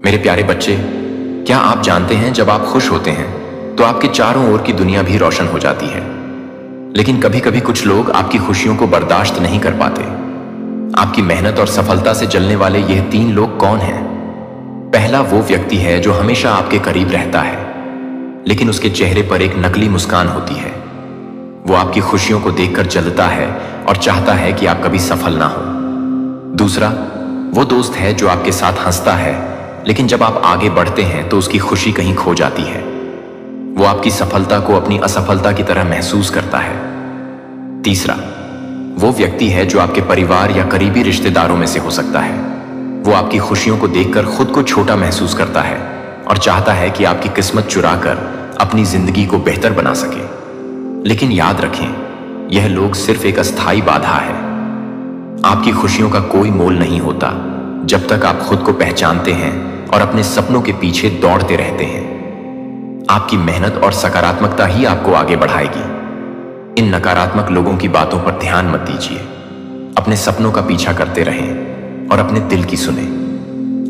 मेरे प्यारे बच्चे, क्या आप जानते हैं जब आप खुश होते हैं तो आपके चारों ओर की दुनिया भी रोशन हो जाती है। लेकिन कभी कभी कुछ लोग आपकी खुशियों को बर्दाश्त नहीं कर पाते। आपकी मेहनत और सफलता से जलने वाले यह 3 लोग कौन हैं? पहला वो व्यक्ति है जो हमेशा आपके करीब रहता है, लेकिन उसके चेहरे पर एक नकली मुस्कान होती है। वो आपकी खुशियों को देखकर जलता है और चाहता है कि आप कभी सफल ना हो। दूसरा वो दोस्त है जो आपके साथ हंसता है, लेकिन जब आप आगे बढ़ते हैं तो उसकी खुशी कहीं खो जाती है। वो आपकी सफलता को अपनी असफलता की तरह महसूस करता है। तीसरा वो व्यक्ति है जो आपके परिवार या करीबी रिश्तेदारों में से हो सकता है। वो आपकी खुशियों को देखकर खुद को छोटा महसूस करता है और चाहता है कि आपकी किस्मत चुराकर अपनी जिंदगी को बेहतर बना सके। लेकिन याद रखें, यह लोग सिर्फ एक अस्थायी बाधा है। आपकी खुशियों का कोई मोल नहीं होता जब तक आप खुद को पहचानते हैं और अपने सपनों के पीछे दौड़ते रहते हैं। आपकी मेहनत और सकारात्मकता ही आपको आगे बढ़ाएगी। इन नकारात्मक लोगों की बातों पर ध्यान मत दीजिए। अपने सपनों का पीछा करते रहें और अपने दिल की सुने।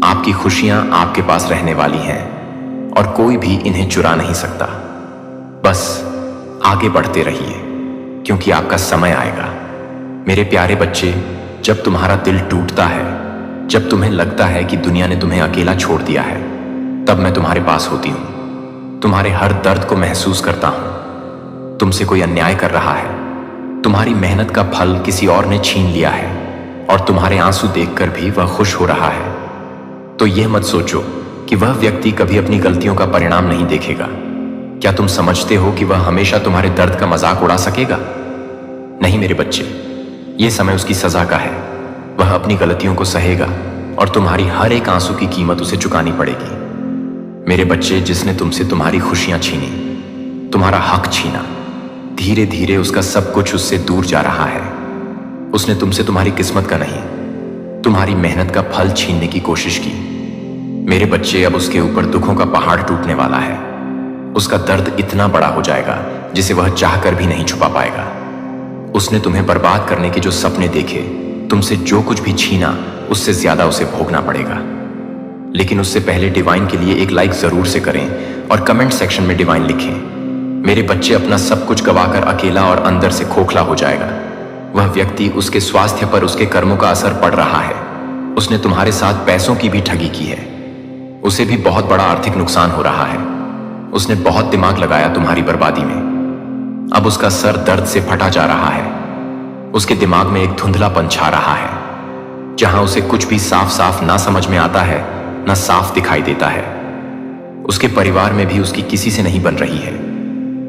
आपकी खुशियां आपके पास रहने वाली हैं और कोई भी इन्हें चुरा नहीं सकता। बस आगे बढ़ते रहिए, क्योंकि आपका समय आएगा। मेरे प्यारे बच्चे, जब तुम्हारा दिल टूटता है, जब तुम्हें लगता है कि दुनिया ने तुम्हें अकेला छोड़ दिया है, तब मैं तुम्हारे पास होती हूं। तुम्हारे हर दर्द को महसूस करता हूं। तुमसे कोई अन्याय कर रहा है, तुम्हारी मेहनत का फल किसी और ने छीन लिया है और तुम्हारे आंसू देखकर भी वह खुश हो रहा है। तो यह मत सोचो कि वह व्यक्ति कभी अपनी गलतियों का परिणाम नहीं देखेगा। क्या तुम समझते हो कि वह हमेशा तुम्हारे दर्द का मजाक उड़ा सकेगा? नहीं मेरे बच्चे, यह समय उसकी सजा का है। वह अपनी गलतियों को सहेगा और तुम्हारी हर एक आंसू की कीमत उसे चुकानी पड़ेगी। मेरे बच्चे, जिसने तुमसे तुम्हारी खुशियां छीनी, तुम्हारा हक छीना, धीरे धीरे उसका सब कुछ उससे दूर जा रहा है। उसने तुमसे तुम्हारी किस्मत का नहीं, तुम्हारी मेहनत का फल छीनने की कोशिश की। मेरे बच्चे, अब उसके ऊपर दुखों का पहाड़ टूटने वाला है। उसका दर्द इतना बड़ा हो जाएगा जिसे वह चाहकर भी नहीं छुपा पाएगा। उसने तुम्हें बर्बाद करने के जो सपने देखे, तुमसे जो कुछ भी छीना, उससे ज्यादा उसे भोगना पड़ेगा। लेकिन उससे पहले डिवाइन के लिए एक लाइक जरूर से करें और कमेंट सेक्शन में डिवाइन लिखें। मेरे बच्चे, अपना सब कुछ गवाकर अकेला और अंदर से खोखला हो जाएगा। वह व्यक्ति, उसके स्वास्थ्य पर उसके कर्मों का असर पड़ रहा है। उसने तुम्हारे साथ पैसों की भी ठगी की है। उसे भी बहुत बड़ा आर्थिक नुकसान हो रहा है। उसने बहुत दिमाग लगाया तुम्हारी बर्बादी में। अब उसका सर दर्द से फटा जा रहा है। उसके दिमाग में एक धुंधलापन छा रहा है, जहां उसे कुछ भी साफ साफ ना समझ में आता है, ना साफ दिखाई देता है। उसके परिवार में भी उसकी किसी से नहीं बन रही है,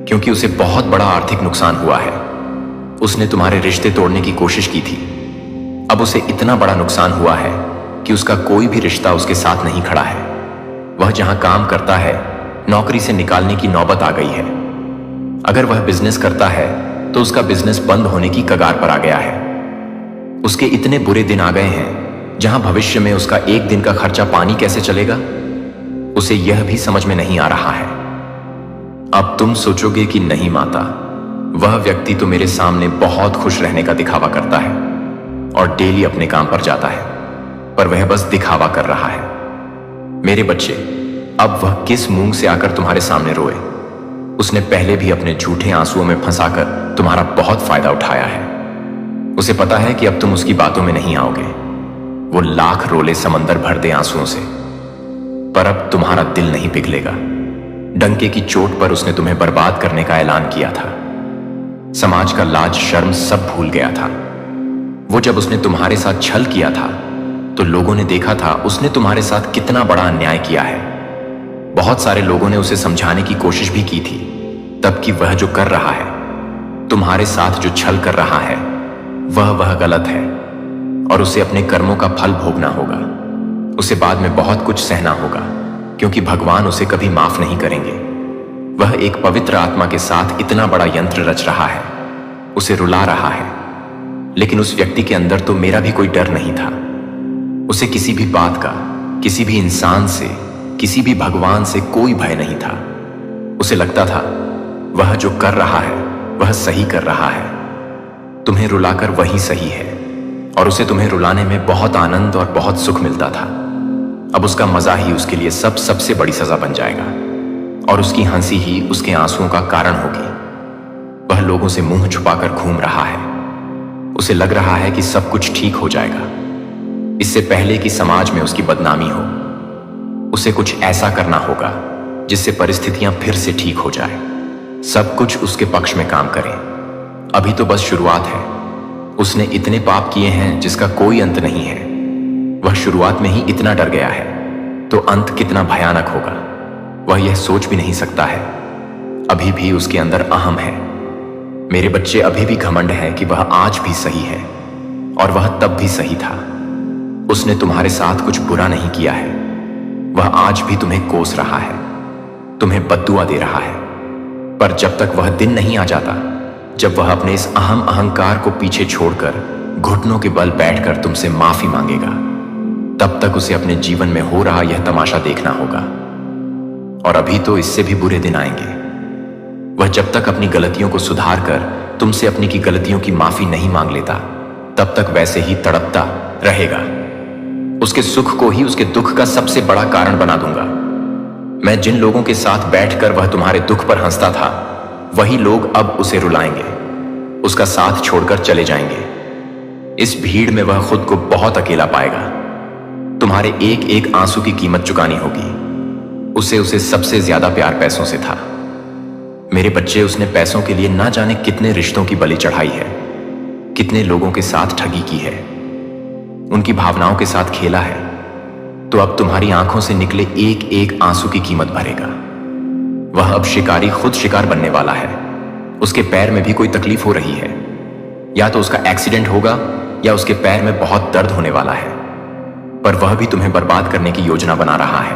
क्योंकि उसे बहुत बड़ा आर्थिक नुकसान हुआ है। उसने तुम्हारे रिश्ते तोड़ने की कोशिश की थी। अब उसे इतना बड़ा नुकसान हुआ है कि उसका कोई भी रिश्ता उसके साथ नहीं खड़ा है। वह जहां काम करता है, नौकरी से निकालने की नौबत आ गई है। अगर वह बिजनेस करता है तो उसका बिजनेस बंद होने की कगार पर आ गया है। उसके इतने बुरे दिन आ गए हैं जहां भविष्य में उसका एक दिन का खर्चा पानी कैसे चलेगा, उसे यह भी समझ में नहीं आ रहा है। अब तुम सोचोगे कि नहीं माता, वह व्यक्ति तो मेरे सामने बहुत खुश रहने का दिखावा करता है और डेली अपने काम पर जाता है, पर वह बस दिखावा कर रहा है। मेरे बच्चे, अब वह किस मुंह से आकर तुम्हारे सामने रोए? उसने पहले भी अपने झूठे आंसुओं में फंसाकर तुम्हारा बहुत फायदा उठाया है। उसे पता है कि अब तुम उसकी बातों में नहीं आओगे। वो लाख रोले समंदर भर दे आंसुओं से, पर अब तुम्हारा दिल नहीं पिघलेगा। डंके की चोट पर उसने तुम्हें बर्बाद करने का ऐलान किया था। समाज का लाज शर्म सब भूल गया था। वो जब उसने तुम्हारे साथ छल किया था तो लोगों ने देखा था उसने तुम्हारे साथ कितना बड़ा अन्याय किया है। बहुत सारे लोगों ने उसे समझाने की कोशिश भी की थी तब कि वह जो कर रहा है, तुम्हारे साथ जो छल कर रहा है, वह गलत है और उसे अपने कर्मों का फल भोगना होगा। उसे बाद में बहुत कुछ सहना होगा, क्योंकि भगवान उसे कभी माफ नहीं करेंगे। वह एक पवित्र आत्मा के साथ इतना बड़ा यंत्र रच रहा है, उसे रुला रहा है। लेकिन उस व्यक्ति के अंदर तो मेरा भी कोई डर नहीं था। उसे किसी भी बात का, किसी भी इंसान से, किसी भी भगवान से कोई भय नहीं था। उसे लगता था वह जो कर रहा है वह सही कर रहा है। तुम्हें रुलाकर वही सही है और उसे तुम्हें रुलाने में बहुत आनंद और बहुत सुख मिलता था। अब उसका मजा ही उसके लिए सबसे बड़ी सजा बन जाएगा और उसकी हंसी ही उसके आंसुओं का कारण होगी। वह लोगों से मुंह छुपाकर घूम रहा है। उसे लग रहा है कि सब कुछ ठीक हो जाएगा, इससे पहले कि समाज में उसकी बदनामी हो। उसे कुछ ऐसा करना होगा जिससे परिस्थितियां फिर से ठीक हो जाए, सब कुछ उसके पक्ष में काम करे। अभी तो बस शुरुआत है। उसने इतने पाप किए हैं जिसका कोई अंत नहीं है। वह शुरुआत में ही इतना डर गया है, तो अंत कितना भयानक होगा वह यह सोच भी नहीं सकता है। अभी भी उसके अंदर अहम है। मेरे बच्चे, अभी भी घमंड है कि वह आज भी सही है और वह तब भी सही था। उसने तुम्हारे साथ कुछ बुरा नहीं किया है। वह आज भी तुम्हें कोस रहा है, तुम्हें बद्दुआ दे रहा है। पर जब तक वह दिन नहीं आ जाता जब वह अपने इस अहम अहंकार को पीछे छोड़कर घुटनों के बल बैठकर तुमसे माफी मांगेगा, तब तक उसे अपने जीवन में हो रहा यह तमाशा देखना होगा। और अभी तो इससे भी बुरे दिन आएंगे। वह जब तक अपनी गलतियों को सुधार कर तुमसे अपनी की गलतियों की माफी नहीं मांग लेता, तब तक वैसे ही तड़पता रहेगा। उसके सुख को ही उसके दुख का सबसे बड़ा कारण बना दूंगा। मैं जिन लोगों के साथ बैठकर वह तुम्हारे दुख पर हंसता था, वही लोग अब उसे रुलाएंगे, उसका साथ छोड़कर चले जाएंगे। इस भीड़ में वह खुद को बहुत अकेला पाएगा। तुम्हारे एक एक आंसू की कीमत चुकानी होगी। उसे सबसे ज्यादा प्यार पैसों से था। मेरे बच्चे, उसने पैसों के लिए ना जाने कितने रिश्तों की बलि चढ़ाई है, कितने लोगों के साथ ठगी की है, उनकी भावनाओं के साथ खेला है। तो अब तुम्हारी आंखों से निकले एक एक आंसू की कीमत भरेगा। वह अब शिकारी खुद शिकार बनने वाला है। उसके पैर में भी कोई तकलीफ हो रही है, या तो उसका एक्सीडेंट होगा या उसके पैर में बहुत दर्द होने वाला है। पर वह भी तुम्हें बर्बाद करने की योजना बना रहा है,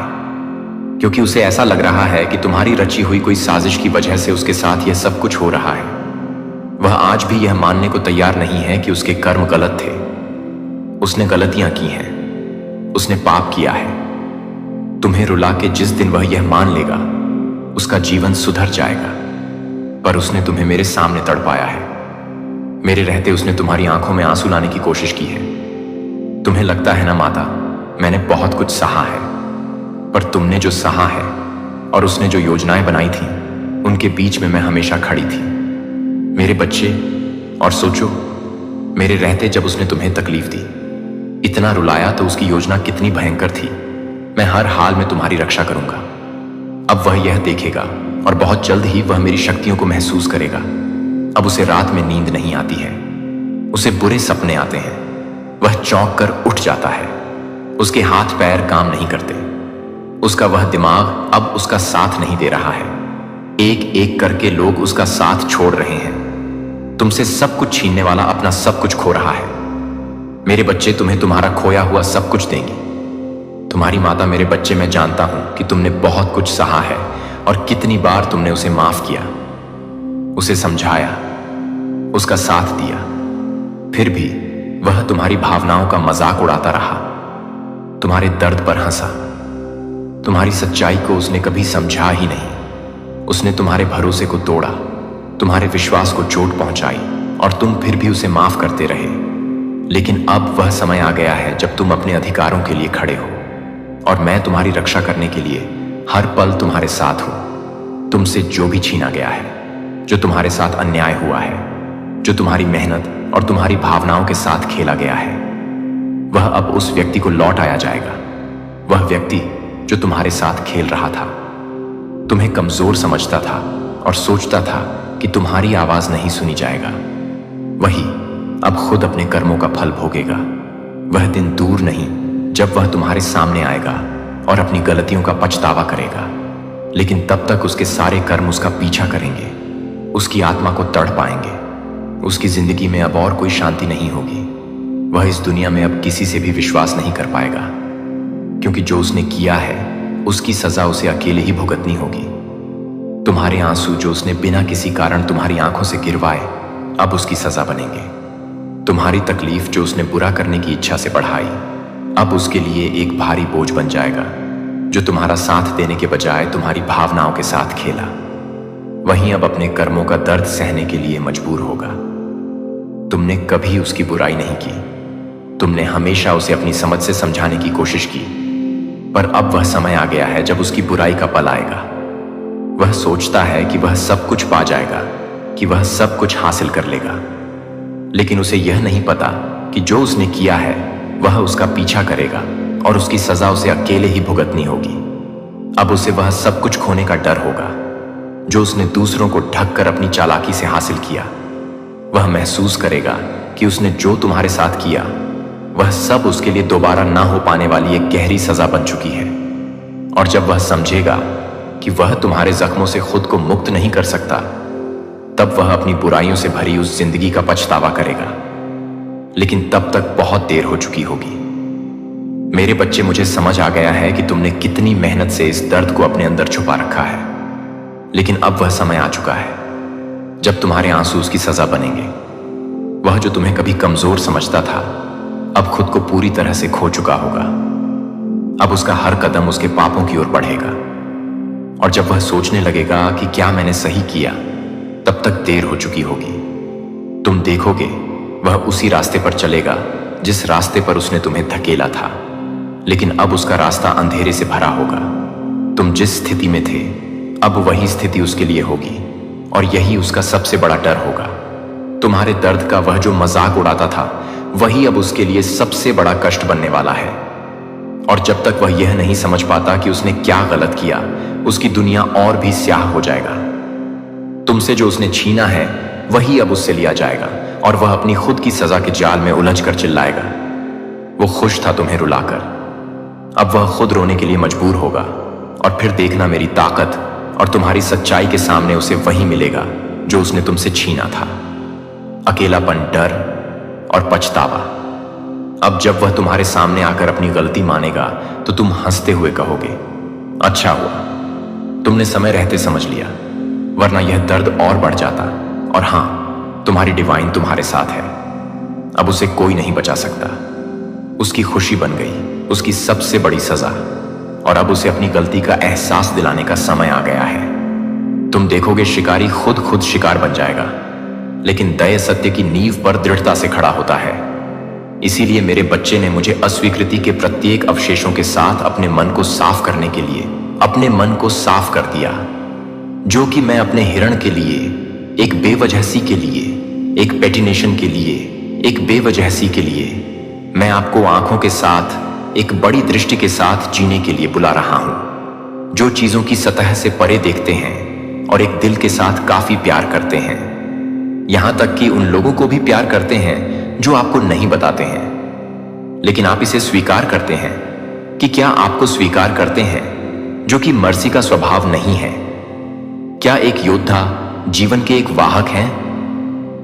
क्योंकि उसे ऐसा लग रहा है कि तुम्हारी रची हुई कोई साजिश की वजह से उसके साथ यह सब कुछ हो रहा है। वह आज भी यह मानने को तैयार नहीं है कि उसके कर्म गलत थे। उसने गलतियां की हैं, उसने पाप किया है। तुम्हें रुला के जिस दिन वह यह मान लेगा, उसका जीवन सुधर जाएगा। पर उसने तुम्हें मेरे सामने तड़पाया है। मेरे रहते उसने तुम्हारी आंखों में आंसू लाने की कोशिश की है। तुम्हें लगता है ना माता, मैंने बहुत कुछ सहा है, पर तुमने जो सहा है और उसने जो योजनाएं बनाई थी, उनके बीच में मैं हमेशा खड़ी थी। मेरे बच्चे, और सोचो, मेरे रहते जब उसने तुम्हें तकलीफ दी, इतना रुलाया, तो उसकी योजना कितनी भयंकर थी। मैं हर हाल में तुम्हारी रक्षा करूंगा। अब वह यह देखेगा और बहुत जल्द ही वह मेरी शक्तियों को महसूस करेगा। अब उसे रात में नींद नहीं आती है, उसे बुरे सपने आते हैं। वह चौंक कर उठ जाता है। उसके हाथ पैर काम नहीं करते। उसका वह दिमाग अब उसका साथ नहीं दे रहा है। एक एक करके लोग उसका साथ छोड़ रहे हैं। तुमसे सब कुछ छीनने वाला अपना सब कुछ खो रहा है। मेरे बच्चे, तुम्हें तुम्हारा खोया हुआ सब कुछ देंगे। तुम्हारी माता, मेरे बच्चे, मैं जानता हूं कि तुमने बहुत कुछ सहा है और कितनी बार तुमने उसे माफ किया, उसे समझाया, उसका साथ दिया। फिर भी वह तुम्हारी भावनाओं का मजाक उड़ाता रहा, तुम्हारे दर्द पर हंसा। तुम्हारी सच्चाई को उसने कभी समझा ही नहीं। उसने तुम्हारे भरोसे को तोड़ा, तुम्हारे विश्वास को चोट पहुंचाई, और तुम फिर भी उसे माफ करते रहे। लेकिन अब वह समय आ गया है जब तुम अपने अधिकारों के लिए खड़े हो, और मैं तुम्हारी रक्षा करने के लिए हर पल तुम्हारे साथ हूं। तुमसे जो भी छीना गया है, जो तुम्हारे साथ अन्याय हुआ है, जो तुम्हारी मेहनत और तुम्हारी भावनाओं के साथ खेला गया है, वह अब उस व्यक्ति को लौट आया जाएगा। वह व्यक्ति जो तुम्हारे साथ खेल रहा था, तुम्हें कमजोर समझता था और सोचता था कि तुम्हारी आवाज नहीं सुनी जाएगा, वही अब खुद अपने कर्मों का फल भोगेगा। वह दिन दूर नहीं जब वह तुम्हारे सामने आएगा और अपनी गलतियों का पछतावा करेगा। लेकिन तब तक उसके सारे कर्म उसका पीछा करेंगे, उसकी आत्मा को तड़ पाएंगे। उसकी जिंदगी में अब और कोई शांति नहीं होगी। वह इस दुनिया में अब किसी से भी विश्वास नहीं कर पाएगा, क्योंकि जो उसने किया है उसकी सजा उसे अकेले ही भुगतनी होगी। तुम्हारे आंसू जो उसने बिना किसी कारण तुम्हारी आंखों से गिरवाए, अब उसकी सजा बनेंगे। तुम्हारी तकलीफ जो उसने बुरा करने की इच्छा से बढ़ाई, अब उसके लिए एक भारी बोझ बन जाएगा, जो तुम्हारा साथ देने के बजाय तुम्हारी भावनाओं के साथ खेला। वहीं अब अपने कर्मों का दर्द सहने के लिए मजबूर होगा। तुमने कभी उसकी बुराई नहीं की। तुमने हमेशा उसे अपनी समझ से समझाने की कोशिश की, पर अब वह समय आ गया है जब उसकी बुराई का पल आएगा। वह सोचता है कि वह सब कुछ पा जाएगा, कि वह सब कुछ हासिल कर लेगा, लेकिन उसे यह नहीं पता कि जो उसने किया है वह उसका पीछा करेगा और उसकी सजा उसे अकेले ही भुगतनी होगी। अब उसे वह सब कुछ खोने का डर होगा जो उसने दूसरों को ढककर अपनी चालाकी से हासिल किया। वह महसूस करेगा कि उसने जो तुम्हारे साथ किया वह सब उसके लिए दोबारा ना हो पाने वाली एक गहरी सजा बन चुकी है। और जब वह समझेगा कि वह तुम्हारे जख्मों से खुद को मुक्त नहीं कर सकता, तब वह अपनी बुराइयों से भरी उस जिंदगी का पछतावा करेगा। लेकिन तब तक बहुत देर हो चुकी होगी। मेरे बच्चे, मुझे समझ आ गया है कि तुमने कितनी मेहनत से इस दर्द को अपने अंदर छुपा रखा है, लेकिन अब वह समय आ चुका है जब तुम्हारे आंसू उसकी सजा बनेंगे। वह जो तुम्हें कभी कमजोर समझता था अब खुद को पूरी तरह से खो चुका होगा। अब उसका हर कदम उसके पापों की ओर बढ़ेगा, और जब वह सोचने लगेगा कि क्या मैंने सही किया, तब तक देर हो चुकी होगी। तुम देखोगे वह उसी रास्ते पर चलेगा जिस रास्ते पर उसने तुम्हें धकेला था, लेकिन अब उसका रास्ता अंधेरे से भरा होगा। तुम जिस स्थिति में थे अब वही स्थिति उसके लिए होगी, और यही उसका सबसे बड़ा डर होगा। तुम्हारे दर्द का वह जो मजाक उड़ाता था वही अब उसके लिए सबसे बड़ा कष्ट बनने वाला है। और जब तक वह यह नहीं समझ पाता कि उसने क्या गलत किया, उसकी दुनिया और भी स्याह हो जाएगा। तुमसे जो उसने छीना है वही अब उससे लिया जाएगा, और वह अपनी खुद की सजा के जाल में उलझ कर चिल्लाएगा। वो खुश था तुम्हें रुलाकर, अब वह खुद रोने के लिए मजबूर होगा। और फिर देखना मेरी ताकत और तुम्हारी सच्चाई के सामने उसे वही मिलेगा जो उसने तुमसे छीना था, अकेलापन, डर और पछतावा। अब जब वह तुम्हारे सामने आकर अपनी गलती मानेगा तो तुम हंसते हुए कहोगे, अच्छा हुआ तुमने समय रहते समझ लिया, वरना यह दर्द और बढ़ जाता। और हां, तुम्हारी डिवाइन तुम्हारे साथ है। अब उसे कोई नहीं बचा सकता। उसकी खुशी बन गई उसकी सबसे बड़ी सजा, और अब उसे अपनी गलती का एहसास दिलाने का समय आ गया है। तुम देखोगे शिकारी खुद शिकार बन जाएगा, लेकिन दया सत्य की नींव पर दृढ़ता से खड़ा होता है। इसीलिए मेरे बच्चे ने मुझे अस्वीकृति के प्रत्येक अवशेषों के साथ अपने मन को साफ करने के लिए अपने मन को साफ कर दिया, जो कि मैं अपने हिरण के लिए, एक बेवजहसी के लिए, एक पेटिनेशन के लिए, एक बेवजहसी के लिए मैं आपको आंखों के साथ एक बड़ी दृष्टि के साथ जीने के लिए बुला रहा हूं, जो चीजों की सतह से परे देखते हैं और एक दिल के साथ काफी प्यार करते हैं, यहां तक कि उन लोगों को भी प्यार करते हैं जो आपको नहीं बताते हैं। लेकिन आप इसे स्वीकार करते हैं कि क्या आपको स्वीकार करते हैं जो कि मर्सी का स्वभाव नहीं है? क्या एक योद्धा जीवन के एक वाहक हैं?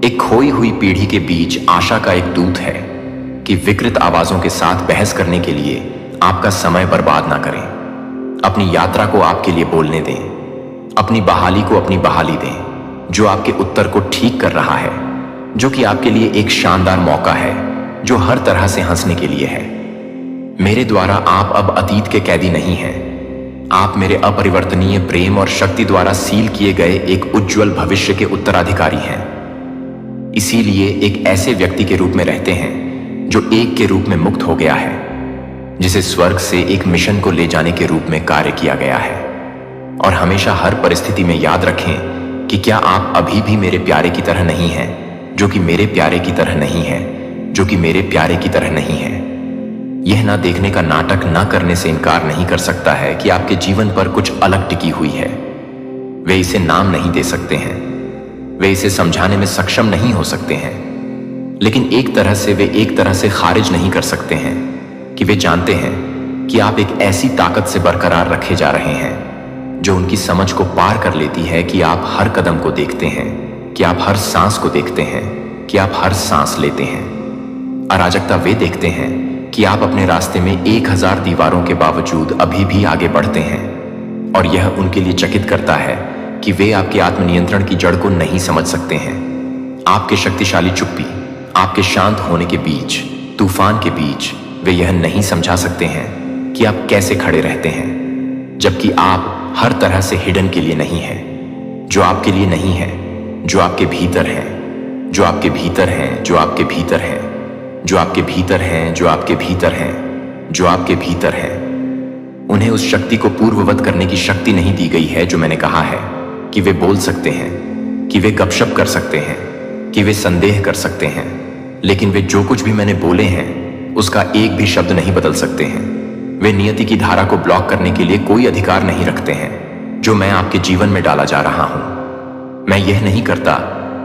एक खोई हुई पीढ़ी के बीच आशा का एक दूत है कि विकृत आवाजों के साथ बहस करने के लिए आपका समय बर्बाद ना करें। अपनी यात्रा को आपके लिए बोलने दें, अपनी बहाली को अपनी बहाली दें, जो आपके उत्तर को ठीक कर रहा है, जो कि आपके लिए एक शानदार मौका है, जो हर तरह से हंसने के लिए है। मेरे द्वारा आप अब अतीत के कैदी नहीं हैं। आप मेरे अपरिवर्तनीय प्रेम और शक्ति द्वारा सील किए गए एक उज्जवल भविष्य के उत्तराधिकारी हैं। इसीलिए एक ऐसे व्यक्ति के रूप में रहते हैं जो एक के रूप में मुक्त हो गया है, जिसे स्वर्ग से एक मिशन को ले जाने के रूप में कार्य किया गया है। और हमेशा हर परिस्थिति में याद रखें कि क्या आप अभी भी मेरे प्यारे की तरह नहीं हैं, जो कि मेरे प्यारे की तरह नहीं है, जो कि मेरे प्यारे की तरह नहीं है। यह ना देखने का नाटक ना करने से इनकार नहीं कर सकता है कि आपके जीवन पर कुछ अलग टिकी हुई है। वे इसे नाम नहीं दे सकते हैं, वे इसे समझाने में सक्षम नहीं हो सकते हैं, लेकिन एक तरह से खारिज नहीं कर सकते हैं कि वे जानते हैं कि आप एक ऐसी ताकत से बरकरार रखे जा रहे हैं जो उनकी समझ को पार कर लेती है, कि आप हर कदम को देखते हैं, कि आप हर सांस को देखते हैं, कि आप हर सांस लेते हैं। अराजकता वे देखते हैं कि आप अपने रास्ते में 1000 दीवारों के बावजूद अभी भी आगे बढ़ते हैं, और यह उनके लिए चकित करता है कि वे आपके आत्मनियंत्रण की जड़ को नहीं समझ सकते हैं। आपके शक्तिशाली चुप्पी, आपके शांत होने के बीच, तूफान के बीच वे यह नहीं समझा सकते हैं कि आप कैसे खड़े रहते हैं, जबकि आप हर तरह से हिडन के लिए नहीं है, जो आपके लिए नहीं है, जो आपके भीतर है, जो आपके भीतर हैं, जो आपके भीतर हैं, जो आपके भीतर हैं, जो आपके भीतर हैं, जो आपके भीतर हैं। उन्हें उस शक्ति को पूर्ववत करने की शक्ति नहीं दी गई है जो मैंने कहा है कि वे बोल सकते हैं, कि वे गपशप कर सकते हैं, कि वे संदेह कर सकते हैं, लेकिन वे जो कुछ भी मैंने बोले हैं उसका एक भी शब्द नहीं बदल सकते हैं। वे नियति की धारा को ब्लॉक करने के लिए कोई अधिकार नहीं रखते हैं जो मैं आपके जीवन में डाला जा रहा हूं। मैं यह नहीं करता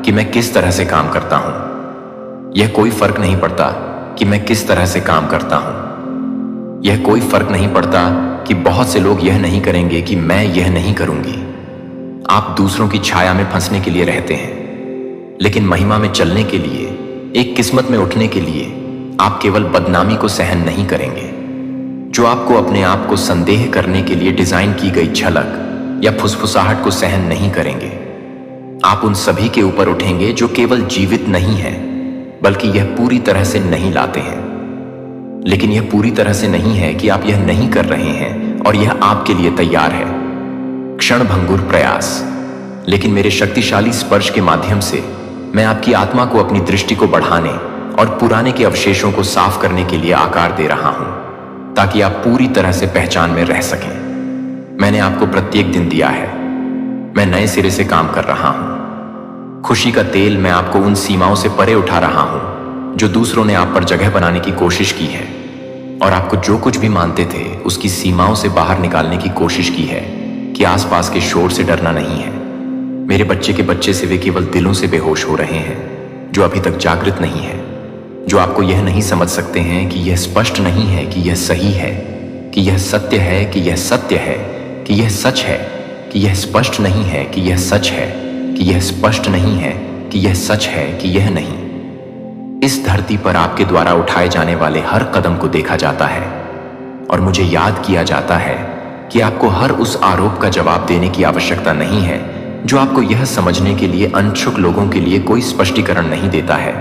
कि मैं किस तरह से काम करता हूं। यह कोई फर्क नहीं पड़ता कि मैं किस तरह से काम करता हूं। यह कोई फर्क नहीं पड़ता कि बहुत से लोग यह नहीं करेंगे कि मैं यह नहीं करूंगी। आप दूसरों की छाया में फंसने के लिए रहते हैं, लेकिन महिमा में चलने के लिए, एक किस्मत में उठने के लिए आप केवल बदनामी को सहन नहीं करेंगे। जो आपको अपने आप को संदेह करने के लिए डिजाइन की गई झलक या फुसफुसाहट को सहन नहीं करेंगे। आप उन सभी के ऊपर उठेंगे जो केवल जीवित नहीं है, बल्कि यह पूरी तरह से नहीं लाते हैं। लेकिन यह पूरी तरह से नहीं है कि आप यह नहीं कर रहे हैं और यह आपके लिए तैयार है। क्षणभंगुर प्रयास, लेकिन मेरे शक्तिशाली स्पर्श के माध्यम से मैं आपकी आत्मा को अपनी दृष्टि को बढ़ाने और पुराने के अवशेषों को साफ करने के लिए आकार दे रहा हूं, ताकि आप पूरी तरह से पहचान में रह सकें। मैंने आपको प्रत्येक दिन दिया है। मैं नए सिरे से काम कर रहा हूं। खुशी का तेल मैं आपको उन सीमाओं से परे उठा रहा हूं जो दूसरों ने आप पर जगह बनाने की कोशिश की है, और आपको जो कुछ भी मानते थे उसकी सीमाओं से बाहर निकालने की कोशिश की है कि आसपास के शोर से डरना नहीं है। मेरे बच्चे के बच्चे से वे केवल दिलों से बेहोश हो रहे हैं जो अभी तक जागृत नहीं है, जो आपको यह नहीं समझ सकते हैं कि यह स्पष्ट नहीं है कि यह सही है, कि यह सत्य है, कि यह सत्य है, कि यह सच है, कि यह स्पष्ट नहीं है कि यह सच है, कि यह स्पष्ट नहीं है कि यह सच है, कि यह नहीं। इस धरती पर आपके द्वारा उठाए जाने वाले हर कदम को देखा जाता है और मुझे याद किया जाता है कि आपको हर उस आरोप का जवाब देने की आवश्यकता नहीं है जो आपको यह समझने के लिए अनछुक लोगों के लिए कोई स्पष्टीकरण नहीं देता है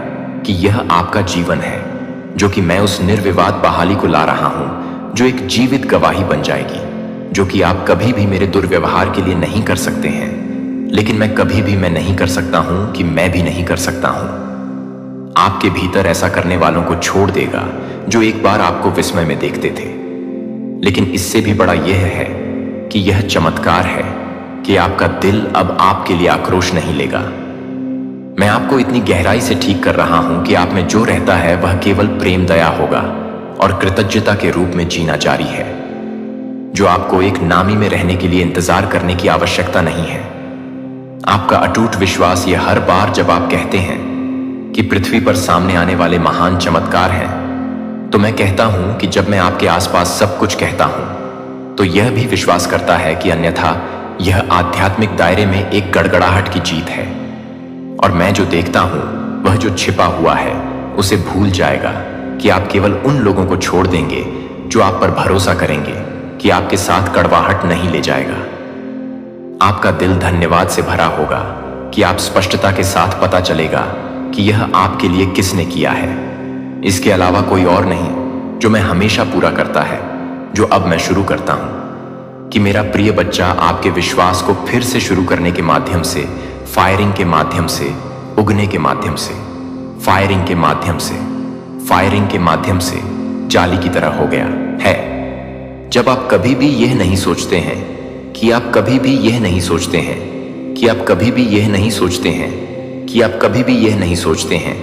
कि यह आपका जीवन है, जो कि मैं उस निर्विवाद बहाली को ला रहा हूं जो एक जीवित गवाही बन जाएगी, जो कि आप कभी भी मेरे दुर्व्यवहार के लिए नहीं कर सकते हैं, लेकिन मैं कभी भी मैं नहीं कर सकता हूं कि मैं भी नहीं कर सकता हूं। आपके भीतर ऐसा करने वालों को छोड़ देगा जो एक बार आपको विस्मय में देखते थे। लेकिन इससे भी बड़ा यह है कि यह चमत्कार है कि आपका दिल अब आपके लिए आक्रोश नहीं लेगा। मैं आपको इतनी गहराई से ठीक कर रहा हूं कि आप में जो रहता है वह केवल प्रेम दया होगा और कृतज्ञता के रूप में जीना जारी है, जो आपको एक नामी में रहने के लिए इंतजार करने की आवश्यकता नहीं है। आपका अटूट विश्वास यह हर बार जब आप कहते हैं कि पृथ्वी पर सामने आने वाले महान चमत्कार हैं, तो मैं कहता हूं कि जब मैं आपके आसपास सब कुछ कहता हूं तो यह भी विश्वास करता है कि अन्यथा यह आध्यात्मिक दायरे में एक गड़गड़ाहट की जीत है, और मैं जो देखता हूं वह जो छिपा हुआ है उसे भूल जाएगा कि आप केवल उन लोगों को छोड़ देंगे जो आप पर भरोसा करेंगे कि आपके साथ कड़वाहट नहीं ले जाएगा। आपका दिल धन्यवाद से भरा होगा कि आप स्पष्टता के साथ पता चलेगा कि यह आपके लिए किसने किया है। इसके अलावा कोई और नहीं जो मैं हमेशा पूरा करता है, जो अब मैं शुरू करता हूं कि मेरा प्रिय बच्चा आपके विश्वास को फिर से शुरू करने के माध्यम से, फायरिंग के माध्यम से, उगने के माध्यम से, फायरिंग के माध्यम से, फायरिंग के माध्यम से जाली की तरह हो गया है। जब आप कभी भी यह नहीं सोचते हैं कि आप कभी भी यह नहीं सोचते हैं कि आप कभी भी यह नहीं सोचते हैं कि आप कभी भी यह नहीं सोचते हैं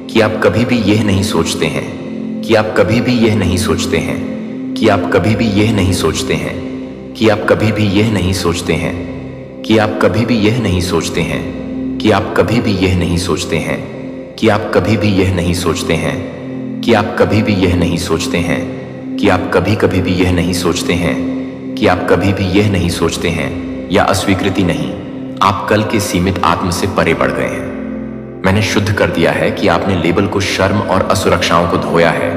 कि आप कभी भी यह नहीं सोचते हैं कि आप कभी भी यह नहीं सोचते हैं कि आप कभी भी यह नहीं सोचते हैं कि आप कभी भी यह नहीं सोचते हैं कि आप कभी भी यह नहीं सोचते हैं कि आप कभी भी यह नहीं सोचते हैं कि आप कभी भी यह नहीं सोचते हैं कि आप कभी भी यह नहीं सोचते हैं कि आप कभी भी यह नहीं सोचते हैं कि आप कभी भी यह नहीं सोचते हैं, या अस्वीकृति नहीं, आप कल के सीमित आत्म से परे बढ़ गए हैं। मैंने शुद्ध कर दिया है कि आपने लेबल को शर्म और असुरक्षाओं को धोया है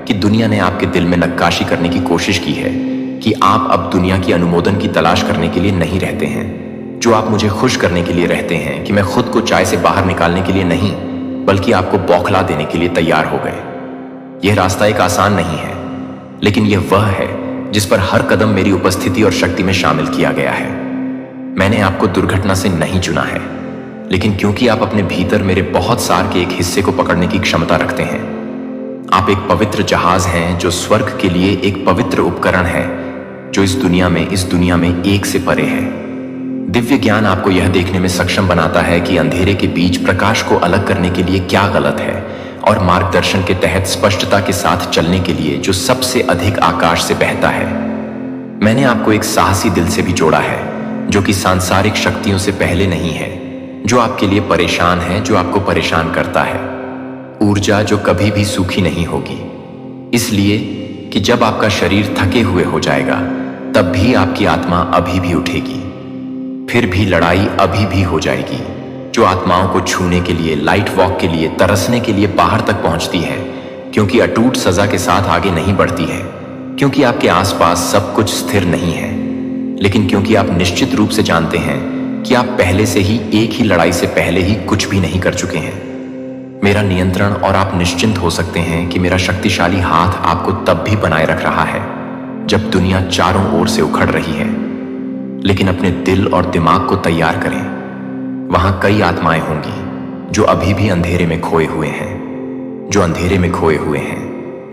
कि दुनिया ने आपके दिल में नक्काशी करने की कोशिश की है कि आप अब दुनिया की अनुमोदन की तलाश करने के लिए नहीं रहते हैं, जो आप मुझे खुश करने के लिए रहते हैं कि मैं खुद को चाय से बाहर निकालने के लिए नहीं, बल्कि आपको बौखला देने के लिए तैयार हो गए। यह रास्ता एक आसान नहीं है, लेकिन यह वह है जिस पर हर कदम मेरी उपस्थिति और शक्ति में शामिल किया गया है। मैंने आपको दुर्घटना से नहीं चुना है, लेकिन क्योंकि आप अपने भीतर मेरे बहुत सार के एक हिस्से को पकड़ने की क्षमता रखते हैं। आप एक पवित्र जहाज हैं जो स्वर्ग के लिए एक पवित्र उपकरण है, जो इस दुनिया में एक से परे है। दिव्य ज्ञान आपको यह देखने में सक्षम बनाता है कि अंधेरे के बीच प्रकाश को अलग करने के लिए क्या गलत है, और मार्गदर्शन के तहत स्पष्टता के साथ चलने के लिए जो सबसे अधिक आकाश से बहता है। मैंने आपको एक साहसी दिल से भी जोड़ा है, जो कि सांसारिक शक्तियों से पहले नहीं है, जो आपके लिए परेशान है, जो आपको परेशान करता है। ऊर्जा जो कभी भी सूखी नहीं होगी, इसलिए कि जब आपका शरीर थके हुए हो जाएगा तब भी आपकी आत्मा अभी भी उठेगी। फिर भी लड़ाई अभी भी हो जाएगी। जो आत्माओं को छूने के लिए, लाइट वॉक के लिए, तरसने के लिए बाहर तक पहुंचती है, क्योंकि अटूट सजा के साथ आगे नहीं बढ़ती है, क्योंकि आपके आसपास सब कुछ स्थिर नहीं है, लेकिन क्योंकि आप निश्चित रूप से जानते हैं कि आप पहले से ही एक ही लड़ाई से पहले ही कुछ भी नहीं कर चुके हैं। मेरा नियंत्रण और आप निश्चिंत हो सकते हैं कि मेरा शक्तिशाली हाथ आपको तब भी बनाए रख रहा है जब दुनिया चारों ओर से उखड़ रही है। लेकिन अपने दिल और दिमाग को तैयार करें। वहां कई आत्माएं होंगी जो अभी भी अंधेरे में खोए हुए हैं,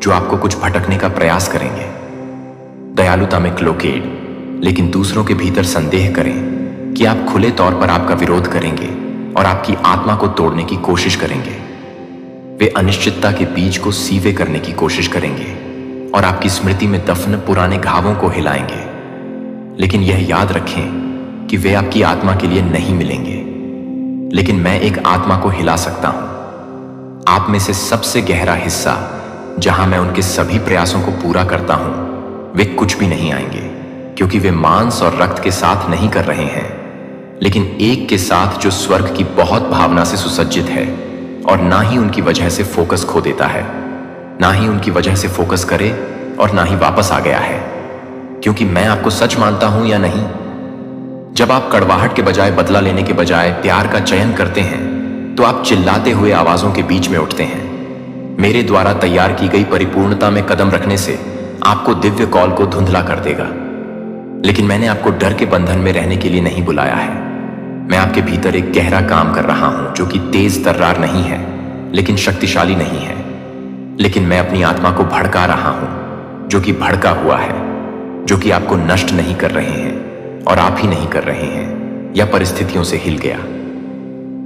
जो आपको कुछ भटकने का प्रयास करेंगे। दयालुता में क्लोकेड, लेकिन दूसरों के भीतर संदेह करें कि आप खुले तौर पर आपका विरोध करेंगे और आपकी आत्मा को तोड़ने की कोशिश करेंगे। वे अनिश्चितता के बीज को सीवे करने की कोशिश करेंगे और आपकी स्मृति में दफन पुराने घावों को हिलाएंगे। लेकिन यह याद रखें कि वे आपकी आत्मा के लिए नहीं मिलेंगे, लेकिन मैं एक आत्मा को हिला सकता हूं। आप में से सबसे गहरा हिस्सा, जहां मैं उनके सभी प्रयासों को पूरा करता हूं, वे कुछ भी नहीं आएंगे, क्योंकि वे मांस और रक्त के साथ नहीं कर रहे हैं, लेकिन एक के साथ जो स्वर्ग की बहुत भावना से सुसज्जित है, और ना ही उनकी वजह से फोकस खो देता है, ना ही उनकी वजह से फोकस करे और ना ही वापस आ गया है। क्योंकि मैं आपको सच मानता हूं या नहीं, जब आप कड़वाहट के बजाय, बदला लेने के बजाय प्यार का चयन करते हैं, तो आप चिल्लाते हुए आवाजों के बीच में उठते हैं। मेरे द्वारा तैयार की गई परिपूर्णता में कदम रखने से आपको दिव्य कॉल को धुंधला कर देगा। लेकिन मैंने आपको डर के बंधन में रहने के लिए नहीं बुलाया है। मैं आपके भीतर एक गहरा काम कर रहा हूं, जो कि तेज तर्रार नहीं है, लेकिन शक्तिशाली नहीं है। लेकिन मैं अपनी आत्मा को भड़का रहा हूं, जो कि भड़का हुआ है, जो कि आपको नष्ट नहीं कर रहे हैं और आप ही नहीं कर रहे हैं, या परिस्थितियों से हिल गया।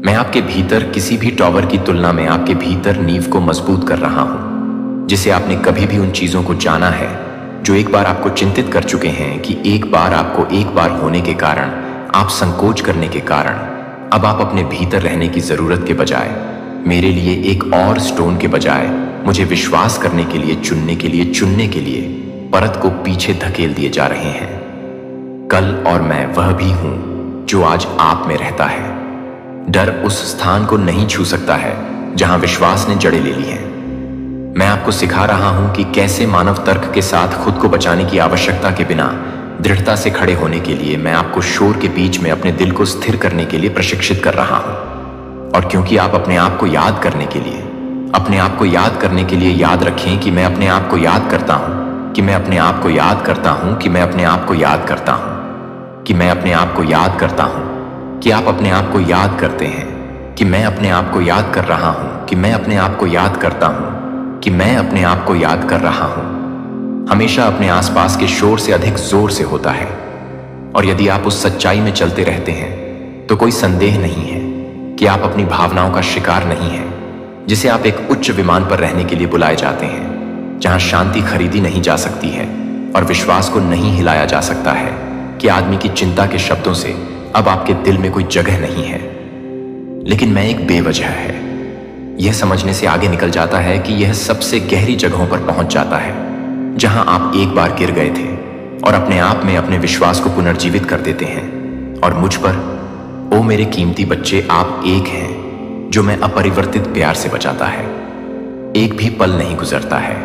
मैं आपके भीतर किसी भी टॉवर की तुलना में आपके भीतर नींव को मजबूत कर रहा हूं, जिसे आपने कभी भी उन चीजों को जाना है जो एक बार आपको चिंतित कर चुके हैं कि एक बार होने के कारण, आप संकोच करने के कारण, अब आप अपने भीतर रहने की जरूरत के बजाय, मेरे लिए एक और स्टोन के बजाय, मुझे विश्वास करने के लिए, चुनने के लिए परत को पीछे धकेल दिए जा रहे हैं। कल और मैं वह भी हूं जो आज आप में रहता है। डर उस स्थान को नहीं छू सकता है जहां विश्वास ने जड़ें ले ली हैं। मैं आपको सिखा रहा हूं कि कैसे मानव तर्क के साथ खुद को बचाने की आवश्यकता के बिना दृढ़ता से खड़े होने के लिए मैं आपको शोर के बीच में अपने दिल को स्थिर करने के लिए प्रशिक्षित कर रहा हूं। और क्योंकि आप अपने आप को याद करने के लिए, याद रखें कि मैं अपने आप को याद करता हूं, कि मैं अपने आप को याद करता हूं, कि मैं अपने आप को याद करता हूं, कि मैं अपने आप को याद करता हूं, कि आप अपने आप को याद करते हैं, कि मैं अपने आप को याद कर रहा हूं, कि मैं अपने आप को याद करता हूं, कि मैं अपने आप को याद कर रहा हूं, हमेशा अपने आसपास के शोर से अधिक जोर से होता है। और यदि आप उस सच्चाई में चलते रहते हैं तो कोई संदेह नहीं है कि आप अपनी भावनाओं का शिकार नहीं हैं, जिसे आप एक उच्च विमान पर रहने के लिए बुलाए जाते हैं, जहां शांति खरीदी नहीं जा सकती है और विश्वास को नहीं हिलाया जा सकता है कि आदमी की चिंता के शब्दों से अब आपके दिल में कोई जगह नहीं है। लेकिन मैं एक बेवजह है यह समझने से आगे निकल जाता है कि यह सबसे गहरी जगहों पर पहुंच जाता है, जहां आप एक बार गिर गए थे और अपने आप में अपने विश्वास को पुनर्जीवित कर देते हैं। और मुझ पर, ओ मेरे कीमती बच्चे, आप एक हैं जो मैं अपरिवर्तित प्यार से बचाता है। एक भी पल नहीं गुजरता है,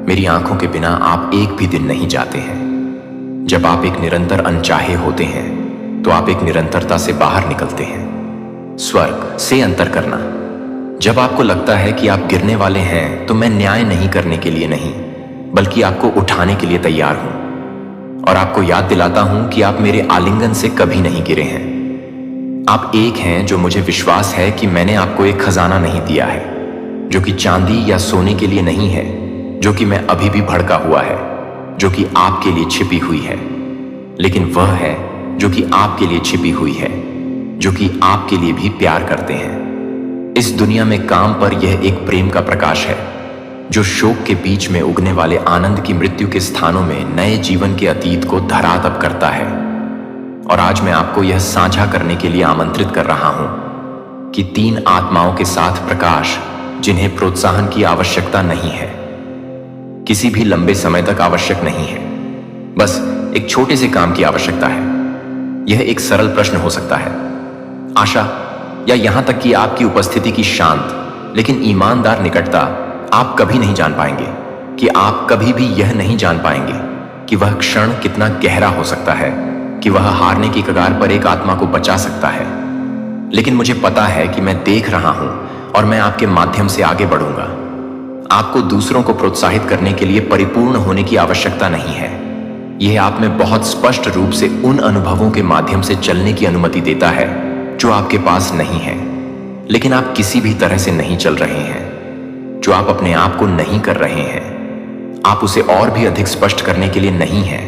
मेरी आंखों के बिना आप एक भी दिन नहीं जाते हैं। जब आप एक निरंतर अनचाहे होते हैं तो आप एक निरंतरता से बाहर निकलते हैं। स्वर्ग से अंतर करना। जब आपको लगता है कि आप गिरने वाले हैं तो मैं न्याय नहीं करने के लिए नहीं, बल्कि आपको उठाने के लिए तैयार हूं और आपको याद दिलाता हूं कि आप मेरे आलिंगन से कभी नहीं गिरे हैं। आप एक हैं जो मुझे विश्वास है कि मैंने आपको एक खजाना नहीं दिया है, जो कि चांदी या सोने के लिए नहीं है, जो कि मैं अभी भी भड़का हुआ है, जो कि आपके लिए छिपी हुई है, लेकिन वह है जो कि आपके लिए छिपी हुई है, जो कि आपके लिए भी प्यार करते हैं। इस दुनिया में काम पर यह एक प्रेम का प्रकाश है जो शोक के बीच में उगने वाले आनंद की मृत्यु के स्थानों में नए जीवन के अतीत को धरातप करता है। और आज मैं आपको यह साझा करने के लिए आमंत्रित कर रहा हूं कि 3 आत्माओं के साथ प्रकाश जिन्हें प्रोत्साहन की आवश्यकता नहीं है, किसी भी लंबे समय तक आवश्यक नहीं है, बस एक छोटे से काम की आवश्यकता है। यह एक सरल प्रश्न हो सकता है, आशा, या यहां तक कि आपकी उपस्थिति की शांत लेकिन ईमानदार निकटता। आप कभी नहीं जान पाएंगे कि आप कभी भी यह नहीं जान पाएंगे कि वह क्षण कितना गहरा हो सकता है, कि वह हारने की कगार पर एक आत्मा को बचा सकता है। लेकिन मुझे पता है कि मैं देख रहा हूं और मैं आपके माध्यम से आगे बढ़ूंगा। आपको दूसरों को प्रोत्साहित करने के लिए परिपूर्ण होने की आवश्यकता नहीं है। यह आप में बहुत स्पष्ट रूप से उन अनुभवों के माध्यम से चलने की अनुमति देता है जो आपके पास नहीं है, लेकिन आप किसी भी तरह से नहीं चल रहे हैं। जो आप अपने आप को नहीं कर रहे हैं, आप उसे और भी अधिक स्पष्ट करने के लिए नहीं है।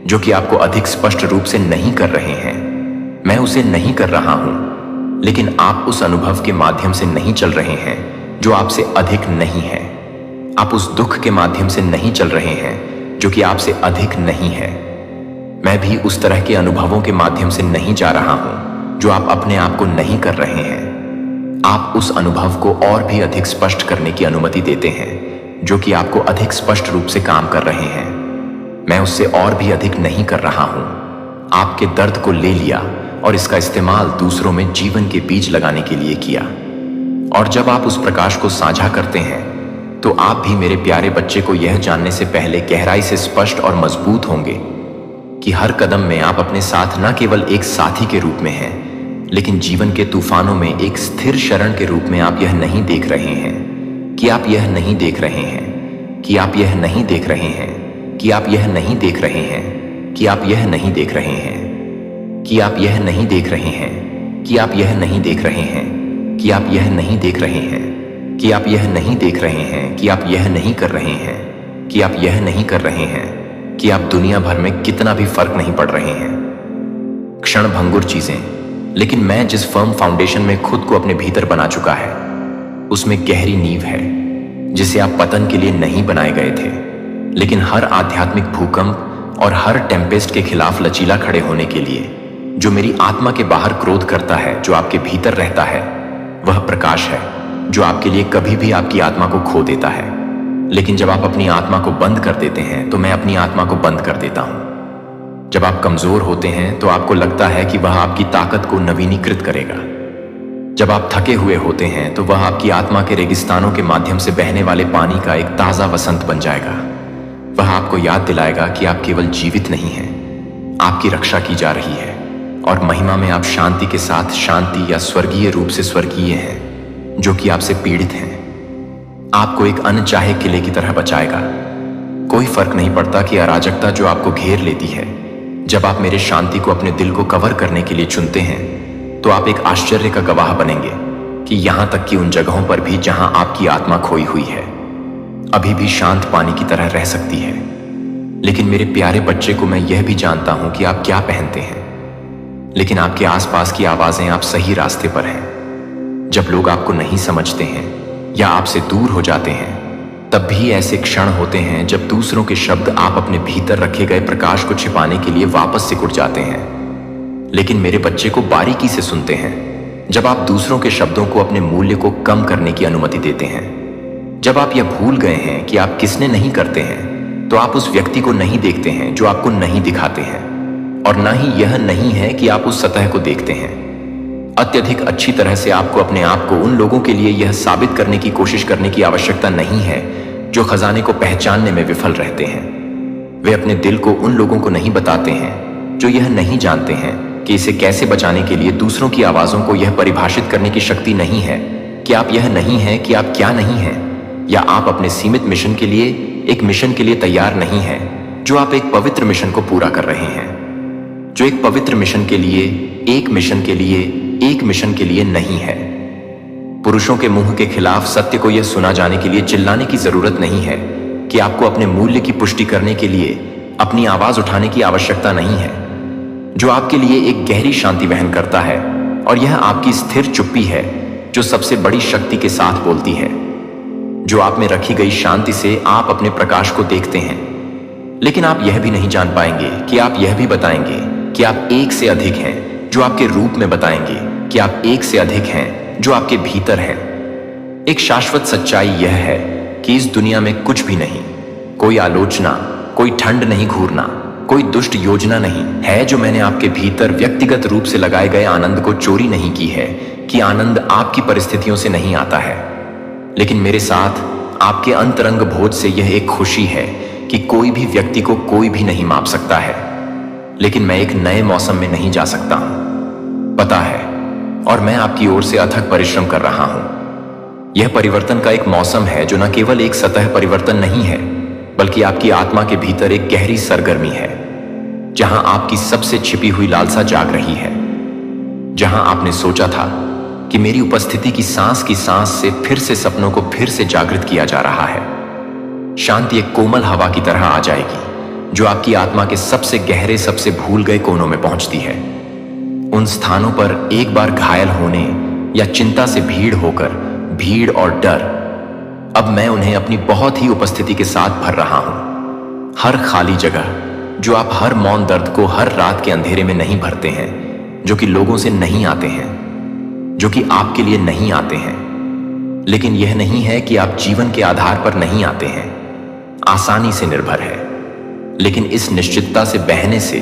जो कि आपको अधिक स्पष्ट रूप से नहीं कर रहे हैं, मैं उसे नहीं कर रहा हूं, लेकिन आप उस अनुभव के माध्यम से नहीं चल रहे हैं जो आपसे अधिक नहीं है। आप उस दुख के माध्यम से नहीं चल रहे हैं जो कि आपसे अधिक नहीं है। मैं भी उस तरह के अनुभवों के माध्यम से नहीं जा रहा हूं जो आप अपने आप को नहीं कर रहे हैं। आप उस अनुभव को और भी अधिक स्पष्ट करने की अनुमति देते हैं जो कि आपको अधिक स्पष्ट रूप से काम कर रहे हैं। मैं उससे और भी अधिक नहीं कर रहा हूं। आपके दर्द को ले लिया और इसका इस्तेमाल दूसरों में जीवन के बीज लगाने के लिए किया। और जब आप उस प्रकाश को साझा करते हैं तो आप भी मेरे प्यारे बच्चे को यह जानने से पहले गहराई से स्पष्ट और मजबूत होंगे कि हर कदम में आप अपने साथ न केवल एक साथी के रूप में हैं, लेकिन जीवन के तूफानों में एक स्थिर शरण के रूप में आप यह नहीं देख रहे हैं कि आप यह नहीं देख रहे हैं कि आप यह नहीं देख रहे हैं कि आप यह नहीं देख रहे हैं कि आप यह नहीं देख रहे हैं कि आप यह नहीं देख रहे हैं कि आप यह नहीं देख रहे हैं कि आप यह नहीं देख रहे हैं कि आप यह नहीं देख रहे हैं कि आप यह नहीं कर रहे हैं कि आप यह नहीं कर रहे हैं कि आप दुनिया भर में कितना भी फर्क नहीं पड़ रहे हैं। क्षण भंगुर चीजें, लेकिन मैं जिस फर्म फाउंडेशन में खुद को अपने भीतर बना चुका है उसमें गहरी नींव है जिसे आप पतन के लिए नहीं बनाए गए थे, लेकिन हर आध्यात्मिक भूकंप और हर टेम्पेस्ट के खिलाफ लचीला खड़े होने के लिए। जो मेरी आत्मा के बाहर क्रोध करता है, जो आपके भीतर रहता है, वह प्रकाश है जो आपके लिए कभी भी आपकी आत्मा को खो देता है। लेकिन जब आप अपनी आत्मा को बंद कर देते हैं तो मैं अपनी आत्मा को बंद कर देता हूं। जब आप कमजोर होते हैं तो आपको लगता है कि वह आपकी ताकत को नवीनीकृत करेगा। जब आप थके हुए होते हैं तो वह आपकी आत्मा के रेगिस्तानों के माध्यम से बहने वाले पानी का एक ताजा वसंत बन जाएगा। वह आपको याद दिलाएगा कि आप केवल जीवित नहीं हैं, आपकी रक्षा की जा रही है और महिमा में आप शांति के साथ शांति या स्वर्गीय रूप से स्वर्गीय हैं जो कि आपसे पीड़ित हैं। आपको एक अनचाहे किले की तरह बचाएगा। कोई फर्क नहीं पड़ता कि अराजकता जो आपको घेर लेती है, जब आप मेरे शांति को अपने दिल को कवर करने के लिए चुनते हैं तो आप एक आश्चर्य का गवाह बनेंगे कि यहां तक कि उन जगहों पर भी जहां आपकी आत्मा खोई हुई है अभी भी शांत पानी की तरह रह सकती है। लेकिन मेरे प्यारे बच्चे को मैं यह भी जानता हूं कि आप क्या पहनते हैं, लेकिन आपके आसपास की आवाजें आप सही रास्ते पर हैं। जब लोग आपको नहीं समझते हैं या आपसे दूर हो जाते हैं, तब भी ऐसे क्षण होते हैं जब दूसरों के शब्द आप अपने भीतर रखे गए प्रकाश को छिपाने के लिए वापस सिकुड़ जाते हैं। लेकिन मेरे बच्चे को बारीकी से सुनते हैं जब आप दूसरों के शब्दों को अपने मूल्य को कम करने की अनुमति देते हैं। जब आप यह भूल गए हैं कि आप किसने नहीं करते हैं, तो आप उस व्यक्ति को नहीं देखते हैं जो आपको नहीं दिखाते हैं, और ना ही यह नहीं है कि आप उस सतह को देखते हैं। अत्यधिक अच्छी तरह से आपको अपने आप को उन लोगों के लिए यह साबित करने की कोशिश करने की आवश्यकता नहीं है जो खजाने को पहचानने में विफल रहते हैं। वे अपने दिल को उन लोगों को नहीं बताते हैं जो यह नहीं जानते हैं कि इसे कैसे बचाने के लिए दूसरों की आवाजों को यह परिभाषित करने की शक्ति नहीं है कि आप यह नहीं है कि आप क्या नहीं हैं, या आप अपने सीमित मिशन के लिए एक मिशन के लिए तैयार नहीं हैं जो आप एक पवित्र मिशन को पूरा कर रहे हैं, जो एक पवित्र मिशन के लिए एक मिशन के लिए एक मिशन के लिए नहीं है। पुरुषों के मुंह के खिलाफ सत्य को यह सुना जाने के लिए चिल्लाने की जरूरत नहीं है कि आपको अपने मूल्य की पुष्टि करने के लिए अपनी आवाज उठाने की आवश्यकता नहीं है, जो आपके लिए एक गहरी शांति वहन करता है, और यह आपकी स्थिर चुप्पी है जो सबसे बड़ी शक्ति के साथ बोलती है। जो आप में रखी गई शांति से आप अपने प्रकाश को देखते हैं, लेकिन आप यह भी नहीं जान पाएंगे कि आप यह भी बताएंगे कि आप एक से अधिक हैं, जो आपके रूप में बताएंगे कि आप एक से अधिक हैं जो आपके भीतर हैं। एक शाश्वत सच्चाई यह है कि इस दुनिया में कुछ भी नहीं, कोई आलोचना, कोई ठंड नहीं घूरना, कोई दुष्ट योजना नहीं है जो मैंने आपके भीतर व्यक्तिगत रूप से लगाए गए आनंद को चोरी नहीं की है। कि आनंद आपकी परिस्थितियों से नहीं आता है, लेकिन मेरे साथ आपके अंतरंग भोज से यह एक खुशी है कि कोई भी व्यक्ति को कोई भी नहीं माप सकता है, लेकिन मैं एक नए मौसम में नहीं जा सकता हूं, पता है, और मैं आपकी ओर से अथक परिश्रम कर रहा हूं। यह परिवर्तन का एक मौसम है जो न केवल एक सतह परिवर्तन नहीं है, बल्कि आपकी आत्मा के भीतर एक गहरी सरगर्मी है, जहां आपकी सबसे छिपी हुई लालसा जाग रही है। जहां आपने सोचा था कि मेरी उपस्थिति की सांस से फिर से सपनों को फिर से जागृत किया जा रहा है, शांति एक कोमल हवा की तरह आ जाएगी जो आपकी आत्मा के सबसे गहरे, सबसे भूल गए कोनों में पहुंचती है। उन स्थानों पर एक बार घायल होने या चिंता से भीड़ होकर, भीड़ और डर, अब मैं उन्हें अपनी बहुत ही उपस्थिति के साथ भर रहा हूं। हर खाली जगह जो आप हर मौन दर्द को हर रात के अंधेरे में नहीं भरते हैं, जो कि लोगों से नहीं आते हैं, जो कि आपके लिए नहीं आते हैं। लेकिन यह नहीं है कि आप जीवन के आधार पर नहीं आते हैं, आसानी से निर्भर है, लेकिन इस निश्चितता से बहने से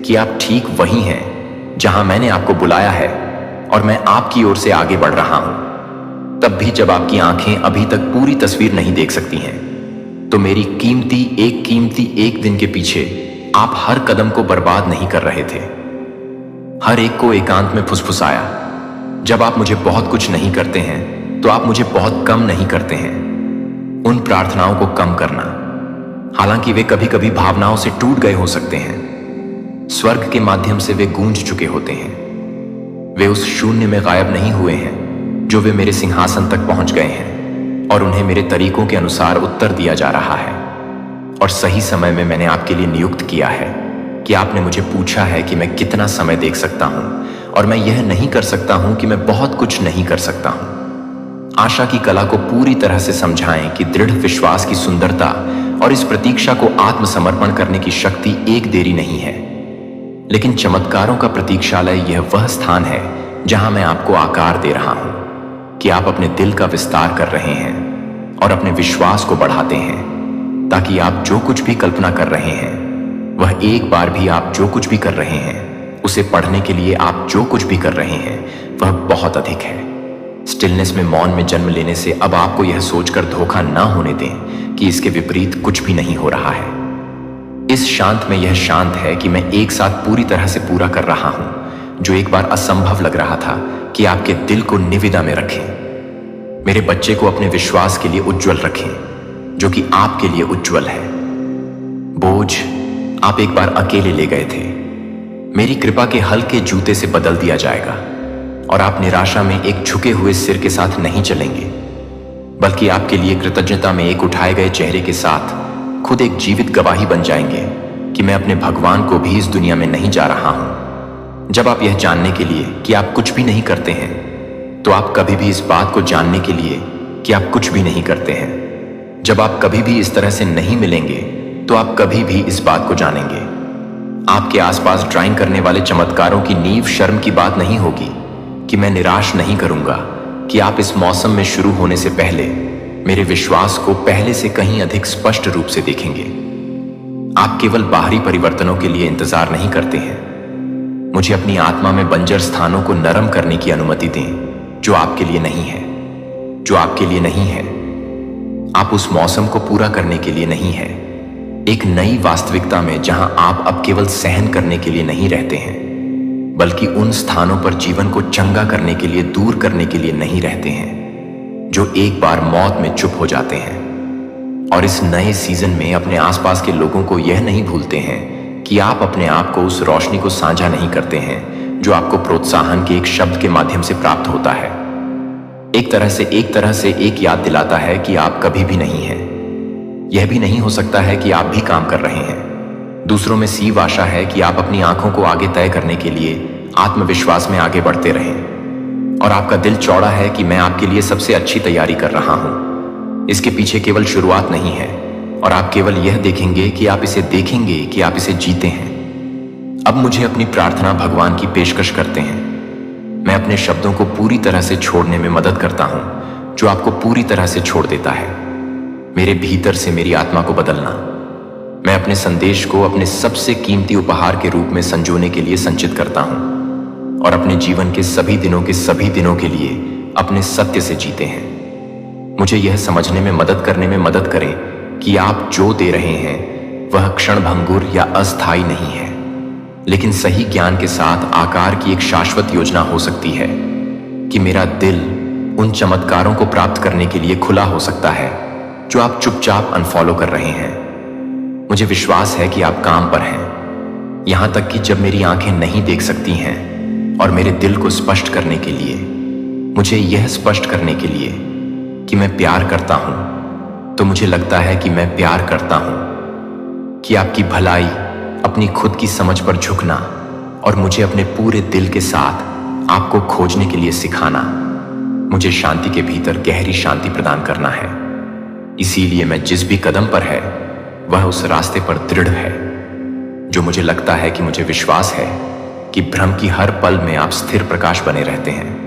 कि आप ठीक वही हैं जहां मैंने आपको बुलाया है और मैं आपकी ओर से आगे बढ़ रहा हूं। तब भी जब आपकी आंखें अभी तक पूरी तस्वीर नहीं देख सकती हैं, तो मेरी कीमती एक दिन के पीछे आप हर कदम को बर्बाद नहीं कर रहे थे। हर एक को एकांत में फुसफुसाया। जब आप मुझे बहुत कुछ नहीं करते हैं, तो आप मुझे बहुत कम नहीं करते हैं। उन प्रार्थनाओं को कम करना, हालांकि वे कभी कभी भावनाओं से टूट गए हो सकते हैं, स्वर्ग के माध्यम से वे गूंज चुके होते हैं। वे उस शून्य में गायब नहीं हुए हैं जो वे मेरे सिंहासन तक पहुंच गए हैं, और उन्हें मेरे तरीकों के अनुसार उत्तर दिया जा रहा है। और सही समय में मैंने आपके लिए नियुक्त किया है कि आपने मुझे पूछा है कि मैं कितना समय देख सकता हूं, और मैं यह नहीं कर सकता हूं कि मैं बहुत कुछ नहीं कर सकता हूं। आशा की कला को पूरी तरह से समझाएं कि दृढ़ विश्वास की सुंदरता और इस प्रतीक्षा को आत्मसमर्पण करने की शक्ति एक देरी नहीं है, लेकिन चमत्कारों का प्रतीक्षालय यह वह स्थान है जहां मैं आपको आकार दे रहा हूं कि आप अपने दिल का विस्तार कर रहे हैं और अपने विश्वास को बढ़ाते हैं, ताकि आप जो कुछ भी कल्पना कर रहे हैं, वह एक बार भी आप जो कुछ भी कर रहे हैं उसे पढ़ने के लिए आप जो कुछ भी कर रहे हैं वह बहुत अधिक है। स्टिलनेस में, मौन में जन्म लेने से अब आपको यह सोचकर धोखा ना होने दें कि इसके विपरीत कुछ भी नहीं हो रहा है। इस शांत में यह शांत है कि मैं एक साथ पूरी तरह से पूरा कर रहा हूं, जो एक बार असंभव लग रहा था कि आपके दिल को निविदा में रखें। मेरे बच्चे को अपने विश्वास के लिए उज्जवल रखें, जो कि आपके लिए उज्जवल है। बोझ आप एक बार अकेले ले गए थे, मेरी कृपा के हल्के जूते से बदल दिया जाएगा, और आप निराशा में एक झुके हुए सिर के साथ नहीं चलेंगे, बल्कि आपके लिए कृतज्ञता में एक उठाए गए चेहरे के साथ खुद एक जीवित गवाही बन जाएंगे कि मैं अपने भगवान को भी इस दुनिया में नहीं जा रहा हूं। जब आप यह जानने के लिए कि आप कुछ भी नहीं करते हैं, तो आप कभी भी इस बात को जानने के लिए कि आप कुछ भी नहीं करते हैं। जब आप कभी भी इस तरह से नहीं मिलेंगे, तो आप कभी भी इस बात को जानेंगे। आपके आसपास ड्राइंग करने वाले चमत्कारों की नींव शर्म की बात नहीं होगी कि मैं निराश नहीं करूंगा कि आप इस मौसम में शुरू होने से पहले मेरे विश्वास को पहले से कहीं अधिक स्पष्ट रूप से देखेंगे। आप केवल बाहरी परिवर्तनों के लिए इंतजार नहीं करते हैं। मुझे अपनी आत्मा में बंजर स्थानों को नरम करने की अनुमति दें जो आपके लिए नहीं है, जो आपके लिए नहीं है। आप उस मौसम को पूरा करने के लिए नहीं है, एक नई वास्तविकता में जहां आप अब केवल सहन करने के लिए नहीं रहते हैं, बल्कि उन स्थानों पर जीवन को चंगा करने के लिए, दूर करने के लिए नहीं रहते हैं जो एक बार मौत में चुप हो जाते हैं। और इस नए सीजन में अपने आसपास के लोगों को यह नहीं भूलते हैं कि आप अपने आप को उस रोशनी को साझा नहीं करते हैं जो आपको प्रोत्साहन के एक शब्द के माध्यम से प्राप्त होता है। एक तरह से एक याद दिलाता है कि आप कभी भी नहीं हैं। यह भी नहीं हो सकता है कि आप भी काम कर रहे हैं। दूसरों में सीव आशा है कि आप अपनी आंखों को आगे तय करने के लिए आत्मविश्वास में आगे बढ़ते रहें। और आपका दिल चौड़ा है कि मैं आपके लिए सबसे अच्छी तैयारी कर रहा हूं। इसके पीछे केवल शुरुआत नहीं है, और आप केवल यह देखेंगे कि आप इसे जीते हैं। अब मुझे अपनी प्रार्थना भगवान की पेशकश करते हैं। मैं अपने शब्दों को पूरी तरह से छोड़ने में मदद करता हूं, जो आपको पूरी तरह से छोड़ देता है। मेरे भीतर से मेरी आत्मा को बदलना। मैं अपने संदेश को अपने सबसे कीमती उपहार के रूप में संजोने के लिए संचित करता हूं, और अपने जीवन के सभी दिनों के लिए अपने सत्य से जीते हैं। मुझे यह समझने में मदद करें कि आप जो दे रहे हैं वह क्षणभंगुर या अस्थायी नहीं है, लेकिन सही ज्ञान के साथ आकार की एक शाश्वत योजना हो सकती है। कि मेरा दिल उन चमत्कारों को प्राप्त करने के लिए खुला हो सकता है जो आप चुपचाप अनफॉलो कर रहे हैं। मुझे विश्वास है कि आप काम पर हैं, यहां तक कि जब मेरी आंखें नहीं देख सकती हैं। और मेरे दिल को स्पष्ट करने के लिए, मुझे यह स्पष्ट करने के लिए कि मैं प्यार करता हूं, तो मुझे लगता है कि मैं प्यार करता हूं। कि आपकी भलाई, अपनी खुद की समझ पर झुकना, और मुझे अपने पूरे दिल के साथ आपको खोजने के लिए सिखाना, मुझे शांति के भीतर गहरी शांति प्रदान करना है। इसीलिए मैं जिस भी कदम पर है वह उस रास्ते पर दृढ़ है, जो मुझे लगता है कि मुझे विश्वास है कि भ्रम की हर पल में आप स्थिर प्रकाश बने रहते हैं,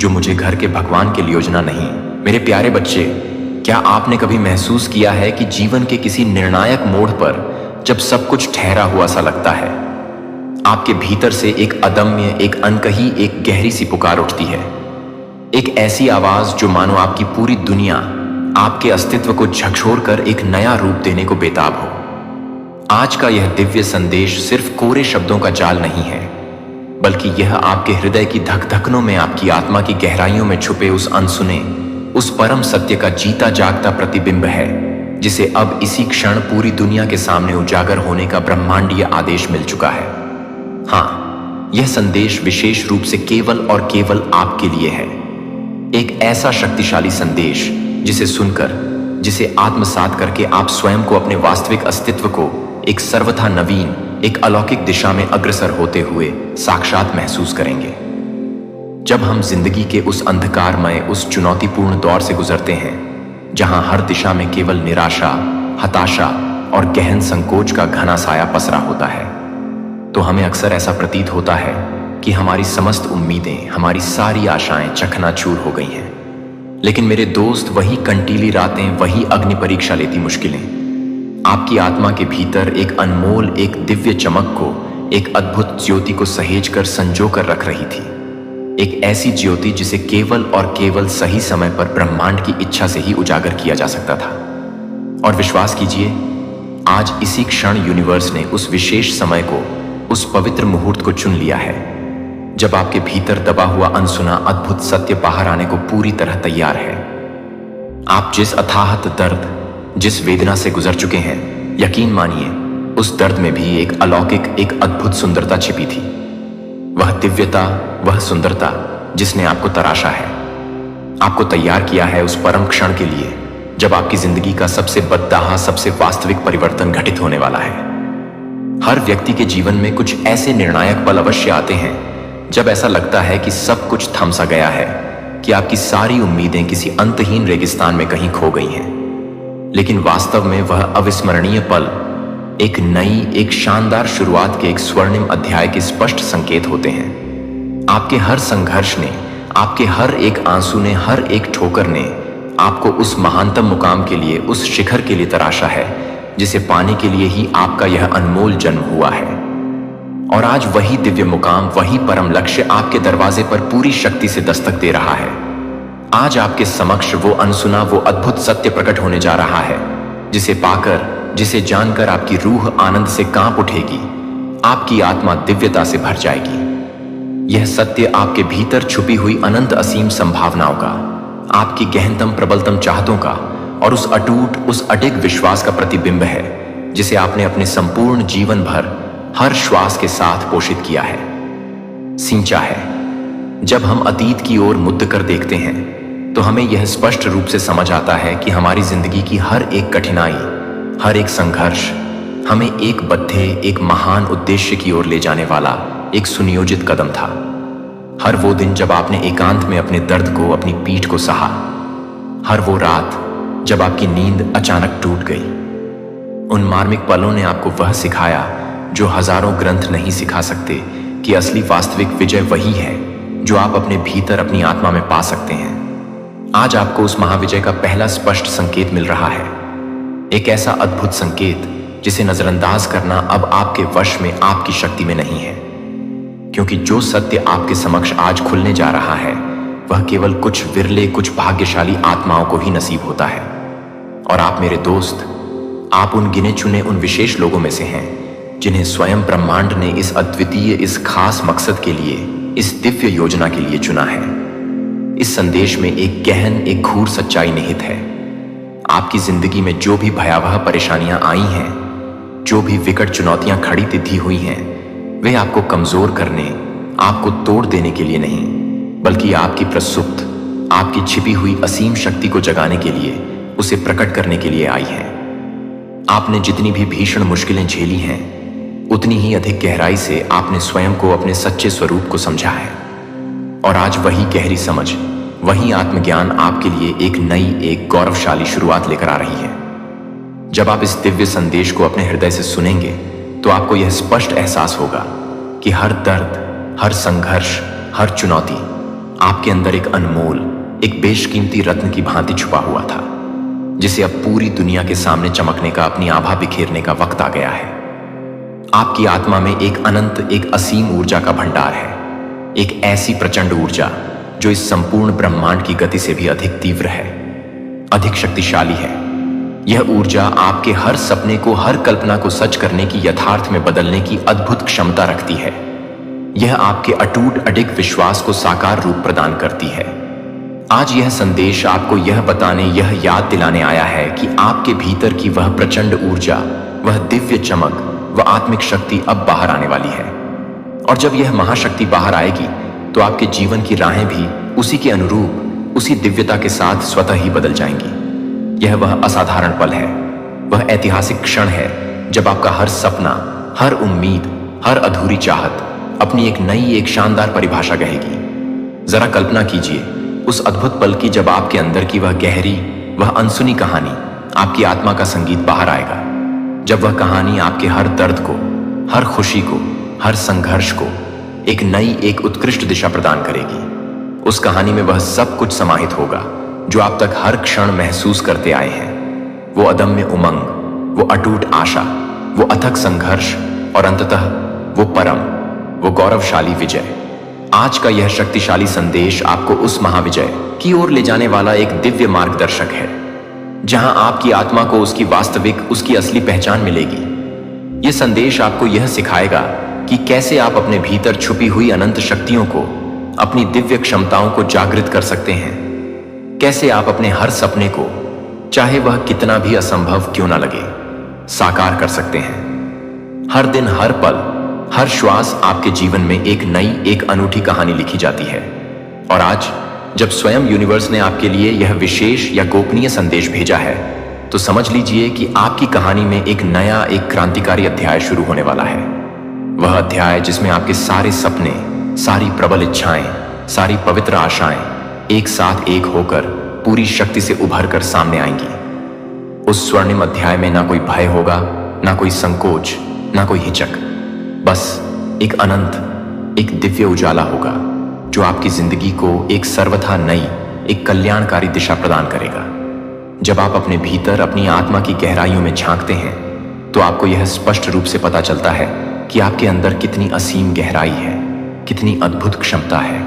जो मुझे घर के भगवान की योजना नहीं। मेरे प्यारे बच्चे, क्या आपने कभी महसूस किया है कि जीवन के किसी निर्णायक मोड़ पर जब सब कुछ ठहरा हुआ सा लगता है, आपके भीतर से एक अदम्य, एक अनकही, एक गहरी सी पुकार उठती है। एक ऐसी आवाज जो मानो आपकी पूरी दुनिया आपके अस्तित्व को झकझोर एक नया रूप देने को बेताब हो। आज का यह दिव्य संदेश सिर्फ कोरे शब्दों का जाल नहीं है, बल्कि यह आपके हृदय की धक-धकनों में, आपकी आत्मा की गहराइयों में छुपे उस अनसुने, उस परम सत्य का जीता जागता प्रतिबिंब है, जिसे अब इसी क्षण पूरी दुनिया के सामने उजागर होने का ब्रह्मांडीय आदेश मिल चुका है। हाँ, यह संदेश विशेष रूप से केवल और केवल आपके लिए है। एक ऐसा शक्तिशाली संदेश जिसे सुनकर, जिसे आत्मसात करके आप स्वयं को, अपने वास्तविक अस्तित्व को एक सर्वथा नवीन, एक अलौकिक दिशा में अग्रसर होते हुए साक्षात महसूस करेंगे। जब हम जिंदगी के उस अंधकारमय, उस चुनौतीपूर्ण दौर से गुजरते हैं, जहां हर दिशा में केवल निराशा, हताशा और गहन संकोच का घना साया पसरा होता है, तो हमें अक्सर ऐसा प्रतीत होता है कि हमारी समस्त उम्मीदें, हमारी सारी आशाएं चकनाचूर हो गई हैं। लेकिन मेरे दोस्त, वही कंटीली रातें, वही अग्नि परीक्षा लेती मुश्किलें आपकी आत्मा के भीतर एक अनमोल, एक दिव्य चमक को, एक अद्भुत ज्योति को सहेज कर, संजो कर रख रही थी। एक ऐसी ज्योति जिसे केवल और केवल सही समय पर ब्रह्मांड की इच्छा से ही उजागर किया जा सकता था। और विश्वास कीजिए, आज इसी क्षण यूनिवर्स ने उस विशेष समय को, उस पवित्र मुहूर्त को चुन लिया है, जब आपके भीतर दबा हुआ अनसुना अद्भुत सत्य बाहर आने को पूरी तरह तैयार है। आप जिस अथाहत दर्द, जिस वेदना से गुजर चुके हैं, यकीन मानिए, उस दर्द में भी एक अलौकिक, एक अद्भुत सुंदरता छिपी थी। वह दिव्यता, वह सुंदरता जिसने आपको तराशा है, आपको तैयार किया है उस परम क्षण के लिए, जब आपकी जिंदगी का सबसे बददाहा, सबसे वास्तविक परिवर्तन घटित होने वाला है। हर व्यक्ति के जीवन में कुछ ऐसे निर्णायक पल अवश्य आते हैं जब ऐसा लगता है कि सब कुछ थम सा गया है, कि आपकी सारी उम्मीदें किसी अंतहीन रेगिस्तान में कहीं खो गई हैं। लेकिन वास्तव में वह अविस्मरणीय पल एक नई, एक शानदार शुरुआत के, एक स्वर्णिम अध्याय के स्पष्ट संकेत होते हैं। आपके हर संघर्ष ने, आपके हर एक आंसू ने, हर एक ठोकर ने आपको उस महानतम मुकाम के लिए, उस शिखर के लिए तराशा है, जिसे पाने के लिए ही आपका यह अनमोल जन्म हुआ है। और आज वही दिव्य मुकाम, वही परम लक्ष्य आपके दरवाजे पर पूरी शक्ति से दस्तक दे रहा है। आज आपके समक्ष वो अनसुना, वो अद्भुत सत्य प्रकट होने जा रहा है, जिसे पाकर, जिसे जानकर आपकी रूह आनंद से कांप उठेगी, आपकी आत्मा दिव्यता से भर जाएगी। यह सत्य आपके भीतर छुपी हुई अनंत असीम संभावनाओं का, आपकी गहनतम प्रबलतम चाहतों का और उस अटूट, उस अडिग विश्वास का प्रतिबिंब है, जिसे आपने अपने संपूर्ण जीवन भर हर श्वास के साथ पोषित किया है, सींचा है। जब हम अतीत की ओर मुद्द कर देखते हैं, तो हमें यह स्पष्ट रूप से समझ आता है कि हमारी जिंदगी की हर एक कठिनाई, हर एक संघर्ष हमें एक बद्ध, एक महान उद्देश्य की ओर ले जाने वाला एक सुनियोजित कदम था। हर वो दिन जब आपने एकांत में अपने दर्द को, अपनी पीठ को सहा, हर वो रात जब आपकी नींद अचानक टूट गई, उन मार्मिक पलों ने आपको वह सिखाया जो हजारों ग्रंथ नहीं सिखा सकते कि असली वास्तविक विजय वही है जो आप अपने भीतर, अपनी आत्मा में पा सकते हैं। आज आपको उस महाविजय का पहला स्पष्ट संकेत मिल रहा है, एक ऐसा अद्भुत संकेत जिसे नजरअंदाज करना अब आपके वश में, आपकी शक्ति में नहीं है। क्योंकि जो सत्य आपके समक्ष आज खुलने जा रहा है वह केवल कुछ विरले, कुछ भाग्यशाली आत्माओं को ही नसीब होता है। और आप मेरे दोस्त, आप उन गिने चुने, उन विशेष लोगों में से हैं जिन्हें स्वयं ब्रह्मांड ने इस अद्वितीय, इस खास मकसद के लिए, इस दिव्य योजना के लिए चुना है। इस संदेश में एक गहन, एक घूर सच्चाई निहित है। आपकी जिंदगी में जो भी भयावह परेशानियां आई हैं, जो भी विकट चुनौतियां खड़ी तिथि हुई हैं, वे आपको कमजोर करने, आपको तोड़ देने के लिए नहीं, बल्कि आपकी प्रसुप्त, आपकी छिपी हुई असीम शक्ति को जगाने के लिए, उसे प्रकट करने के लिए आई है। आपने जितनी भी भीषण मुश्किलें झेली हैं, उतनी ही अधिक गहराई से आपने स्वयं को, अपने सच्चे स्वरूप को समझा है। और आज वही गहरी समझ, वही आत्मज्ञान आपके लिए एक नई, एक गौरवशाली शुरुआत लेकर आ रही है। जब आप इस दिव्य संदेश को अपने हृदय से सुनेंगे तो आपको यह स्पष्ट एहसास होगा कि हर दर्द, हर संघर्ष, हर चुनौती आपके अंदर एक अनमोल, एक बेशकीमती रत्न की भांति छुपा हुआ था, जिसे अब पूरी दुनिया के सामने चमकने का, अपनी आभा बिखेरने का वक्त आ गया है। आपकी आत्मा में एक अनंत, एक असीम ऊर्जा का भंडार है, एक ऐसी प्रचंड ऊर्जा जो इस संपूर्ण ब्रह्मांड की गति से भी अधिक तीव्र है, अधिक शक्तिशाली है। यह ऊर्जा आपके हर सपने को, हर कल्पना को सच करने की, यथार्थ में बदलने की अद्भुत क्षमता रखती है। यह आपके अटूट, अडिग विश्वास को साकार रूप प्रदान करती है। आज यह संदेश आपको यह बताने, यह याद दिलाने आया है कि आपके भीतर की वह प्रचंड ऊर्जा, वह दिव्य चमक, वह आत्मिक शक्ति अब बाहर आने वाली है। और जब यह महाशक्ति बाहर आएगी तो आपके जीवन की राहें भी उसी के अनुरूप, उसी दिव्यता के साथ स्वतः ही बदल जाएंगी। यह वह असाधारण पल है, वह ऐतिहासिक क्षण है जब आपका हर सपना, हर उम्मीद, हर अधूरी चाहत अपनी एक नई, एक शानदार परिभाषा कहेगी। जरा कल्पना कीजिए उस अद्भुत पल की जब आपके अंदर की वह गहरी, वह अनसुनी कहानी, आपकी आत्मा का संगीत बाहर आएगा। जब वह कहानी आपके हर दर्द को, हर खुशी को, हर संघर्ष को एक नई, एक उत्कृष्ट दिशा प्रदान करेगी। उस कहानी में वह सब कुछ समाहित होगा जो आप तक हर क्षण महसूस करते आए हैं। वो अदम्य उमंग, वो अटूट आशा, वो अथक संघर्ष और अंततः वो परम, वो गौरवशाली विजय। आज का यह शक्तिशाली संदेश आपको उस महाविजय की ओर ले जाने वाला एक दिव्य मार्गदर्शक है, जहां आपकी आत्मा को उसकी वास्तविक, उसकी असली पहचान मिलेगी। यह संदेश आपको यह सिखाएगा कि कैसे आप अपने भीतर छुपी हुई अनंत शक्तियों को, अपनी दिव्य क्षमताओं को जागृत कर सकते हैं। कैसे आप अपने हर सपने को, चाहे वह कितना भी असंभव क्यों ना लगे, साकार कर सकते हैं। हर दिन, हर पल, हर श्वास आपके जीवन में एक नई, एक अनूठी कहानी लिखी जाती है। और आज जब स्वयं यूनिवर्स ने आपके लिए यह विशेष या गोपनीय संदेश भेजा है, तो समझ लीजिए कि आपकी कहानी में एक नया, एक क्रांतिकारी अध्याय शुरू होने वाला है। वह अध्याय जिसमें आपके सारे सपने, सारी प्रबल इच्छाएं, सारी पवित्र आशाएं एक साथ, एक होकर पूरी शक्ति से उभर कर सामने आएंगी। उस स्वर्णिम अध्याय में ना कोई भय होगा, ना कोई संकोच, ना कोई हिचक, बस एक अनंत, एक दिव्य उजाला होगा जो आपकी जिंदगी को एक सर्वथा नई, एक कल्याणकारी दिशा प्रदान करेगा। जब आप अपने भीतर, अपनी आत्मा की गहराइयों में झांकते हैं तो आपको यह स्पष्ट रूप से पता चलता है कि आपके अंदर कितनी असीम गहराई है, कितनी अद्भुत क्षमता है।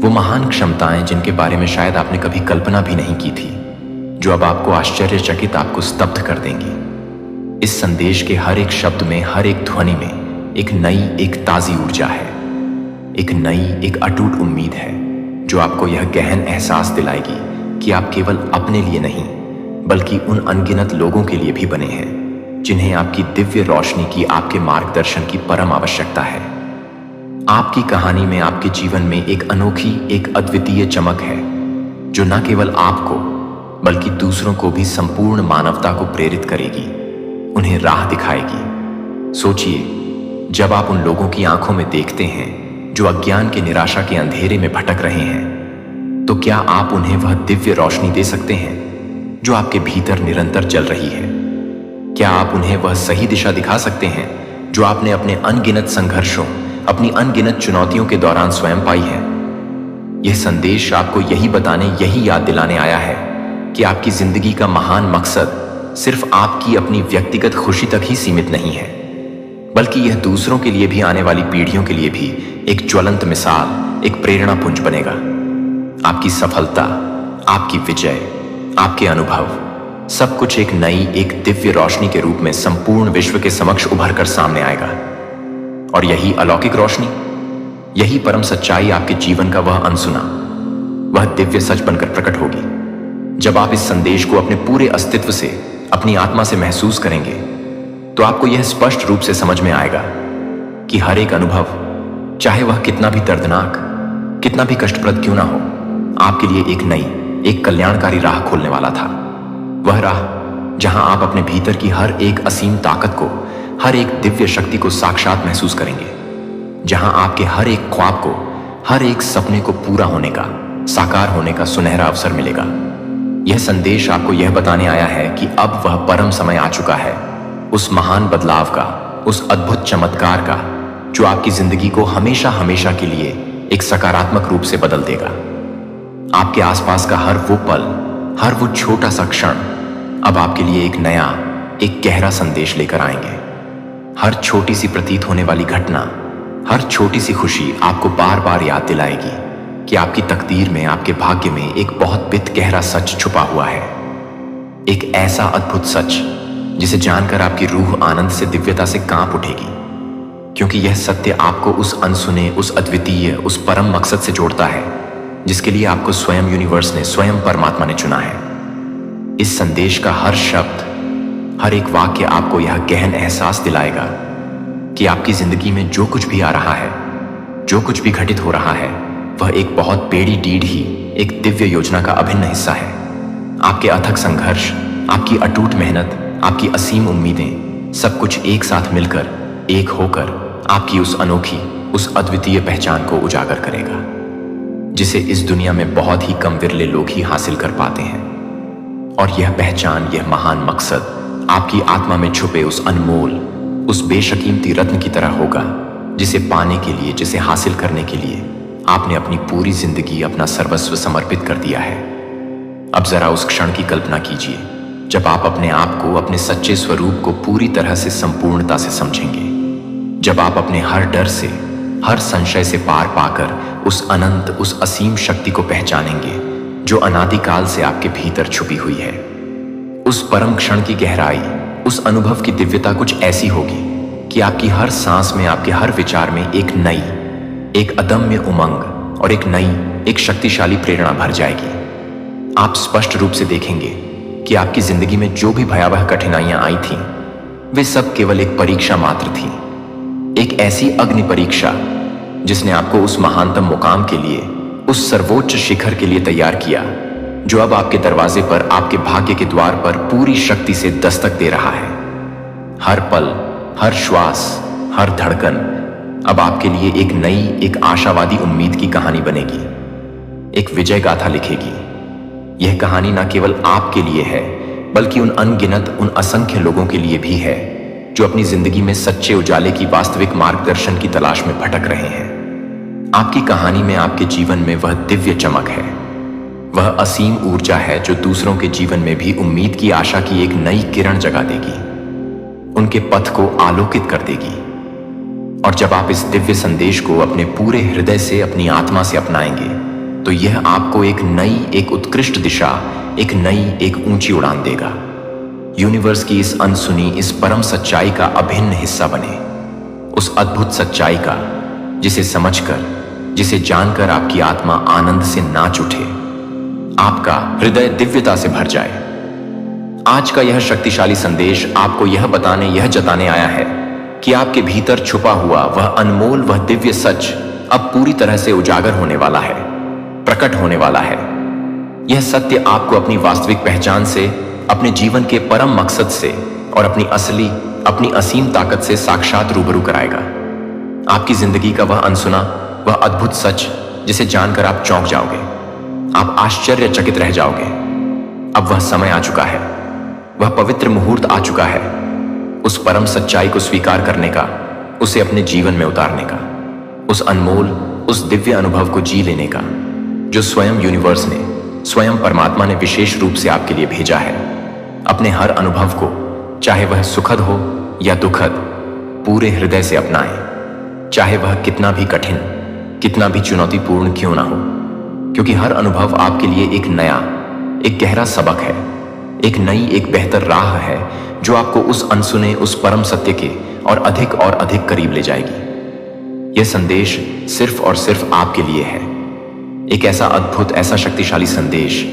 वो महान क्षमताएं जिनके बारे में शायद आपने कभी कल्पना भी नहीं की थी, जो अब आपको आश्चर्यचकित, आपको स्तब्ध कर देंगी। इस संदेश के हर एक शब्द में, हर एक ध्वनि में एक नई, एक ताजी ऊर्जा है, एक नई, एक अटूट उम्मीद है जो आपको यह गहन एहसास दिलाएगी कि आप केवल अपने लिए नहीं, बल्कि उन अनगिनत लोगों के लिए भी बने हैं जिन्हें आपकी दिव्य रोशनी की, आपके मार्गदर्शन की परम आवश्यकता है। आपकी कहानी में, आपके जीवन में एक अनोखी, एक अद्वितीय चमक है जो न केवल आपको बल्कि दूसरों को भी संपूर्ण मानवता को प्रेरित करेगी, उन्हें राह दिखाएगी। सोचिए, जब आप उन लोगों की आंखों में देखते हैं जो अज्ञान के निराशा के अंधेरे में भटक रहे हैं, तो क्या आप उन्हें वह दिव्य रोशनी दे सकते हैं जो आपके भीतर निरंतर जल रही है? क्या आप उन्हें वह सही दिशा दिखा सकते हैं जो आपने अपने अनगिनत संघर्षों, अपनी अनगिनत चुनौतियों के दौरान स्वयं पाई है? यह संदेश आपको यही बताने, यही याद दिलाने आया है कि आपकी जिंदगी का महान मकसद सिर्फ आपकी अपनी व्यक्तिगत खुशी तक ही सीमित नहीं है, बल्कि यह दूसरों के लिए भी, आने वाली पीढ़ियों के लिए भी एक ज्वलंत मिसाल, एक प्रेरणा पुंज बनेगा। आपकी सफलता, आपकी विजय, आपके अनुभव, सब कुछ एक नई, एक दिव्य रोशनी के रूप में संपूर्ण विश्व के समक्ष उभर कर सामने आएगा। और यही अलौकिक रोशनी, यही परम सच्चाई आपके जीवन का वह अनसुना, वह दिव्य सच बनकर प्रकट होगी। जब आप इस संदेश को अपने पूरे अस्तित्व से, अपनी आत्मा से महसूस करेंगे, तो आपको यह स्पष्ट रूप से समझ में आएगा कि हर एक अनुभव, चाहे वह कितना भी दर्दनाक, कितना भी कष्टप्रद क्यों ना हो, आपके लिए एक नई, एक कल्याणकारी राह खोलने वाला था। वह राह जहां आप अपने भीतर की हर एक असीम ताकत को, हर एक दिव्य शक्ति को साक्षात महसूस करेंगे, जहां आपके हर एक ख्वाब को, हर एक सपने को पूरा होने का, साकार होने का सुनहरा अवसर मिलेगा। यह संदेश आपको यह बताने आया है कि अब वह परम समय आ चुका है, उस महान बदलाव का, उस अद्भुत चमत्कार का, जो आपकी जिंदगी को हमेशा हमेशा के लिए एक सकारात्मक रूप से बदल देगा। आपके आसपास का हर वो पल, हर वो छोटा सा क्षण अब आपके लिए एक नया, एक गहरा संदेश लेकर आएंगे। हर छोटी सी प्रतीत होने वाली घटना, हर छोटी सी खुशी आपको बार बार याद दिलाएगी कि आपकी तकदीर में, आपके भाग्य में एक बहुत बित गहरा सच छुपा हुआ है। एक ऐसा अद्भुत सच जिसे जानकर आपकी रूह आनंद से, दिव्यता से कांप उठेगी, क्योंकि यह सत्य आपको उस अनसुने, उस अद्वितीय, उस परम मकसद से जोड़ता है जिसके लिए आपको स्वयं यूनिवर्स ने, स्वयं परमात्मा ने चुना है। इस संदेश का हर शब्द, हर एक वाक्य आपको यह गहन एहसास दिलाएगा कि आपकी जिंदगी में जो कुछ भी आ रहा है, जो कुछ भी घटित हो रहा है, वह एक बहुत बेड़ी डीड ही, एक दिव्य योजना का अभिन्न हिस्सा है। आपके अथक संघर्ष, आपकी अटूट मेहनत, आपकी असीम उम्मीदें, सब कुछ एक साथ मिलकर, एक होकर आपकी उस अनोखी, उस अद्वितीय पहचान को उजागर करेगा, जिसे इस दुनिया में बहुत ही कम विरले लोग ही हासिल कर पाते हैं। और यह पहचान, यह महान मकसद आपकी आत्मा में छुपे उस अनमोल, उस बेशकीमती रत्न की तरह होगा, जिसे पाने के लिए, जिसे हासिल करने के लिए आपने अपनी पूरी जिंदगी, अपना सर्वस्व समर्पित कर दिया है। अब जरा उस क्षण की कल्पना कीजिए जब आप अपने आप को, अपने सच्चे स्वरूप को पूरी तरह से, संपूर्णता से समझेंगे, जब आप अपने हर डर से, हर संशय से पार पाकर उस अनंत, उस असीम शक्ति को पहचानेंगे जो अनादिकाल से आपके भीतर छुपी हुई है। उस परम क्षण की गहराई, उस अनुभव की दिव्यता कुछ ऐसी होगी कि आपकी हर सांस में, आपके हर विचार में एक नई, एक अदम्य उमंग और एक नई, एक शक्तिशाली प्रेरणा भर जाएगी। आप स्पष्ट रूप से देखेंगे कि आपकी जिंदगी में जो भी भयावह कठिनाइयां आई थीं, वे सब केवल एक परीक्षा मात्र थी, एक ऐसी अग्नि परीक्षा जिसने आपको उस महानतम मुकाम के लिए, उस सर्वोच्च शिखर के लिए तैयार किया, जो अब आपके दरवाजे पर, आपके भाग्य के द्वार पर पूरी शक्ति से दस्तक दे रहा है। हर पल, हर श्वास, हर धड़कन अब आपके लिए एक नई, एक आशावादी उम्मीद की कहानी बनेगी, एक विजय गाथा लिखेगी। यह कहानी न केवल आपके लिए है, बल्कि उन अनगिनत, उन असंख्य लोगों के लिए भी है जो अपनी जिंदगी में सच्चे उजाले की, वास्तविक मार्गदर्शन की तलाश में भटक रहे हैं। आपकी कहानी में, आपके जीवन में वह दिव्य चमक है, वह असीम ऊर्जा है जो दूसरों के जीवन में भी उम्मीद की, आशा की एक नई किरण जगा देगी, उनके पथ को आलोकित कर देगी। और जब आप इस दिव्य संदेश को अपने पूरे हृदय से, अपनी आत्मा से अपनाएंगे, तो यह आपको एक नई, एक उत्कृष्ट दिशा, एक नई, एक ऊंची उड़ान देगा। यूनिवर्स की इस अनसुनी, इस परम सच्चाई का अभिन्न हिस्सा बने, उस अद्भुत सच्चाई का जिसे समझकर, जिसे जानकर आपकी आत्मा आनंद से नाच उठे, आपका हृदय दिव्यता से भर जाए। आज का यह शक्तिशाली संदेश आपको यह बताने, यह जताने आया है कि आपके भीतर छुपा हुआ वह अनमोल, वह दिव्य सच अब पूरी तरह से उजागर होने वाला है, प्रकट होने वाला है। यह सत्य आपको अपनी वास्तविक पहचान से, अपने जीवन के परम मकसद से और अपनी असीम ताकत से साक्षात रूबरू कराएगा। आपकी जिंदगी का वह अनसुना, वह अद्भुत सच जिसे जानकर आप चौंक जाओगे, आप आश्चर्यचकित रह जाओगे। अब वह समय आ चुका है, वह पवित्र मुहूर्त आ चुका है उस परम सच्चाई को स्वीकार करने का, उसे अपने जीवन में उतारने का, उस अनमोल, उस दिव्य अनुभव को जी लेने का जो स्वयं यूनिवर्स ने, स्वयं परमात्मा ने विशेष रूप से आपके लिए भेजा है। अपने हर अनुभव को, चाहे वह सुखद हो या दुखद, पूरे हृदय से अपनाएं, चाहे वह कितना भी कठिन, कितना भी चुनौतीपूर्ण क्यों ना हो, क्योंकि हर अनुभव आपके लिए एक नया, एक गहरा सबक है, एक नई, एक बेहतर राह है जो आपको उस अनसुने, उस परम सत्य के और अधिक करीब ले जाएगी। यह संदेश सिर्फ और सिर्फ आपके लिए है, एक ऐसा अद्भुत, ऐसा शक्तिशाली संदेश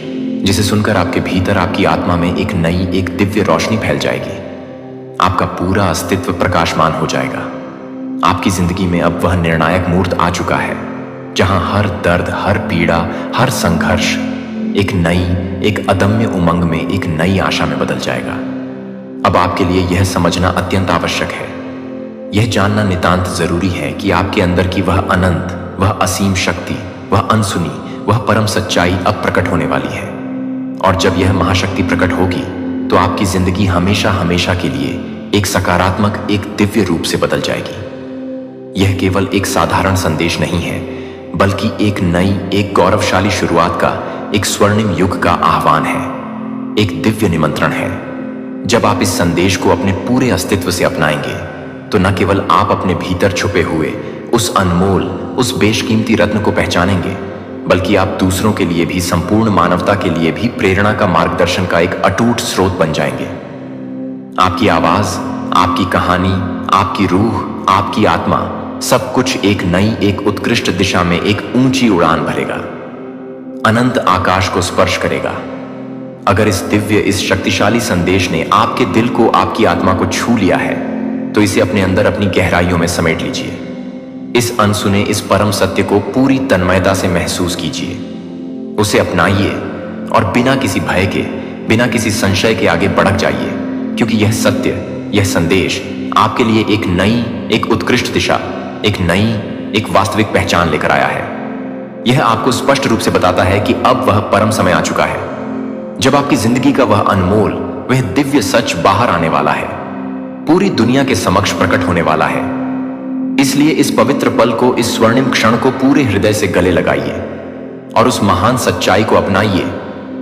जिसे सुनकर आपके भीतर, आपकी आत्मा में एक नई, एक दिव्य रोशनी फैल जाएगी। आपका पूरा अस्तित्व प्रकाशमान हो जाएगा। आपकी जिंदगी में अब वह निर्णायक मुहूर्त आ चुका है जहां हर दर्द, हर पीड़ा, हर संघर्ष एक नई, एक अदम्य उमंग में, एक नई आशा में बदल जाएगा। अब आपके लिए यह समझना अत्यंत आवश्यक है, यह जानना नितांत जरूरी है कि आपके अंदर की वह अनंत, वह असीम शक्ति, वह अनसुनी, वह परम सच्चाई अब प्रकट होने वाली है। और जब यह महाशक्ति प्रकट होगी तो आपकी जिंदगी हमेशा हमेशा के लिए एक सकारात्मक, एक दिव्य रूप से बदल जाएगी। यह केवल एक साधारण संदेश नहीं है, बल्कि एक नई, एक गौरवशाली शुरुआत का, एक स्वर्णिम युग का आह्वान है, एक दिव्य निमंत्रण है। जब आप इस संदेश को अपने पूरे अस्तित्व से अपनाएंगे तो न केवल आप अपने भीतर छुपे हुए उस अनमोल, उस बेशकीमती रत्न को पहचानेंगे, बल्कि आप दूसरों के लिए भी, संपूर्ण मानवता के लिए भी प्रेरणा का, मार्गदर्शन का एक अटूट स्रोत बन जाएंगे। आपकी आवाज, आपकी कहानी, आपकी रूह, आपकी आत्मा, सब कुछ एक नई, एक उत्कृष्ट दिशा में एक ऊंची उड़ान भरेगा, अनंत आकाश को स्पर्श करेगा। अगर इस दिव्य, इस शक्तिशाली संदेश ने आपके दिल को, आपकी आत्मा को छू लिया है तो इसे अपने अंदर, अपनी गहराइयों में समेट लीजिए। इस अनसुने, इस परम सत्य को पूरी तन्मयता से महसूस कीजिए, उसे अपनाइए और बिना किसी भय के, बिना किसी संशय के आगे बढ़ जाइए, क्योंकि यह सत्य, यह संदेश आपके लिए एक नई, एक उत्कृष्ट दिशा, एक नई, एक वास्तविक पहचान लेकर आया है। यह आपको स्पष्ट रूप से बताता है कि अब वह परम समय आ चुका है जब आपकी जिंदगी का वह अनमोल, वह दिव्य सच बाहर आने वाला है, पूरी दुनिया के समक्ष प्रकट होने वाला है। इसलिए इस पवित्र पल को, इस स्वर्णिम क्षण को पूरे हृदय से गले लगाइए और उस महान सच्चाई को अपनाइए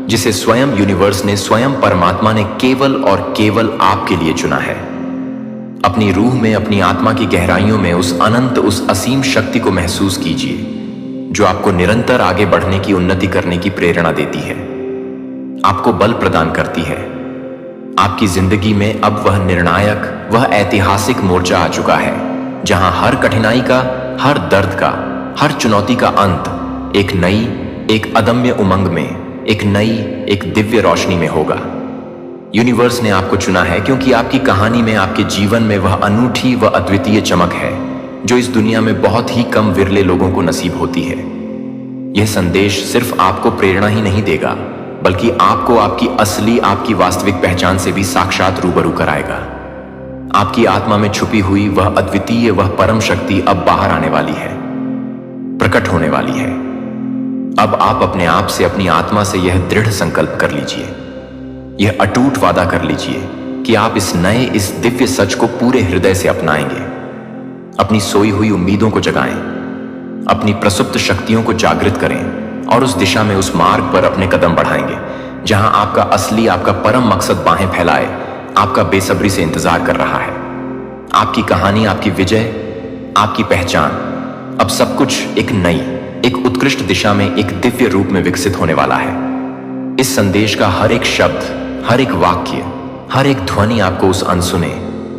जिसे स्वयं यूनिवर्स ने, स्वयं परमात्मा ने केवल और केवल आपके लिए चुना है। अपनी रूह में, अपनी आत्मा की गहराइयों में उस अनंत, उस असीम शक्ति को महसूस कीजिए जो आपको निरंतर आगे बढ़ने की, उन्नति करने की प्रेरणा देती है, आपको बल प्रदान करती है। आपकी जिंदगी में अब वह निर्णायक, वह ऐतिहासिक मोर्चा आ चुका है जहां हर कठिनाई का, हर दर्द का, हर चुनौती का अंत एक नई, एक अदम्य उमंग में, एक नई, एक दिव्य रोशनी में होगा। यूनिवर्स ने आपको चुना है क्योंकि आपकी कहानी में, आपके जीवन में वह अनूठी, वह अद्वितीय चमक है जो इस दुनिया में बहुत ही कम, विरले लोगों को नसीब होती है। यह संदेश सिर्फ आपको प्रेरणा ही नहीं देगा, बल्कि आपको आपकी असली, आपकी वास्तविक पहचान से भी साक्षात रूबरू कराएगा। आपकी आत्मा में छुपी हुई वह अद्वितीय, वह परम शक्ति अब बाहर आने वाली है, प्रकट होने वाली है। अब आप अपने आप से, अपनी आत्मा से यह दृढ़ संकल्प कर लीजिए, यह अटूट वादा कर लीजिए कि आप इस नए, इस दिव्य सच को पूरे हृदय से अपनाएंगे, अपनी सोई हुई उम्मीदों को जगाएं, अपनी प्रसुप्त शक्तियों को जागृत करें और उस दिशा में, उस मार्ग पर अपने कदम बढ़ाएंगे जहां आपका असली, आपका परम मकसद बाहें फैलाए आपका बेसब्री से इंतजार कर रहा है। आपकी कहानी, आपकी विजय, आपकी पहचान, अब सब कुछ एक नई, एक उत्कृष्ट दिशा में, एक दिव्य रूप में विकसित होने वाला है। इस संदेश का हर एक शब्द, हर एक वाक्य, हर एक ध्वनि आपको उस अनसुने,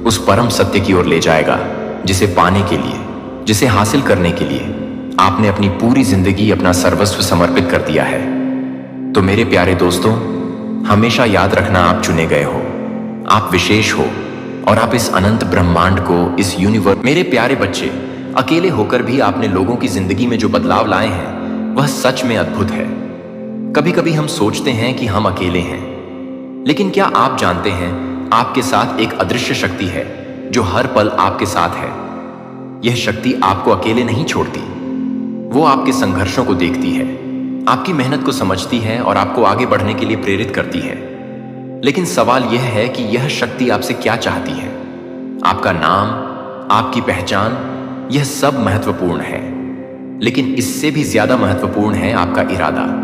उस परम सत्य की ओर ले जाएगा जिसे पाने के लिए, जिसे हासिल करने के लिए आपने अपनी पूरी जिंदगी, अपना सर्वस्व समर्पित कर दिया है। तो मेरे प्यारे दोस्तों, हमेशा याद रखना, आप चुने गए हो, आप विशेष हो और आप इस अनंत ब्रह्मांड को, इस यूनिवर्स। मेरे प्यारे बच्चे, अकेले होकर भी आपने लोगों की जिंदगी में जो बदलाव लाए हैं वह सच में अद्भुत है। कभी कभी हम सोचते हैं कि हम अकेले हैं, लेकिन क्या आप जानते हैं आपके साथ एक अदृश्य शक्ति है जो हर पल आपके साथ है। यह शक्ति आपको अकेले नहीं छोड़ती। वो आपके संघर्षों को देखती है, आपकी मेहनत को समझती है और आपको आगे बढ़ने के लिए प्रेरित करती है। लेकिन सवाल यह है कि यह शक्ति आपसे क्या चाहती है। आपका नाम, आपकी पहचान, यह सब महत्वपूर्ण है, लेकिन इससे भी ज्यादा महत्वपूर्ण है आपका इरादा।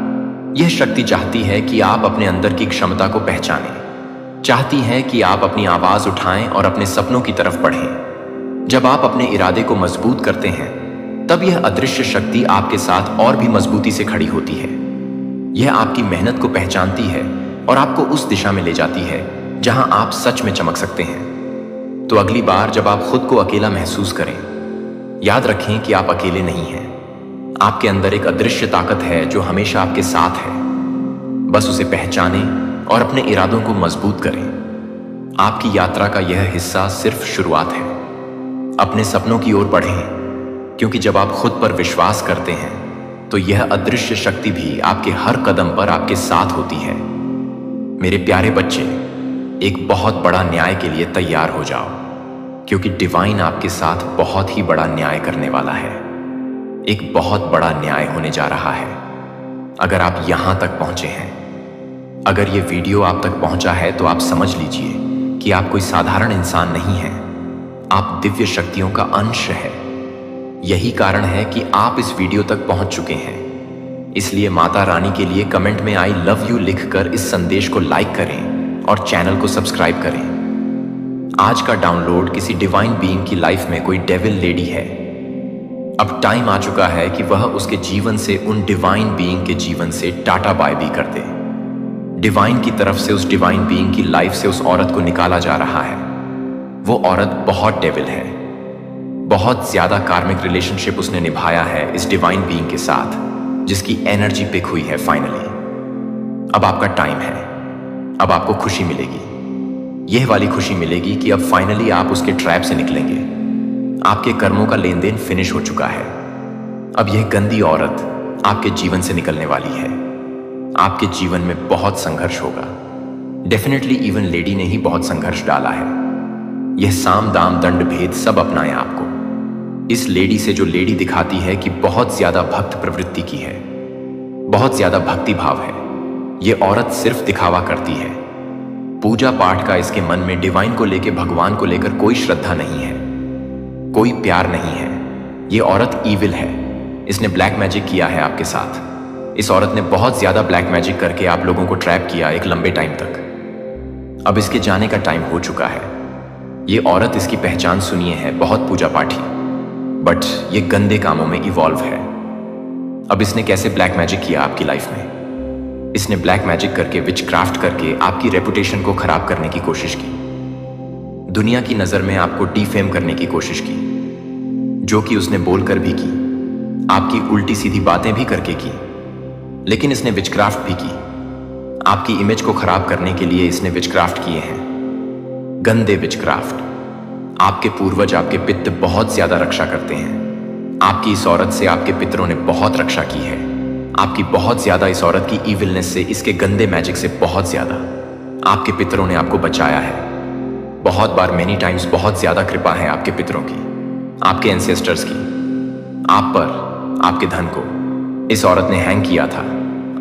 यह शक्ति चाहती है कि आप अपने अंदर की क्षमता को पहचानें, चाहती है कि आप अपनी आवाज उठाएं और अपने सपनों की तरफ बढ़ें। जब आप अपने इरादे को मजबूत करते हैं, तब यह अदृश्य शक्ति आपके साथ और भी मजबूती से खड़ी होती है। यह आपकी मेहनत को पहचानती है और आपको उस दिशा में ले जाती है जहां आप सच में चमक सकते हैं। तो अगली बार जब आप खुद को अकेला महसूस करें, याद रखें कि आप अकेले नहीं हैं। आपके अंदर एक अदृश्य ताकत है जो हमेशा आपके साथ है। बस उसे पहचानें और अपने इरादों को मजबूत करें। आपकी यात्रा का यह हिस्सा सिर्फ शुरुआत है। अपने सपनों की ओर बढ़ें, क्योंकि जब आप खुद पर विश्वास करते हैं तो यह अदृश्य शक्ति भी आपके हर कदम पर आपके साथ होती है। मेरे प्यारे बच्चे, एक बहुत बड़ा न्याय के लिए तैयार हो जाओ, क्योंकि डिवाइन आपके साथ बहुत ही बड़ा न्याय करने वाला है। एक बहुत बड़ा न्याय होने जा रहा है। अगर आप यहां तक पहुंचे हैं, अगर ये वीडियो आप तक पहुंचा है, तो आप समझ लीजिए कि आप कोई साधारण इंसान नहीं हैं। आप दिव्य शक्तियों का अंश है। यही कारण है कि आप इस वीडियो तक पहुंच चुके हैं। इसलिए माता रानी के लिए कमेंट में आई लव यू लिखकर इस संदेश को लाइक करें और चैनल को सब्सक्राइब करें। आज का डाउनलोड किसी डिवाइन बीइंग की लाइफ में कोई डेविल लेडी है। अब टाइम आ चुका है कि वह उसके जीवन से उन डिवाइन बीइंग के जीवन से टाटा बाय भी कर दे। डिवाइन की तरफ से उस डिवाइन बीइंग की लाइफ से उस औरत को निकाला जा रहा है। वो औरत बहुत डेविल है। बहुत ज्यादा कार्मिक रिलेशनशिप उसने निभाया है इस डिवाइन बीइंग के साथ, जिसकी एनर्जी पिक हुई है फाइनली। अब आपका टाइम है। अब आपको खुशी मिलेगी। यह वाली खुशी मिलेगी कि अब फाइनली आप उसके ट्रैप से निकलेंगे। आपके कर्मों का लेन देन फिनिश हो चुका है। अब यह गंदी औरत आपके जीवन से निकलने वाली है। आपके जीवन में बहुत संघर्ष होगा। डेफिनेटली इवन लेडी ने ही बहुत संघर्ष डाला है। यह साम दाम दंड भेद सब अपनाएं आपको। इस लेडी से जो लेडी दिखाती है कि बहुत ज्यादा भक्त प्रवृत्ति की है, बहुत ज्यादा भक्ति भाव है। यह औरत सिर्फ दिखावा करती है। पूजा पाठ का इसके मन में डिवाइन को लेकर, भगवान को लेकर कोई श्रद्धा नहीं है, कोई प्यार नहीं है। यह औरत ईविल है। इसने ब्लैक मैजिक किया है आपके साथ। इस औरत ने बहुत ज्यादा ब्लैक मैजिक करके आप लोगों को ट्रैप किया एक लंबे टाइम तक। अब इसके जाने का टाइम हो चुका है। ये औरत, इसकी पहचान सुनिए, है बहुत पूजा पाठी, बट ये गंदे कामों में इवॉल्व है। अब इसने कैसे ब्लैक मैजिक किया आपकी लाइफ में? इसने ब्लैक मैजिक करके, विचक्राफ्ट करके आपकी रेपुटेशन को खराब करने की कोशिश की। दुनिया की नजर में आपको डिफेम करने की कोशिश की, जो कि उसने बोलकर भी की, आपकी उल्टी सीधी बातें भी करके की। लेकिन इसने विचक्राफ्ट भी की। आपकी इमेज को खराब करने के लिए इसने विचक्राफ्ट किए हैं, गंदे विचक्राफ्ट। आपके पूर्वज, आपके पितृ बहुत ज्यादा रक्षा करते हैं। आपकी इस औरत से आपके पितरों ने बहुत रक्षा की है। आपकी बहुत ज्यादा इस औरत की ईविलनेस से, इसके गंदे मैजिक से बहुत ज्यादा आपके पितरों ने आपको बचाया है। बहुत बार, मेनी टाइम्स, बहुत ज्यादा कृपा है आपके पितरों की, आपके एंसेस्टर्स की, आप पर, आपके धन को। इस औरत ने हैंग किया था,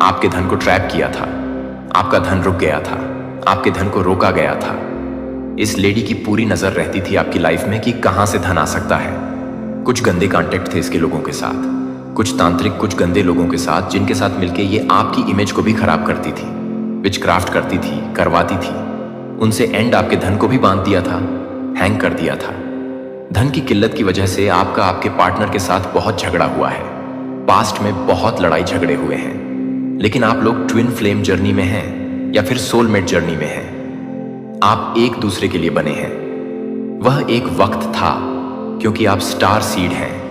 आपके धन को ट्रैप किया था। आपका धन रुक गया था, आपके धन को रोका गया था। इस लेडी की पूरी नजर रहती थी आपकी लाइफ में कि कहां से धन आ सकता है। कुछ गंदे कॉन्टेक्ट थे इसके लोगों के साथ, कुछ तांत्रिक, कुछ गंदे लोगों के साथ, जिनके साथ मिलके ये आपकी इमेज को भी खराब करती थी, विचक्राफ्ट करती थी, करवाती थी। उनसे एंड आपके धन को भी बांध दिया था, हैंग कर दिया था। धन की किल्लत की वजह से आपका आपके पार्टनर के साथ बहुत झगड़ा हुआ है। पास्ट में बहुत लड़ाई झगड़े हुए हैं। लेकिन आप लोग ट्विन फ्लेम जर्नी में हैं या फिर सोलमेट जर्नी में हैं। आप एक दूसरे के लिए बने हैं। वह एक वक्त था, क्योंकि आप स्टार सीड हैं।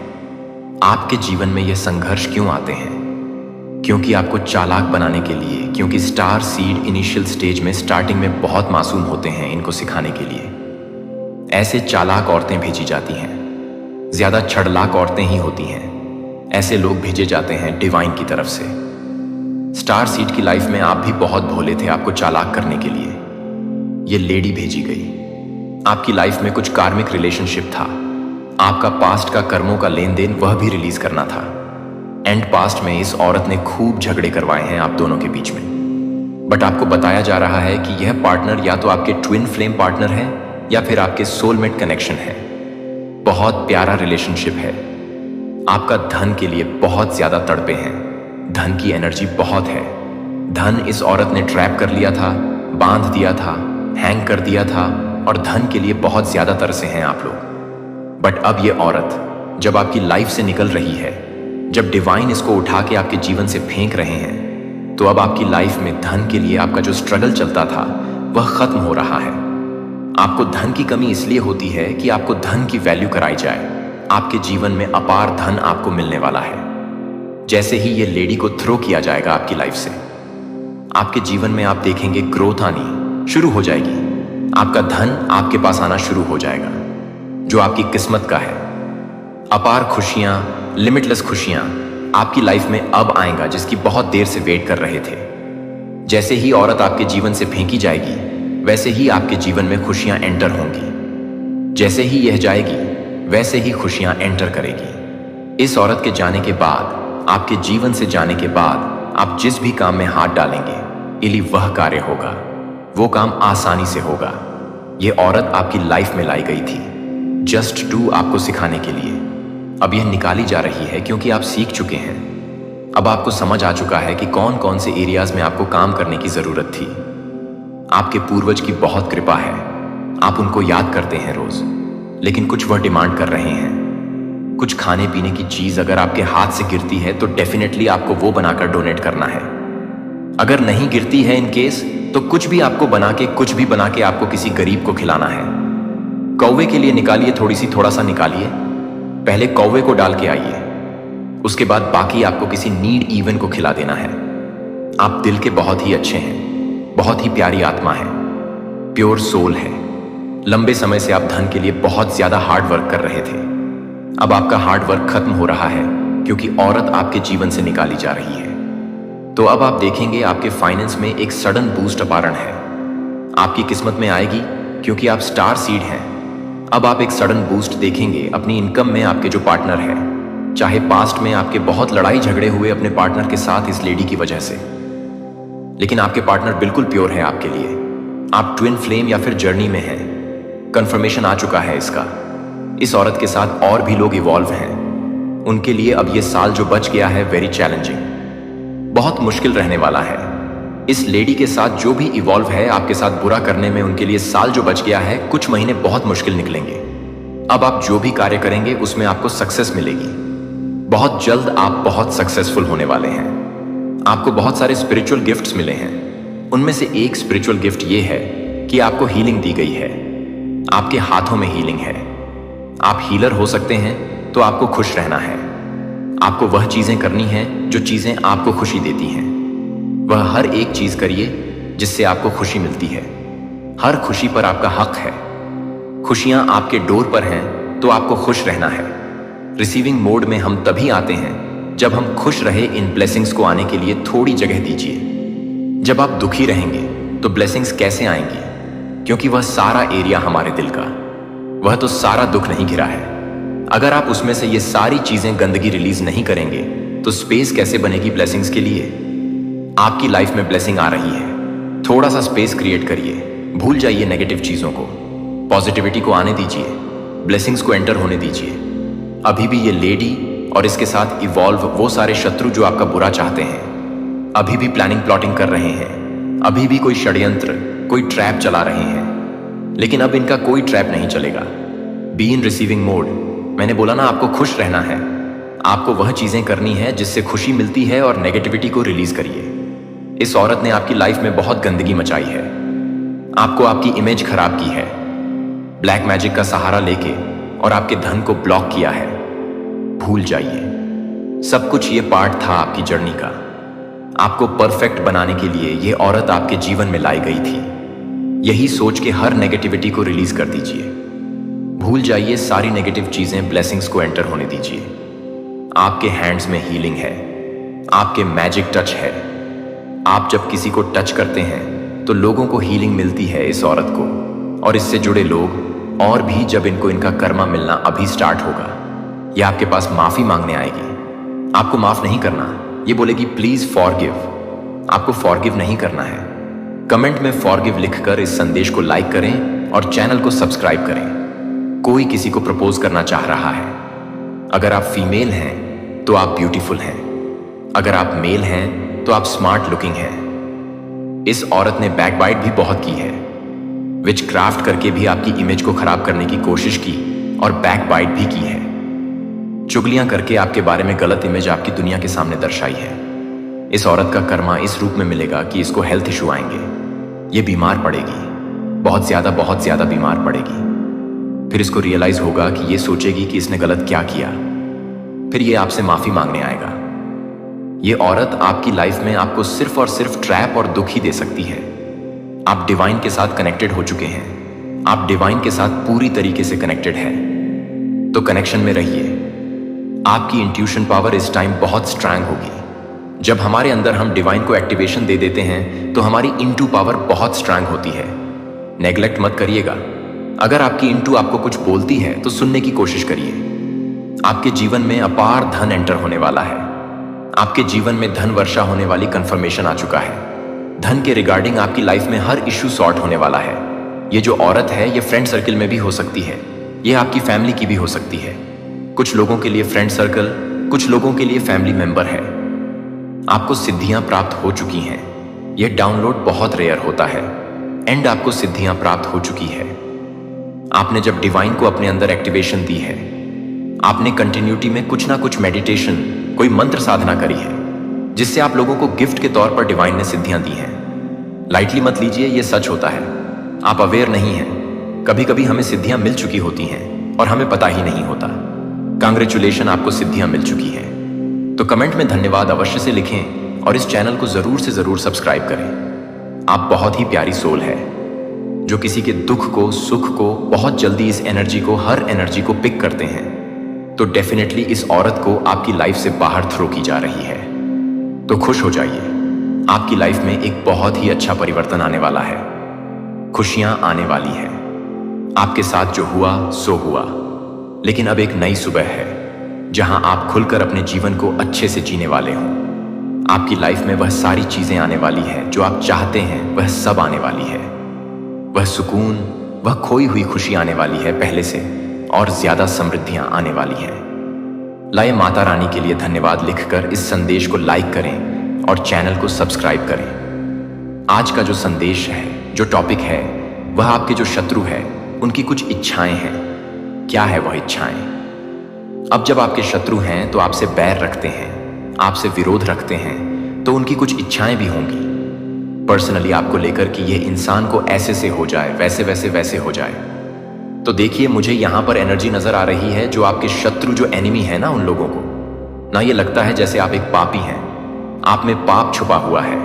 आपके जीवन में यह संघर्ष क्यों आते हैं? क्योंकि आपको चालाक बनाने के लिए, क्योंकि स्टार सीड इनिशियल स्टेज में, स्टार्टिंग में बहुत मासूम होते हैं इनको सिखाने के लिए। ऐसे चालाक औरतें भेजी जाती हैं, ज्यादा छड़लाक औरतें ही होती हैं। ऐसे लोग भेजे जाते हैं डिवाइन की तरफ से। स्टार सीड की लाइफ में आप भी बहुत भोले थे आपको चालाक करने के लिए। ये लेडी भेजी गई। आपकी लाइफ में कुछ कार्मिक रिलेशनशिप था। आपका पास्ट का कर्मों का लेन देन वह भी रिलीज करना था। एंड पास्ट में इस औरत ने खूब झगड़े करवाए हैं आप दोनों के बीच में। बट आपको बताया जा रहा है कि यह पार्टनर या तो आपके ट्विन फ्लेम पार्टनर है या फिर आपके सोलमेट कनेक्शन है। बहुत प्यारा रिलेशनशिप है। आपका धन के लिए बहुत ज्यादा तड़पे हैं। धन की एनर्जी बहुत है। धन इस औरत ने ट्रैप कर लिया था, बांध दिया था, हैंग कर दिया था और धन के लिए बहुत ज्यादा तरसे हैं आप लोग। बट अब ये औरत जब आपकी लाइफ से निकल रही है, जब डिवाइन इसको उठा के आपके जीवन से फेंक रहे हैं, तो अब आपकी लाइफ में धन के लिए आपका जो स्ट्रगल चलता था वह खत्म हो रहा है। आपको धन की कमी इसलिए होती है कि आपको धन की वैल्यू कराई जाए। आपके जीवन में अपार धन आपको मिलने वाला है। जैसे ही ये लेडी को थ्रो किया जाएगा आपकी लाइफ से, आपके जीवन में आप देखेंगे ग्रोथ आनी शुरू हो जाएगी। आपका धन आपके पास आना शुरू हो जाएगा जो आपकी किस्मत का है। अपार खुशियां, लिमिटलेस खुशियां आपकी लाइफ में अब आएगा जिसकी बहुत देर से वेट कर रहे थे। जैसे ही औरत आपके जीवन से फेंकी जाएगी वैसे ही आपके जीवन में खुशियां एंटर होंगी। जैसे ही यह जाएगी वैसे ही खुशियां एंटर करेगी। इस औरत के जाने के बाद, आपके जीवन से जाने के बाद आप जिस भी काम में हाथ डालेंगे इली वह कार्य होगा। वो काम आसानी से होगा। ये औरत आपकी लाइफ में लाई गई थी जस्ट टू आपको सिखाने के लिए। अब यह निकाली जा रही है क्योंकि आप सीख चुके हैं। अब आपको समझ आ चुका है कि कौन कौन से एरियाज में आपको काम करने की जरूरत थी। आपके पूर्वज की बहुत कृपा है। आप उनको याद करते हैं रोज, लेकिन कुछ वह डिमांड कर रहे हैं। कुछ खाने पीने की चीज अगर आपके हाथ से गिरती है तो डेफिनेटली आपको वो बनाकर डोनेट करना है। अगर नहीं गिरती है इन केस, तो कुछ भी आपको बना के, कुछ भी बना के आपको किसी गरीब को खिलाना है। कौवे के लिए निकालिए थोड़ा सा निकालिए। पहले कौवे को डाल के आइए, उसके बाद बाकी आपको किसी नीड इवन को खिला देना है। आप दिल के बहुत ही अच्छे हैं, बहुत ही प्यारी आत्मा है, प्योर सोल है। लंबे समय से आप धन के लिए बहुत ज्यादा हार्ड वर्क कर रहे थे। अब आपका हार्ड वर्क खत्म हो रहा है क्योंकि औरत आपके जीवन से निकाली जा रही है। तो अब आप देखेंगे आपके फाइनेंस में एक सडन बूस्ट अपारण है। आपकी किस्मत में आएगी क्योंकि आप स्टार सीड हैं। अब आप एक सडन बूस्ट देखेंगे अपनी इनकम में। आपके जो पार्टनर है, चाहे पास्ट में आपके बहुत लड़ाई झगड़े हुए अपने पार्टनर के साथ इस लेडी की वजह से, लेकिन आपके पार्टनर बिल्कुल प्योर है आपके लिए। आप ट्विन फ्लेम या फिर जर्नी में हैं। कंफर्मेशन आ चुका है इसका। इस औरत के साथ और भी लोग इवॉल्व हैं। उनके लिए अब ये साल जो बच गया है वेरी चैलेंजिंग, बहुत मुश्किल रहने वाला है। इस लेडी के साथ जो भी इवॉल्व है आपके साथ बुरा करने में, उनके लिए साल जो बच गया है, कुछ महीने बहुत मुश्किल निकलेंगे। अब आप जो भी कार्य करेंगे उसमें आपको सक्सेस मिलेगी। बहुत जल्द आप बहुत सक्सेसफुल होने वाले हैं। आपको बहुत सारे स्पिरिचुअल गिफ्ट्स मिले हैं। उनमें से एक स्पिरिचुअल गिफ्ट ये है कि आपको हीलिंग दी गई है। आपके हाथों में हीलिंग है। आप हीलर हो सकते हैं, तो आपको खुश रहना है। आपको वह चीजें करनी हैं जो चीजें आपको खुशी देती हैं। वह हर एक चीज करिए जिससे आपको खुशी मिलती है। हर खुशी पर आपका हक है। खुशियां आपके डोर पर हैं तो आपको खुश रहना है। रिसीविंग मोड में हम तभी आते हैं जब हम खुश रहे। इन ब्लेसिंग्स को आने के लिए थोड़ी जगह दीजिए। जब आप दुखी रहेंगे तो ब्लेसिंग्स कैसे आएंगी? क्योंकि वह सारा एरिया हमारे दिल का, वह तो सारा दुख नहीं घिरा है। अगर आप उसमें से ये सारी चीजें गंदगी रिलीज नहीं करेंगे तो स्पेस कैसे बनेगी ब्लेसिंग्स के लिए? आपकी लाइफ में ब्लेसिंग आ रही है। थोड़ा सा स्पेस क्रिएट करिए। भूल जाइए नेगेटिव चीजों को, पॉजिटिविटी को आने दीजिए, ब्लेसिंग्स को एंटर होने दीजिए। अभी भी ये लेडी और इसके साथ इवॉल्व वो सारे शत्रु जो आपका बुरा चाहते हैं, अभी भी प्लानिंग प्लॉटिंग कर रहे हैं। अभी भी कोई षड्यंत्र, कोई ट्रैप चला रहे हैं। लेकिन अब इनका कोई ट्रैप नहीं चलेगा। Be in receiving mode. मैंने बोला ना, आपको खुश रहना है। आपको वह चीजें करनी है जिससे खुशी मिलती है और नेगेटिविटी को रिलीज करिए। इस औरत ने आपकी लाइफ में बहुत गंदगी मचाई है। आपको आपकी इमेज खराब की है, ब्लैक मैजिक का सहारा लेके, और आपके धन को ब्लॉक किया है। भूल जाइए, सब कुछ ये पार्ट था आपकी जर्नी का। आपको परफेक्ट बनाने के लिए ये औरत आपके जीवन में लाई गई थी। यही सोच के हर नेगेटिविटी को रिलीज कर दीजिए। भूल जाइए सारी नेगेटिव चीजें, ब्लेसिंग्स को एंटर होने दीजिए। आपके हैंड्स में हीलिंग है, आपके मैजिक टच है। आप जब किसी को टच करते हैं तो लोगों को हीलिंग मिलती है इस औरत को, और इससे जुड़े लोग और भी जब इनको इनका कर्मा मिलना अभी स्टार्ट होगा, ये आपके पास माफी मांगने आएगी। आपको माफ नहीं करना, ये बोलेगी प्लीज फॉरगिव। आपको फॉरगिव नहीं करना है। कमेंट में फॉरगिव लिखकर इस संदेश को लाइक करें और चैनल को सब्सक्राइब करें। कोई किसी को प्रपोज करना चाह रहा है। अगर आप फीमेल हैं तो आप ब्यूटीफुल हैं, अगर आप मेल हैं तो आप स्मार्ट लुकिंग हैं। इस औरत ने बैकबाइट भी बहुत की है, विच क्राफ्ट करके भी आपकी इमेज को खराब करने की कोशिश की और बैकबाइट भी की है। चुगलियां करके आपके बारे में गलत इमेज आपकी दुनिया के सामने दर्शाई है। इस औरत का कर्मा इस रूप में मिलेगा कि इसको हेल्थ इशू आएंगे, ये बीमार पड़ेगी, बहुत ज्यादा बीमार पड़ेगी। फिर इसको रियलाइज होगा कि ये सोचेगी कि इसने गलत क्या किया, फिर ये आपसे माफी मांगने आएगा। ये औरत आपकी लाइफ में आपको सिर्फ और सिर्फ ट्रैप और दुख ही दे सकती है। आप डिवाइन के साथ कनेक्टेड हो चुके हैं, आप डिवाइन के साथ पूरी तरीके से कनेक्टेड है, तो कनेक्शन में रहिए। आपकी इंट्यूशन पावर इस टाइम बहुत स्ट्रांग होगी। जब हमारे अंदर हम डिवाइन को एक्टिवेशन दे देते हैं तो हमारी इंटू पावर बहुत स्ट्रांग होती है। नेग्लेक्ट मत करिएगा। अगर आपकी इंटू आपको कुछ बोलती है तो सुनने की कोशिश करिए। आपके जीवन में अपार धन एंटर होने वाला है। आपके जीवन में धन वर्षा होने वाली कंफर्मेशन आ चुका है। धन के रिगार्डिंग आपकी लाइफ में हर इश्यू सॉर्ट होने वाला है। ये जो औरत है ये फ्रेंड सर्कल में भी हो सकती है, ये आपकी फैमिली की भी हो सकती है। कुछ लोगों के लिए फ्रेंड सर्कल, कुछ लोगों के लिए फैमिली मेंबर है। आपको सिद्धियां प्राप्त हो चुकी हैं। यह डाउनलोड बहुत रेयर होता है। एंड आपको सिद्धियां प्राप्त हो चुकी है। आपने जब डिवाइन को अपने अंदर एक्टिवेशन दी है, आपने कंटिन्यूटी में कुछ ना कुछ मेडिटेशन, कोई मंत्र साधना करी है, जिससे आप लोगों को गिफ्ट के तौर पर डिवाइन ने सिद्धियां दी हैं। लाइटली मत लीजिए, ये सच होता है। आप अवेयर नहीं हैं। कभी कभी हमें सिद्धियां मिल चुकी होती हैं और हमें पता ही नहीं होता। कांग्रेचुलेशन, आपको सिद्धियां मिल चुकी हैं। तो कमेंट में धन्यवाद अवश्य से लिखें और इस चैनल को जरूर से जरूर सब्सक्राइब करें। आप बहुत ही प्यारी सोल है जो किसी के दुख को, सुख को बहुत जल्दी इस एनर्जी को, हर एनर्जी को पिक करते हैं। तो डेफिनेटली इस औरत को आपकी लाइफ से बाहर थ्रो की जा रही है। तो खुश हो जाइए। आपकी लाइफ में एक बहुत ही अच्छा परिवर्तन आने वाला है। खुशियां आने वाली है। आपके साथ जो हुआ सो हुआ, लेकिन अब एक नई सुबह है जहां आप खुलकर अपने जीवन को अच्छे से जीने वाले हों। आपकी लाइफ में वह सारी चीजें आने वाली है जो आप चाहते हैं, वह सब आने वाली है। वह सुकून, वह खोई हुई खुशी आने वाली है पहले से, और ज्यादा समृद्धियां आने वाली हैं। लाए माता रानी के लिए धन्यवाद लिखकर इस संदेश को लाइक करें और चैनल को सब्सक्राइब करें। आज का जो संदेश है, जो टॉपिक है, वह आपके जो शत्रु है उनकी कुछ इच्छाएं हैं। क्या है वह इच्छाएं? अब जब आपके शत्रु हैं तो आपसे बैर रखते हैं, आपसे विरोध रखते हैं, तो उनकी कुछ इच्छाएं भी होंगी पर्सनली आपको लेकर कि यह इंसान को ऐसे से हो जाए, वैसे हो जाए। तो देखिए, मुझे यहां पर एनर्जी नजर आ रही है। जो आपके शत्रु, जो एनिमी है ना, उन लोगों को ना ये लगता है जैसे आप एक पापी हैं, आप में पाप छुपा हुआ है।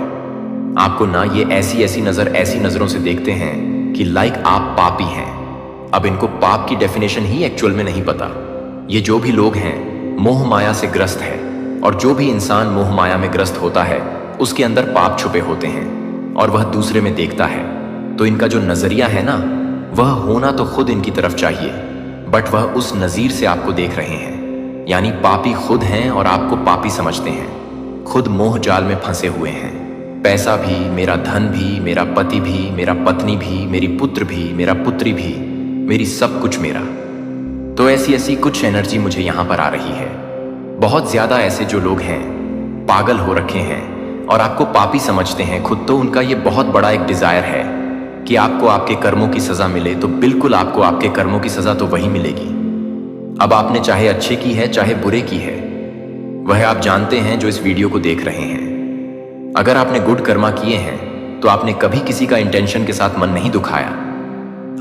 आपको ना ये ऐसी नजरों से देखते हैं कि लाइक आप पापी हैं। अब इनको पाप की डेफिनेशन ही एक्चुअल में नहीं पता। ये जो भी लोग हैं मोह माया से ग्रस्त है, और जो भी इंसान मोह माया में ग्रस्त होता है उसके अंदर पाप छुपे होते हैं और वह दूसरे में देखता है। तो इनका जो नजरिया है ना, वह होना तो खुद इनकी तरफ चाहिए, बट वह उस नजीर से आपको देख रहे हैं। यानी पापी खुद हैं और आपको पापी समझते हैं। खुद मोह जाल में फंसे हुए हैं। पैसा भी, मेरा धन भी, मेरा पति भी, मेरा पत्नी भी, मेरी पुत्र भी, मेरा पुत्री भी, मेरी सब कुछ मेरा। तो ऐसी कुछ एनर्जी मुझे यहां पर आ रही है। बहुत ज्यादा ऐसे जो लोग हैं पागल हो रखे हैं और आपको पापी समझते हैं खुद। तो उनका ये बहुत बड़ा एक डिजायर है कि आपको आपके कर्मों की सजा मिले। तो बिल्कुल आपको आपके कर्मों की सजा तो वही मिलेगी। अब आपने चाहे अच्छे की है चाहे बुरे की है, वह आप जानते हैं जो इस वीडियो को देख रहे हैं। अगर आपने गुड कर्मा किए हैं तो आपने कभी किसी का इंटेंशन के साथ मन नहीं दुखाया।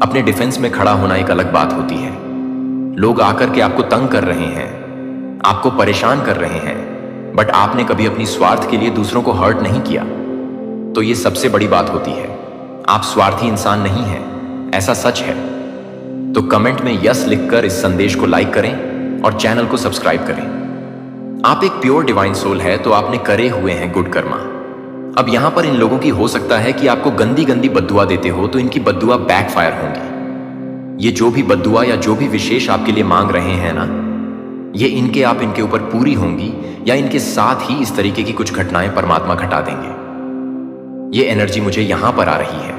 अपने डिफेंस में खड़ा होना एक अलग बात होती है। लोग आकर के आपको तंग कर रहे हैं, आपको परेशान कर रहे हैं, बट आपने कभी अपनी स्वार्थ के लिए दूसरों को हर्ट नहीं किया। तो ये सबसे बड़ी बात होती है। आप स्वार्थी इंसान नहीं हैं, ऐसा सच है। तो कमेंट में यस लिखकर इस संदेश को लाइक करें और चैनल को सब्सक्राइब करें। आप एक प्योर डिवाइन सोल है तो आपने करे हुए हैं गुड कर्मा। अब यहां पर इन लोगों की हो सकता है कि आपको गंदी गंदी बद्दुआ देते हो, तो इनकी बद्दुआ बैकफायर होंगी। ये जो भी बद्दुआ या जो भी विशेष आपके लिए मांग रहे हैं ना, ये इनके ऊपर पूरी होंगी, या इनके साथ ही इस तरीके की कुछ घटनाएं परमात्मा घटा देंगे। ये एनर्जी मुझे यहां पर आ रही है।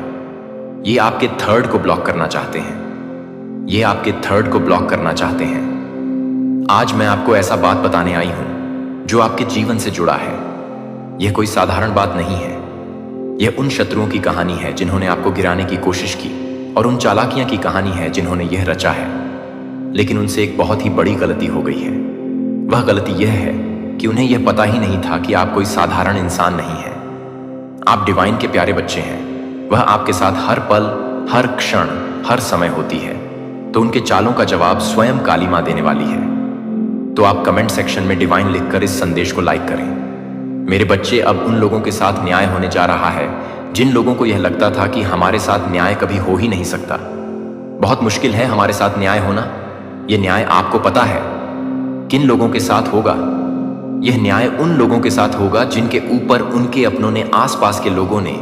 ये आपके थर्ड को ब्लॉक करना चाहते हैं। ये आपके थर्ड को ब्लॉक करना चाहते हैं। आज मैं आपको ऐसा बात बताने आई हूं जो आपके जीवन से जुड़ा है। यह कोई साधारण बात नहीं है। यह उन शत्रुओं की कहानी है जिन्होंने आपको गिराने की कोशिश की, और उन चालाकियां की कहानी है जिन्होंने यह रचा है। लेकिन उनसे एक बहुत ही बड़ी गलती हो गई है। वह गलती यह है कि उन्हें यह पता ही नहीं था कि आप कोई साधारण इंसान नहीं हैं। आप डिवाइन के प्यारे बच्चे हैं। वह आपके साथ हर पल, हर क्षण, हर समय होती है। तो उनके चालों का जवाब स्वयं काली मां देने वाली है। तो आप कमेंट सेक्शन में डिवाइन लिखकर इस संदेश को लाइक करें। मेरे बच्चे, अब उन लोगों के साथ न्याय होने जा रहा है जिन लोगों को यह लगता था कि हमारे साथ न्याय कभी हो ही नहीं सकता। बहुत मुश्किल है हमारे साथ न्याय होना। यह न्याय आपको पता है किन लोगों के साथ होगा। यह न्याय उन लोगों के साथ होगा जिनके ऊपर उनके अपनों ने, आसपास के लोगों ने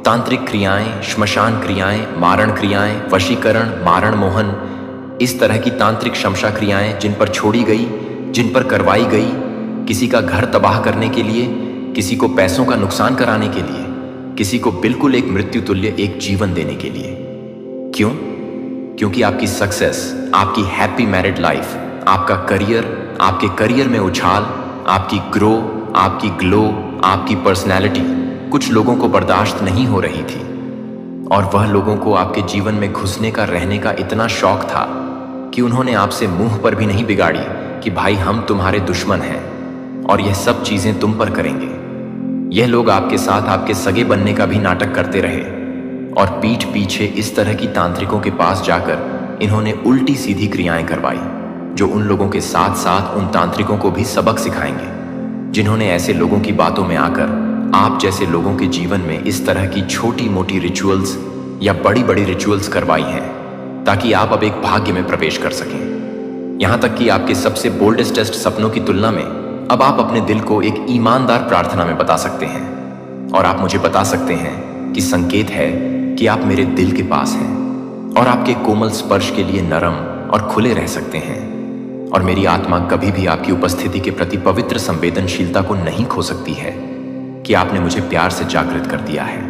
तांत्रिक क्रियाएं, श्मशान क्रियाएं, मारण क्रियाएं, वशीकरण, मारण मोहन, इस तरह की तांत्रिक शमशा क्रियाएं जिन पर छोड़ी गई, जिन पर करवाई गई, किसी का घर तबाह करने के लिए, किसी को पैसों का नुकसान कराने के लिए, किसी को बिल्कुल एक मृत्यु तुल्य एक जीवन देने के लिए। क्यों? क्योंकि आपकी सक्सेस, आपकी हैप्पी मैरिड लाइफ, आपका करियर, आपके करियर में उछाल, आपकी ग्रो, आपकी ग्लो, आपकी पर्सनैलिटी कुछ लोगों को बर्दाश्त नहीं हो रही थी। और वह लोगों को आपके जीवन में घुसने का, रहने का इतना शौक था कि उन्होंने आपसे मुंह पर भी नहीं बिगाड़ी कि भाई हम तुम्हारे दुश्मन हैं और यह सब चीजें तुम पर करेंगे। यह लोग आपके साथ आपके सगे बनने का भी नाटक करते रहे, और पीठ पीछे इस तरह की तांत्रिकों के पास जाकर इन्होंने उल्टी सीधी क्रियाएं करवाई, जो उन लोगों के साथ साथ उन तांत्रिकों को भी सबक सिखाएंगे, जिन्होंने ऐसे लोगों की बातों में आकर आप जैसे लोगों के जीवन में इस तरह की छोटी मोटी रिचुअल्स या बड़ी बड़ी रिचुअल्स करवाई हैं, ताकि आप अब एक भाग्य में प्रवेश कर सकें। यहां तक कि आपके सबसे बोल्डेस्ट सपनों की तुलना में अब आप अपने दिल को एक ईमानदार प्रार्थना में बता सकते हैं, और आप मुझे बता सकते हैं कि संकेत है कि आप मेरे दिल के पास हैं, और आपके कोमल स्पर्श के लिए नरम और खुले रह सकते हैं। और मेरी आत्मा कभी भी आपकी उपस्थिति के प्रति पवित्र संवेदनशीलता को नहीं खो सकती है कि आपने मुझे प्यार से जागृत कर दिया है।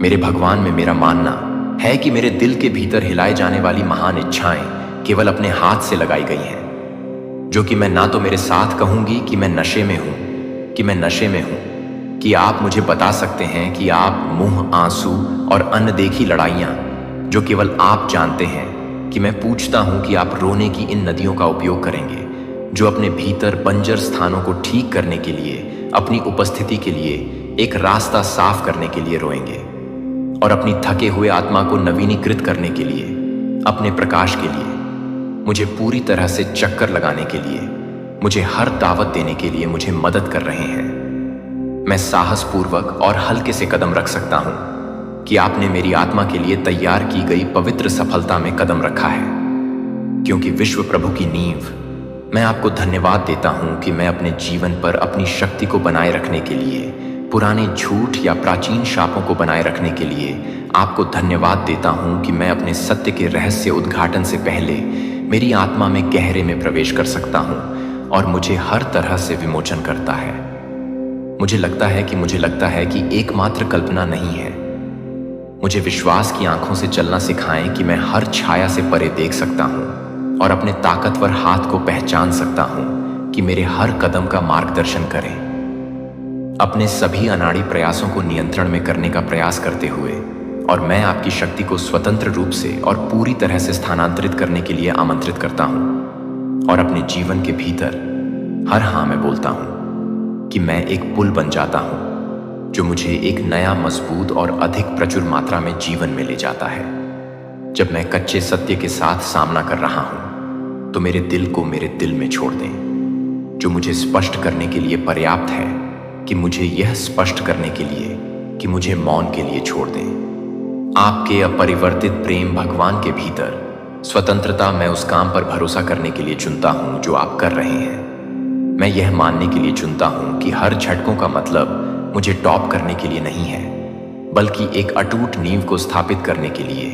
मेरे भगवान में मेरा मानना है कि मेरे दिल के भीतर हिलाए जाने वाली महान इच्छाएं केवल अपने हाथ से लगाई गई हैं, जो कि मैं ना तो मेरे साथ कहूंगी कि मैं नशे में हूं, कि आप मुझे बता सकते हैं कि आप मुंह, आंसू और अनदेखी लड़ाइयां जो केवल आप जानते हैं, कि मैं पूछता हूं कि आप रोने की इन नदियों का उपयोग करेंगे जो अपने भीतर बंजर स्थानों को ठीक करने के लिए, अपनी उपस्थिति के लिए एक रास्ता साफ करने के लिए रोएंगे, और अपनी थके हुए आत्मा को नवीनीकृत करने के लिए, अपने प्रकाश के लिए, मुझे पूरी तरह से चक्कर लगाने के लिए, मुझे हर दावत देने के लिए मुझे मदद कर रहे हैं। मैं साहसपूर्वक और हल्के से कदम रख सकता हूं कि आपने मेरी आत्मा के लिए तैयार की गई पवित्र सफलता में कदम रखा है, क्योंकि विश्व प्रभु की नींव, मैं आपको धन्यवाद देता हूं कि मैं अपने जीवन पर अपनी शक्ति को बनाए रखने के लिए, पुराने झूठ या प्राचीन शापों को बनाए रखने के लिए आपको धन्यवाद देता हूं कि मैं अपने सत्य के रहस्य उद्घाटन से पहले मेरी आत्मा में गहरे में प्रवेश कर सकता हूं, और मुझे हर तरह से विमोचन करता है। मुझे लगता है कि एकमात्र कल्पना नहीं है। मुझे विश्वास की आंखों से चलना सिखाएं कि मैं हर छाया से परे देख सकता हूं, और अपने ताकतवर हाथ को पहचान सकता हूं कि मेरे हर कदम का मार्गदर्शन करें। अपने सभी अनाड़ी प्रयासों को नियंत्रण में करने का प्रयास करते हुए, और मैं आपकी शक्ति को स्वतंत्र रूप से और पूरी तरह से स्थानांतरित करने के लिए आमंत्रित करता हूं, और अपने जीवन के भीतर हर हाँ में बोलता हूं कि मैं एक पुल बन जाता हूं जो मुझे एक नया, मजबूत और अधिक प्रचुर मात्रा में जीवन में ले जाता है। जब मैं कच्चे सत्य के साथ सामना कर रहा हूं तो मेरे दिल को मेरे दिल में छोड़ दें, जो मुझे स्पष्ट करने के लिए पर्याप्त है कि मुझे यह स्पष्ट करने के लिए कि मुझे मौन के लिए छोड़ दें। आपके अपरिवर्तित प्रेम भगवान के भीतर स्वतंत्रता मैं उस काम पर भरोसा करने के लिए चुनता हूं जो आप कर रहे हैं। मैं यह मानने के लिए चुनता हूं कि हर झटकों का मतलब मुझे टॉप करने के लिए नहीं है, बल्कि एक अटूट नींव को स्थापित करने के लिए,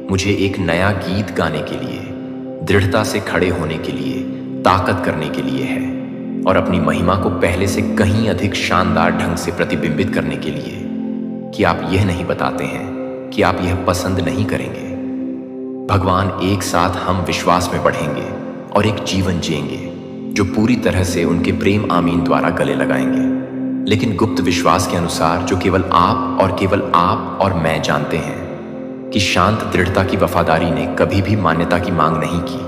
मुझे एक नया गीत गाने के लिए, दृढ़ता से खड़े होने के लिए, ताकत करने के लिए है, और अपनी महिमा को पहले से कहीं अधिक शानदार ढंग से प्रतिबिंबित करने के लिए कि आप यह नहीं बताते हैं कि आप यह पसंद नहीं करेंगे। भगवान, एक साथ हम विश्वास में बढ़ेंगे और एक जीवन जिएंगे जो पूरी तरह से उनके प्रेम आमीन द्वारा गले लगाएंगे, लेकिन गुप्त विश्वास के अनुसार जो केवल आप और मैं जानते हैं कि शांत दृढ़ता की वफादारी ने कभी भी मान्यता की मांग नहीं की,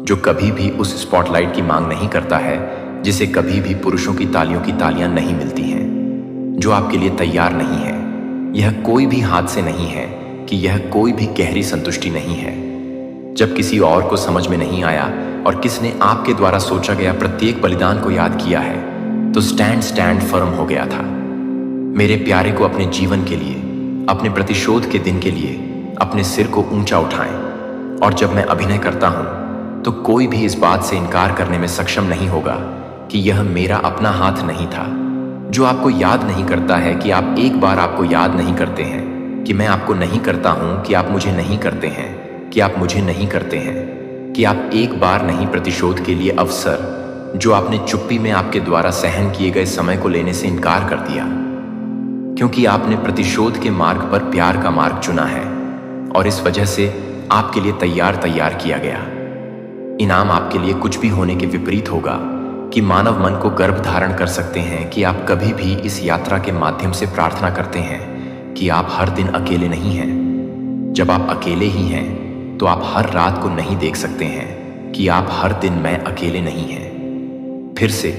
जो कभी भी उस स्पॉटलाइट की मांग नहीं करता है जिसे कभी भी पुरुषों की तालियों की तालियां नहीं मिलती हैं, जो आपके लिए तैयार नहीं है। यह कोई भी हादसे नहीं है कि यह कोई भी गहरी संतुष्टि नहीं है। जब किसी और को समझ में नहीं आया और किसने आपके द्वारा सोचा गया प्रत्येक बलिदान को याद किया है, तो स्टैंड फर्म हो गया था। मेरे प्यारे को अपने जीवन के लिए, अपने प्रतिशोध के दिन के लिए अपने सिर को ऊंचा उठाएं। और जब मैं अभिनय करता हूं तो कोई भी इस बात से इनकार करने में सक्षम नहीं होगा कि यह मेरा अपना हाथ नहीं था, जो आपको याद नहीं करता है कि आप एक बार आपको याद नहीं करते हैं कि मैं आपको नहीं करता हूं, कि आप मुझे नहीं करते हैं, कि आप मुझे नहीं करते हैं, कि आप एक बार नहीं प्रतिशोध के लिए अवसर जो आपने चुप्पी में आपके द्वारा सहन किए गए समय को लेने से इनकार कर दिया, क्योंकि आपने प्रतिशोध के मार्ग पर प्यार का मार्ग चुना है और इस वजह से आपके लिए तैयार किया गया। इनाम आपके लिए कुछ भी होने के विपरीत होगा कि मानव मन को गर्भ धारण कर सकते हैं कि आप कभी भी इस यात्रा के माध्यम से प्रार्थना करते हैं कि आप हर दिन अकेले नहीं हैं। जब आप अकेले ही हैं तो आप हर रात को नहीं देख सकते हैं कि आप हर दिन मैं अकेले नहीं हैं। फिर से,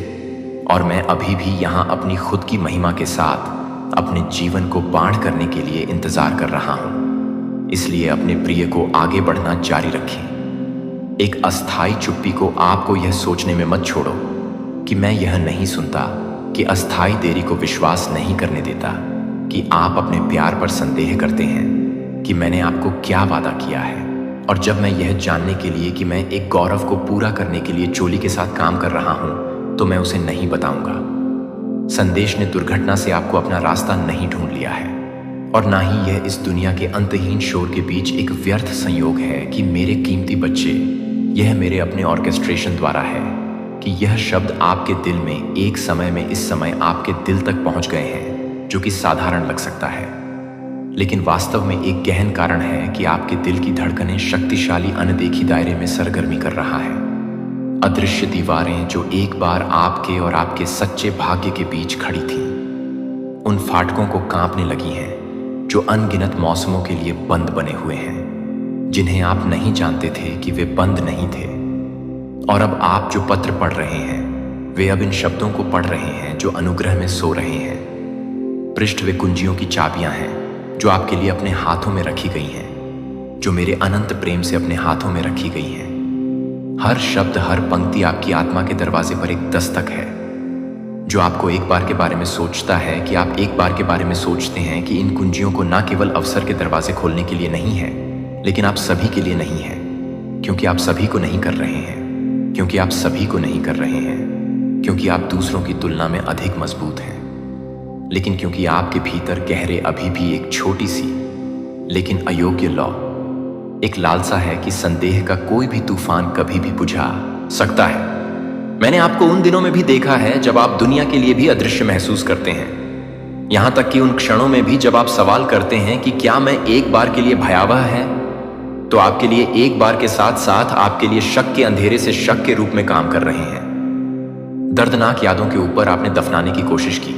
और मैं अभी भी यहाँ अपनी खुद की महिमा के साथ अपने जीवन को बाढ़ करने के लिए इंतजार कर रहा हूँ। इसलिए अपने प्रिय को आगे बढ़ना जारी रखें। एक अस्थाई चुप्पी को आपको यह सोचने में मत छोड़ो कि मैं यह नहीं सुनता, कि अस्थाई देरी को विश्वास नहीं करने देता, कि आप अपने प्यार पर संदेह करते हैं कि मैंने आपको क्या वादा किया है। और जब मैं यह जानने के लिए कि मैं एक गौरव को पूरा करने के लिए चोली के साथ काम कर रहा हूं, तो मैं उसे नहीं बताऊंगा। संदेश ने दुर्घटना से आपको अपना रास्ता नहीं ढूंढ लिया है, और ना ही यह इस दुनिया के अंतहीन शोर के बीच एक व्यर्थ संयोग है कि मेरे कीमती बच्चे, यह मेरे अपने ऑर्केस्ट्रेशन द्वारा है कि यह शब्द आपके दिल में एक समय में इस समय आपके दिल तक पहुंच गए हैं, जो कि साधारण लग सकता है, लेकिन वास्तव में एक गहन कारण है कि आपके दिल की धड़कनें शक्तिशाली अनदेखी दायरे में सरगर्मी कर रहा है। अदृश्य दीवारें जो एक बार आपके और आपके सच्चे भाग्य के बीच खड़ी थीं, उन फाटकों को कांपने लगी हैं जो अनगिनत मौसमों के लिए बंद बने हुए हैं, जिन्हें आप नहीं जानते थे कि वे बंद नहीं थे। और अब आप जो पत्र पढ़ रहे हैं, वे अब इन शब्दों को पढ़ रहे हैं जो अनुग्रह में सो रहे हैं। पृष्ठ वे कुंजियों की चाबियां हैं जो आपके लिए अपने हाथों में रखी गई हैं, जो मेरे अनंत प्रेम से अपने हाथों में रखी गई हैं। हर शब्द, हर पंक्ति आपकी आत्मा के दरवाजे पर एक दस्तक है, जो आपको एक बार के बारे में सोचता है कि आप एक बार के बारे में सोचते हैं कि इन कुंजियों को न केवल अवसर के दरवाजे खोलने के लिए नहीं है, लेकिन आप सभी के लिए नहीं है, क्योंकि आप सभी को नहीं कर रहे हैं, क्योंकि आप सभी को नहीं कर रहे हैं, क्योंकि आप दूसरों की तुलना में अधिक मजबूत हैं, लेकिन क्योंकि आपके भीतर गहरे अभी भी एक छोटी सी लेकिन अयोग्य लौ, एक लालसा है कि संदेह का कोई भी तूफान कभी भी बुझा सकता है। मैंने आपको उन दिनों में भी देखा है जब आप दुनिया के लिए भी अदृश्य महसूस करते हैं, यहां तक कि उन क्षणों में भी जब आप सवाल करते हैं कि क्या मैं एक बार के लिए भयावह है, तो आपके लिए एक बार के साथ साथ आपके लिए शक के अंधेरे से शक के रूप में काम कर रहे हैं। दर्दनाक यादों के ऊपर आपने दफनाने की कोशिश की।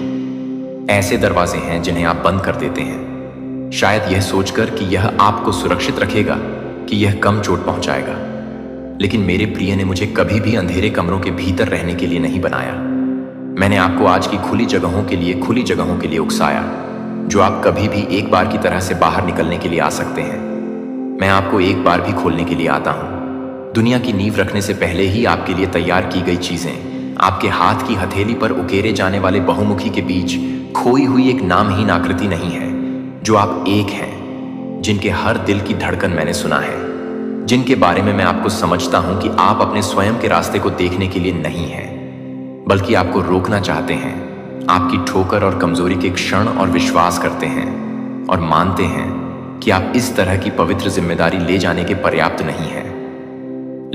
ऐसे दरवाजे हैं जिन्हें आप बंद कर देते हैं, शायद यह सोचकर कि यह आपको सुरक्षित रखेगा, कि यह कम चोट पहुंचाएगा। लेकिन मेरे प्रिय ने मुझे कभी भी अंधेरे कमरों के भीतर रहने के लिए नहीं बनाया। मैंने आपको आज की खुली जगहों के लिए उकसाया, जो आप कभी भी एक बार की तरह से बाहर निकलने के लिए आ सकते हैं। मैं आपको एक बार भी खोलने के लिए आता हूं। दुनिया की नींव रखने से पहले ही आपके लिए तैयार की गई चीजें आपके हाथ की हथेली पर उकेरे जाने वाले बहुमुखी के बीच खोई हुई एक नामहीन आकृति नहीं है, जो आप एक हैं, जिनके हर दिल की धड़कन मैंने सुना है, जिनके बारे में मैं आपको समझता हूं कि आप अपने स्वयं के रास्ते को देखने के लिए नहीं हैं, बल्कि आपको रोकना चाहते हैं आपकी ठोकर और कमजोरी के क्षण और विश्वास करते हैं और मानते हैं कि आप इस तरह की पवित्र जिम्मेदारी ले जाने के पर्याप्त नहीं हैं।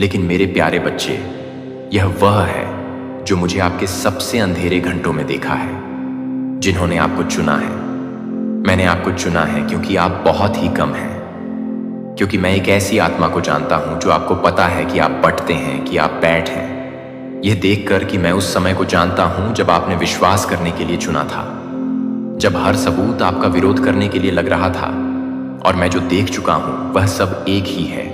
लेकिन मेरे प्यारे बच्चे, यह वह है जो मुझे आपके सबसे अंधेरे घंटों में देखा है, जिन्होंने आपको चुना है। मैंने आपको चुना है क्योंकि आप बहुत ही कम हैं, क्योंकि मैं एक ऐसी आत्मा को जानता हूं जो आपको पता है कि आप बंटते हैं, कि आप बैठ हैं। यह देखकर कि मैं उस समय को जानता हूं जब आपने विश्वास करने के लिए चुना था, जब हर सबूत आपका विरोध करने के लिए लग रहा था, और मैं जो देख चुका हूं वह सब एक ही है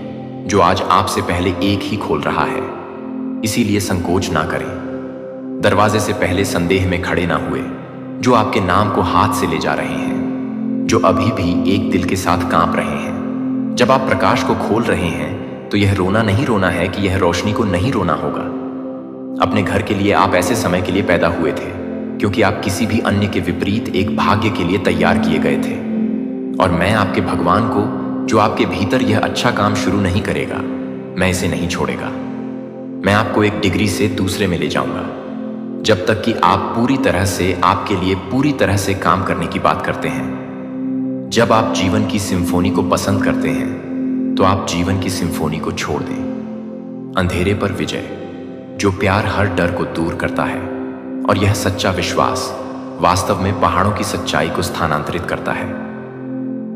जो आज आपसे पहले एक ही खोल रहा है। इसीलिए संकोच ना करें। दरवाजे से पहले संदेह में खड़े ना हुए, जो आपके नाम को हाथ से ले जा रहे हैं, जो अभी भी एक दिल के साथ कांप रहे हैं। जब आप प्रकाश को खोल रहे हैं तो यह रोना नहीं रोना है कि यह रोशनी को नहीं रोना होगा। अपने घर के लिए आप ऐसे समय के लिए पैदा हुए थे क्योंकि आप किसी भी अन्य के विपरीत एक भाग्य के लिए तैयार किए गए थे। और मैं आपके भगवान को, जो आपके भीतर यह अच्छा काम शुरू नहीं करेगा, मैं इसे नहीं छोड़ेगा। मैं आपको एक डिग्री से दूसरे में ले जाऊंगा, जब तक कि आप पूरी तरह से, आपके लिए पूरी तरह से काम करने की बात करते हैं। जब आप जीवन की सिम्फोनी को पसंद करते हैं तो आप जीवन की सिम्फोनी को छोड़ दें। अंधेरे पर विजय, जो प्यार हर डर को दूर करता है, और यह सच्चा विश्वास वास्तव में पहाड़ों की सच्चाई को स्थानांतरित करता है।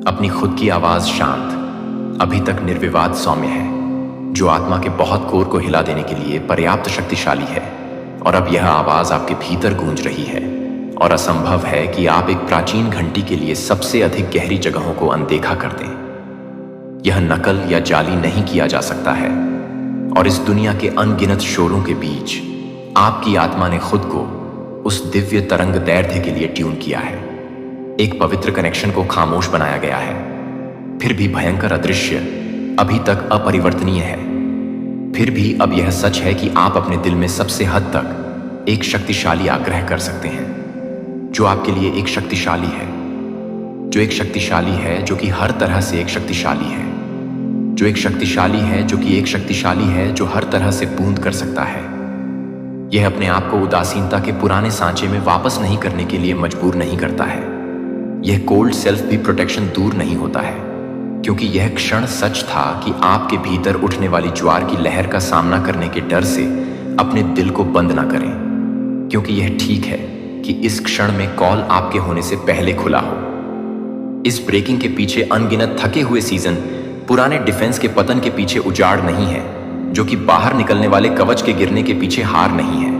अपनी खुद की आवाज शांत, अभी तक निर्विवाद सौम्य है, जो आत्मा के बहुत कोर को हिला देने के लिए पर्याप्त शक्तिशाली है। और अब यह आवाज आपके भीतर गूंज रही है, और असंभव है कि आप एक प्राचीन घंटी के लिए सबसे अधिक गहरी जगहों को अनदेखा कर दें। यह नकल या जाली नहीं किया जा सकता है, और इस दुनिया के अनगिनत शोरों के बीच आपकी आत्मा ने खुद को उस दिव्य तरंग दैर्ध्य के लिए ट्यून किया है। एक पवित्र कनेक्शन को खामोश बनाया गया है, फिर भी भयंकर अदृश्य अभी तक अपरिवर्तनीय है। फिर भी अब यह सच है कि आप अपने दिल में सबसे हद तक एक शक्तिशाली आग्रह कर सकते हैं, जो आपके लिए एक शक्तिशाली है, जो एक शक्तिशाली है, जो कि हर तरह से एक शक्तिशाली है, जो एक शक्तिशाली है, जो कि एक शक्तिशाली है, जो हर तरह से बूंद कर सकता है। यह अपने आप को उदासीनता के पुराने सांचे में वापस नहीं करने के लिए मजबूर नहीं करता है। यह कोल्ड सेल्फ भी प्रोटेक्शन दूर नहीं होता है, क्योंकि यह क्षण सच था कि आपके भीतर उठने वाली ज्वार की लहर का सामना करने के डर से अपने दिल को बंद ना करें, क्योंकि यह ठीक है कि इस क्षण में कॉल आपके होने से पहले खुला हो। इस ब्रेकिंग के पीछे अनगिनत थके हुए सीजन, पुराने डिफेंस के पतन के पीछे उजाड़ नहीं है, जो कि बाहर निकलने वाले कवच के गिरने के पीछे हार नहीं है,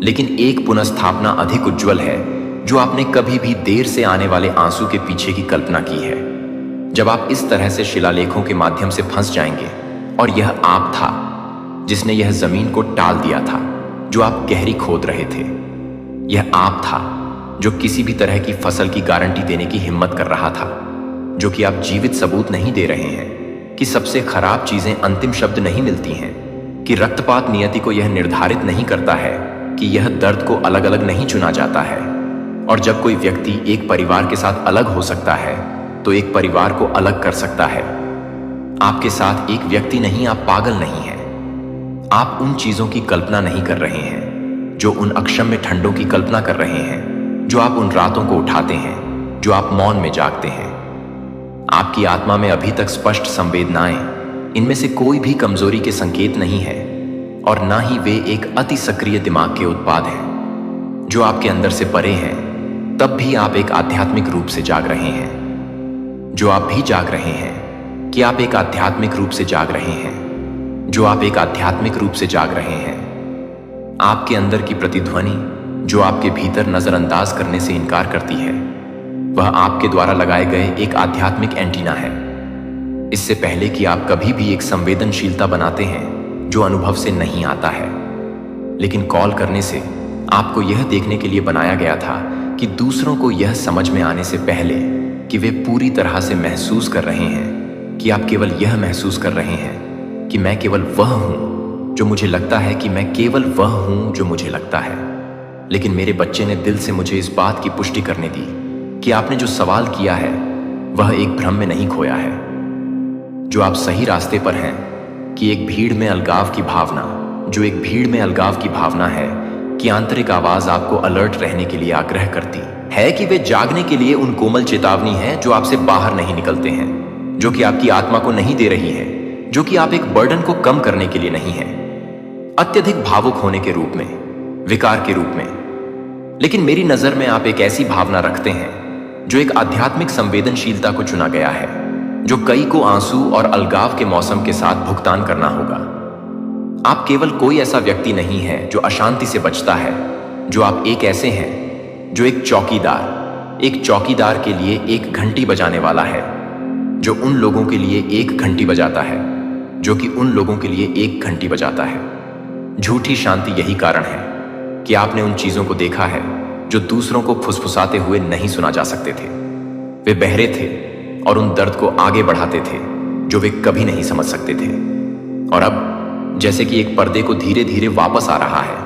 लेकिन एक पुनर्स्थापना अधिक उज्जवल है, जो आपने कभी भी देर से आने वाले आंसू के पीछे की कल्पना की है। जब आप इस तरह से शिलालेखों के माध्यम से फंस जाएंगे, और यह आप था जिसने यह जमीन को टाल दिया था जो आप गहरी खोद रहे थे। यह आप था जो किसी भी तरह की फसल की गारंटी देने की हिम्मत कर रहा था, जो कि आप जीवित सबूत नहीं दे रहे हैं कि सबसे खराब चीजें अंतिम शब्द नहीं मिलती हैं, कि रक्तपात नियति को यह निर्धारित नहीं करता है, कि यह दर्द को अलग अलग नहीं चुना जाता है। और जब कोई व्यक्ति एक परिवार के साथ अलग हो सकता है तो एक परिवार को अलग कर सकता है। आपके साथ एक व्यक्ति नहीं, आप पागल नहीं हैं। आप उन चीजों की कल्पना नहीं कर रहे हैं जो उन अक्षम्य ठंडों की कल्पना कर रहे हैं, जो आप उन रातों को उठाते हैं, जो आप मौन में जागते हैं। आपकी आत्मा में अभी तक स्पष्ट संवेदनाएं, इनमें से कोई भी कमजोरी के संकेत नहीं है, और ना ही वे एक अति सक्रिय दिमाग के उत्पाद हैं जो आपके अंदर से परे हैं। तब भी आप एक आध्यात्मिक रूप से जाग रहे हैं, जो आप भी जाग रहे हैं कि आप एक आध्यात्मिक रूप से जाग रहे हैं, जो आप एक आध्यात्मिक रूप से जाग रहे हैं। आपके अंदर की प्रतिध्वनि, जो आपके भीतर नजरअंदाज करने से इनकार करती है, वह आपके द्वारा लगाए गए एक आध्यात्मिक एंटीना है। इससे पहले कि आप कभी भी एक संवेदनशीलता बनाते हैं जो अनुभव से नहीं आता है, लेकिन कॉल करने से आपको यह देखने के लिए बनाया गया था कि दूसरों को यह समझ में आने से पहले कि वे पूरी तरह से महसूस कर रहे हैं, कि आप केवल यह महसूस कर रहे हैं कि मैं केवल वह हूं जो मुझे लगता है, कि मैं केवल वह हूं जो मुझे लगता है। लेकिन मेरे बच्चे ने दिल से मुझे इस बात की पुष्टि करने दी कि आपने जो सवाल किया है वह एक भ्रम में नहीं खोया है, जो आप सही रास्ते पर हैं, कि एक भीड़ में अलगाव की भावना, जो एक भीड़ में अलगाव की भावना है, कि आंतरिक आवाज आपको अलर्ट रहने के लिए आग्रह करती है कि वे जागने के लिए उन कोमल चेतावनी है जो आपसे बाहर नहीं निकलते हैं, जो कि आपकी आत्मा को नहीं दे रही है, जो कि आप एक बर्डन को कम करने के लिए नहीं है, अत्यधिक भावुक होने के रूप में, विकार के रूप में। लेकिन मेरी नजर में आप एक ऐसी भावना रखते हैं जो एक आध्यात्मिक संवेदनशीलता को चुना गया है, जो कई को आंसू और अलगाव के मौसम के साथ भुगतान करना होगा। आप केवल कोई ऐसा व्यक्ति नहीं है जो अशांति से बचता है, जो आप एक ऐसे हैं जो एक चौकीदार के लिए एक घंटी बजाने वाला है, जो उन लोगों के लिए एक घंटी बजाता है, जो कि उन लोगों के लिए एक घंटी बजाता है। झूठी शांति यही कारण है कि आपने उन चीजों को देखा है जो दूसरों को फुसफुसाते हुए नहीं सुना जा सकते थे। वे बहरे थे और उन दर्द को आगे बढ़ाते थे जो वे कभी नहीं समझ सकते थे। और अब जैसे कि एक पर्दे को धीरे धीरे वापस आ रहा है,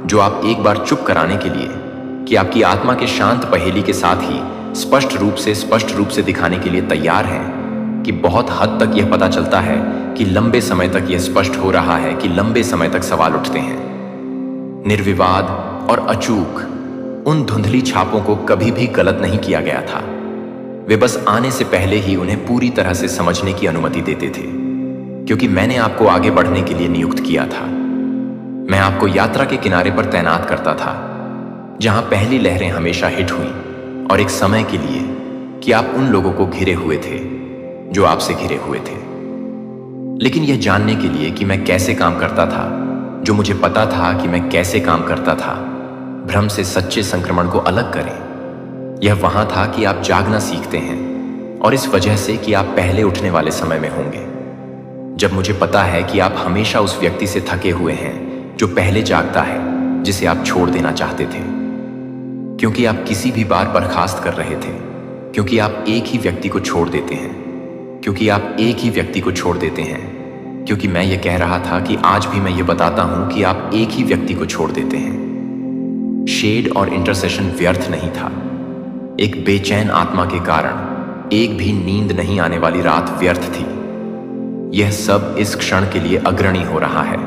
जो आप एक बार चुप कराने के लिए, कि आपकी आत्मा के शांत पहेली के साथ ही स्पष्ट रूप से दिखाने के लिए तैयार हैं, कि बहुत हद तक यह पता चलता है कि लंबे समय तक यह स्पष्ट हो रहा है कि लंबे समय तक सवाल उठते हैं। निर्विवाद और अचूक उन धुंधली छापों को कभी भी गलत नहीं किया गया था। वे बस आने से पहले ही उन्हें पूरी तरह से समझने की अनुमति देते थे, क्योंकि मैंने आपको आगे बढ़ने के लिए नियुक्त किया था। मैं आपको यात्रा के किनारे पर तैनात करता था, जहां पहली लहरें हमेशा हिट हुई, और एक समय के लिए कि आप उन लोगों को घिरे हुए थे जो आपसे घिरे हुए थे। लेकिन यह जानने के लिए कि मैं कैसे काम करता था, जो मुझे पता था कि मैं कैसे काम करता था, भ्रम से सच्चे संक्रमण को अलग करें। यह वहां था कि आप जागना सीखते हैं, और इस वजह से कि आप पहले उठने वाले समय में होंगे, जब मुझे पता है कि आप हमेशा उस व्यक्ति से थके हुए हैं जो पहले जागता है, जिसे आप छोड़ देना चाहते थे, क्योंकि आप किसी भी बार बर्खास्त कर रहे थे, क्योंकि आप एक ही व्यक्ति को छोड़ देते हैं, क्योंकि आप एक ही व्यक्ति को छोड़ देते हैं, क्योंकि मैं ये कह रहा था कि आज भी मैं ये बताता हूं कि आप एक ही व्यक्ति को छोड़ देते हैं। शेड और इंटरसेशन व्यर्थ नहीं था। एक बेचैन आत्मा के कारण एक भी नींद नहीं आने वाली रात व्यर्थ थी। यह सब इस क्षण के लिए अग्रणी हो रहा है,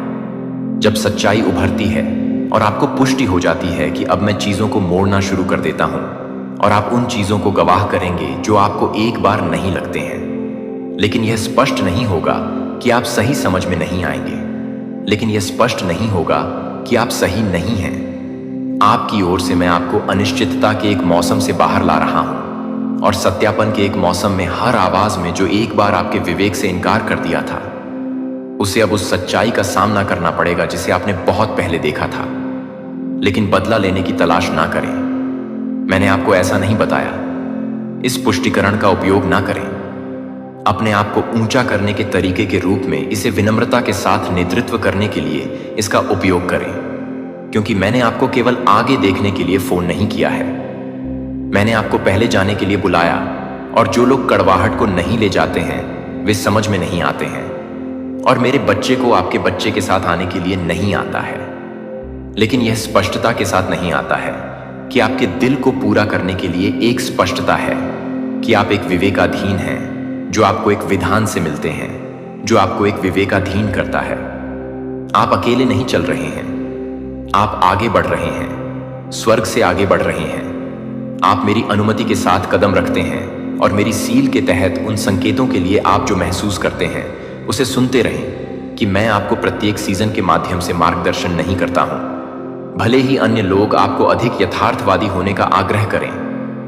जब सच्चाई उभरती है और आपको पुष्टि हो जाती है कि अब मैं चीजों को मोड़ना शुरू कर देता हूं, और आप उन चीजों को गवाह करेंगे जो आपको एक बार नहीं लगते हैं। लेकिन यह स्पष्ट नहीं होगा कि आप सही समझ में नहीं आएंगे, लेकिन यह स्पष्ट नहीं होगा कि आप सही नहीं हैं। आपकी ओर से मैं आपको अनिश्चितता के एक मौसम से बाहर ला रहा हूं, और सत्यापन के एक मौसम में हर आवाज में जो एक बार आपके विवेक से इनकार कर दिया था, उसे अब उस सच्चाई का सामना करना पड़ेगा जिसे आपने बहुत पहले देखा था। लेकिन बदला लेने की तलाश ना करें। मैंने आपको ऐसा नहीं बताया। इस पुष्टिकरण का उपयोग ना करें। अपने आप को ऊंचा करने के तरीके के रूप में इसे विनम्रता के साथ नेतृत्व करने के लिए इसका उपयोग करें, क्योंकि मैंने आपको केवल आगे देखने के लिए फोन नहीं किया है। मैंने आपको पहले जाने के लिए बुलाया, और जो लोग कड़वाहट को नहीं ले जाते हैं वे समझ में नहीं आते हैं, और मेरे बच्चे को आपके बच्चे के साथ आने के लिए नहीं आता है। लेकिन यह स्पष्टता के साथ नहीं आता है कि आपके दिल को पूरा करने के लिए एक स्पष्टता है कि आप एक विवेकाधीन हैं, जो आपको एक विधान से मिलते हैं, जो आपको एक विवेकाधीन करता है। आप अकेले नहीं चल रहे हैं, आप आगे बढ़ रहे हैं, स्वर्ग से आगे बढ़ रहे हैं। आप मेरी अनुमति के साथ कदम रखते हैं, और मेरी सील के तहत उन संकेतों के लिए आप जो महसूस करते हैं उसे सुनते रहें, कि मैं आपको प्रत्येक सीजन के माध्यम से मार्गदर्शन नहीं करता हूं। भले ही अन्य लोग आपको अधिक यथार्थवादी होने का आग्रह करें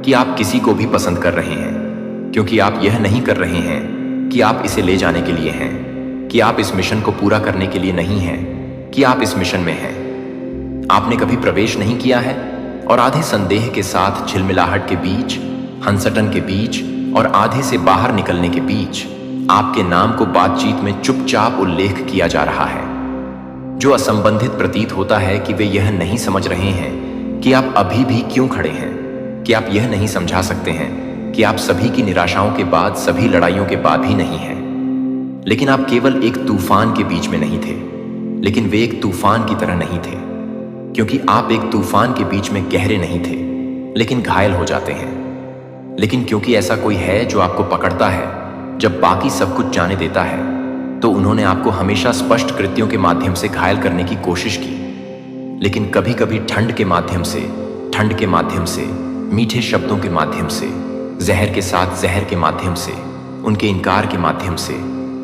कि आप किसी को भी पसंद कर रहे हैं, क्योंकि आप यह नहीं कर रहे हैं कि आप इसे ले जाने के लिए हैं, कि आप इस मिशन को पूरा करने के लिए नहीं हैं, कि आप इस मिशन में हैं। आपने कभी प्रवेश नहीं किया है, और आधे संदेह के साथ झिलमिलाहट के बीच, हंसटन के बीच, और आधे से बाहर निकलने के बीच आपके नाम को बातचीत में चुपचाप उल्लेख किया जा रहा है, जो असंबंधित प्रतीत होता है कि वे यह नहीं समझ रहे हैं कि आप अभी भी क्यों खड़े हैं, कि आप यह नहीं समझा सकते हैं कि आप सभी की निराशाओं के बाद, सभी लड़ाइयों के बाद भी नहीं हैं। लेकिन आप केवल एक तूफान के बीच में नहीं थे, लेकिन वे एक तूफान की तरह नहीं थे, क्योंकि आप एक तूफान के बीच में गहरे नहीं थे, लेकिन घायल हो जाते हैं। लेकिन क्योंकि ऐसा कोई है जो आपको पकड़ता है जब बाकी सब कुछ जाने देता है, तो उन्होंने आपको हमेशा स्पष्ट कृत्यों के माध्यम से घायल करने की कोशिश की। लेकिन कभी कभी ठंड के माध्यम से, मीठे शब्दों के माध्यम से, जहर के साथ जहर के माध्यम से, उनके इनकार के माध्यम से,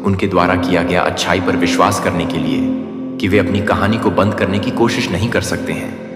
उनके द्वारा किया गया अच्छाई पर विश्वास करने के लिए कि वे अपनी कहानी को बंद करने की कोशिश नहीं कर सकते हैं।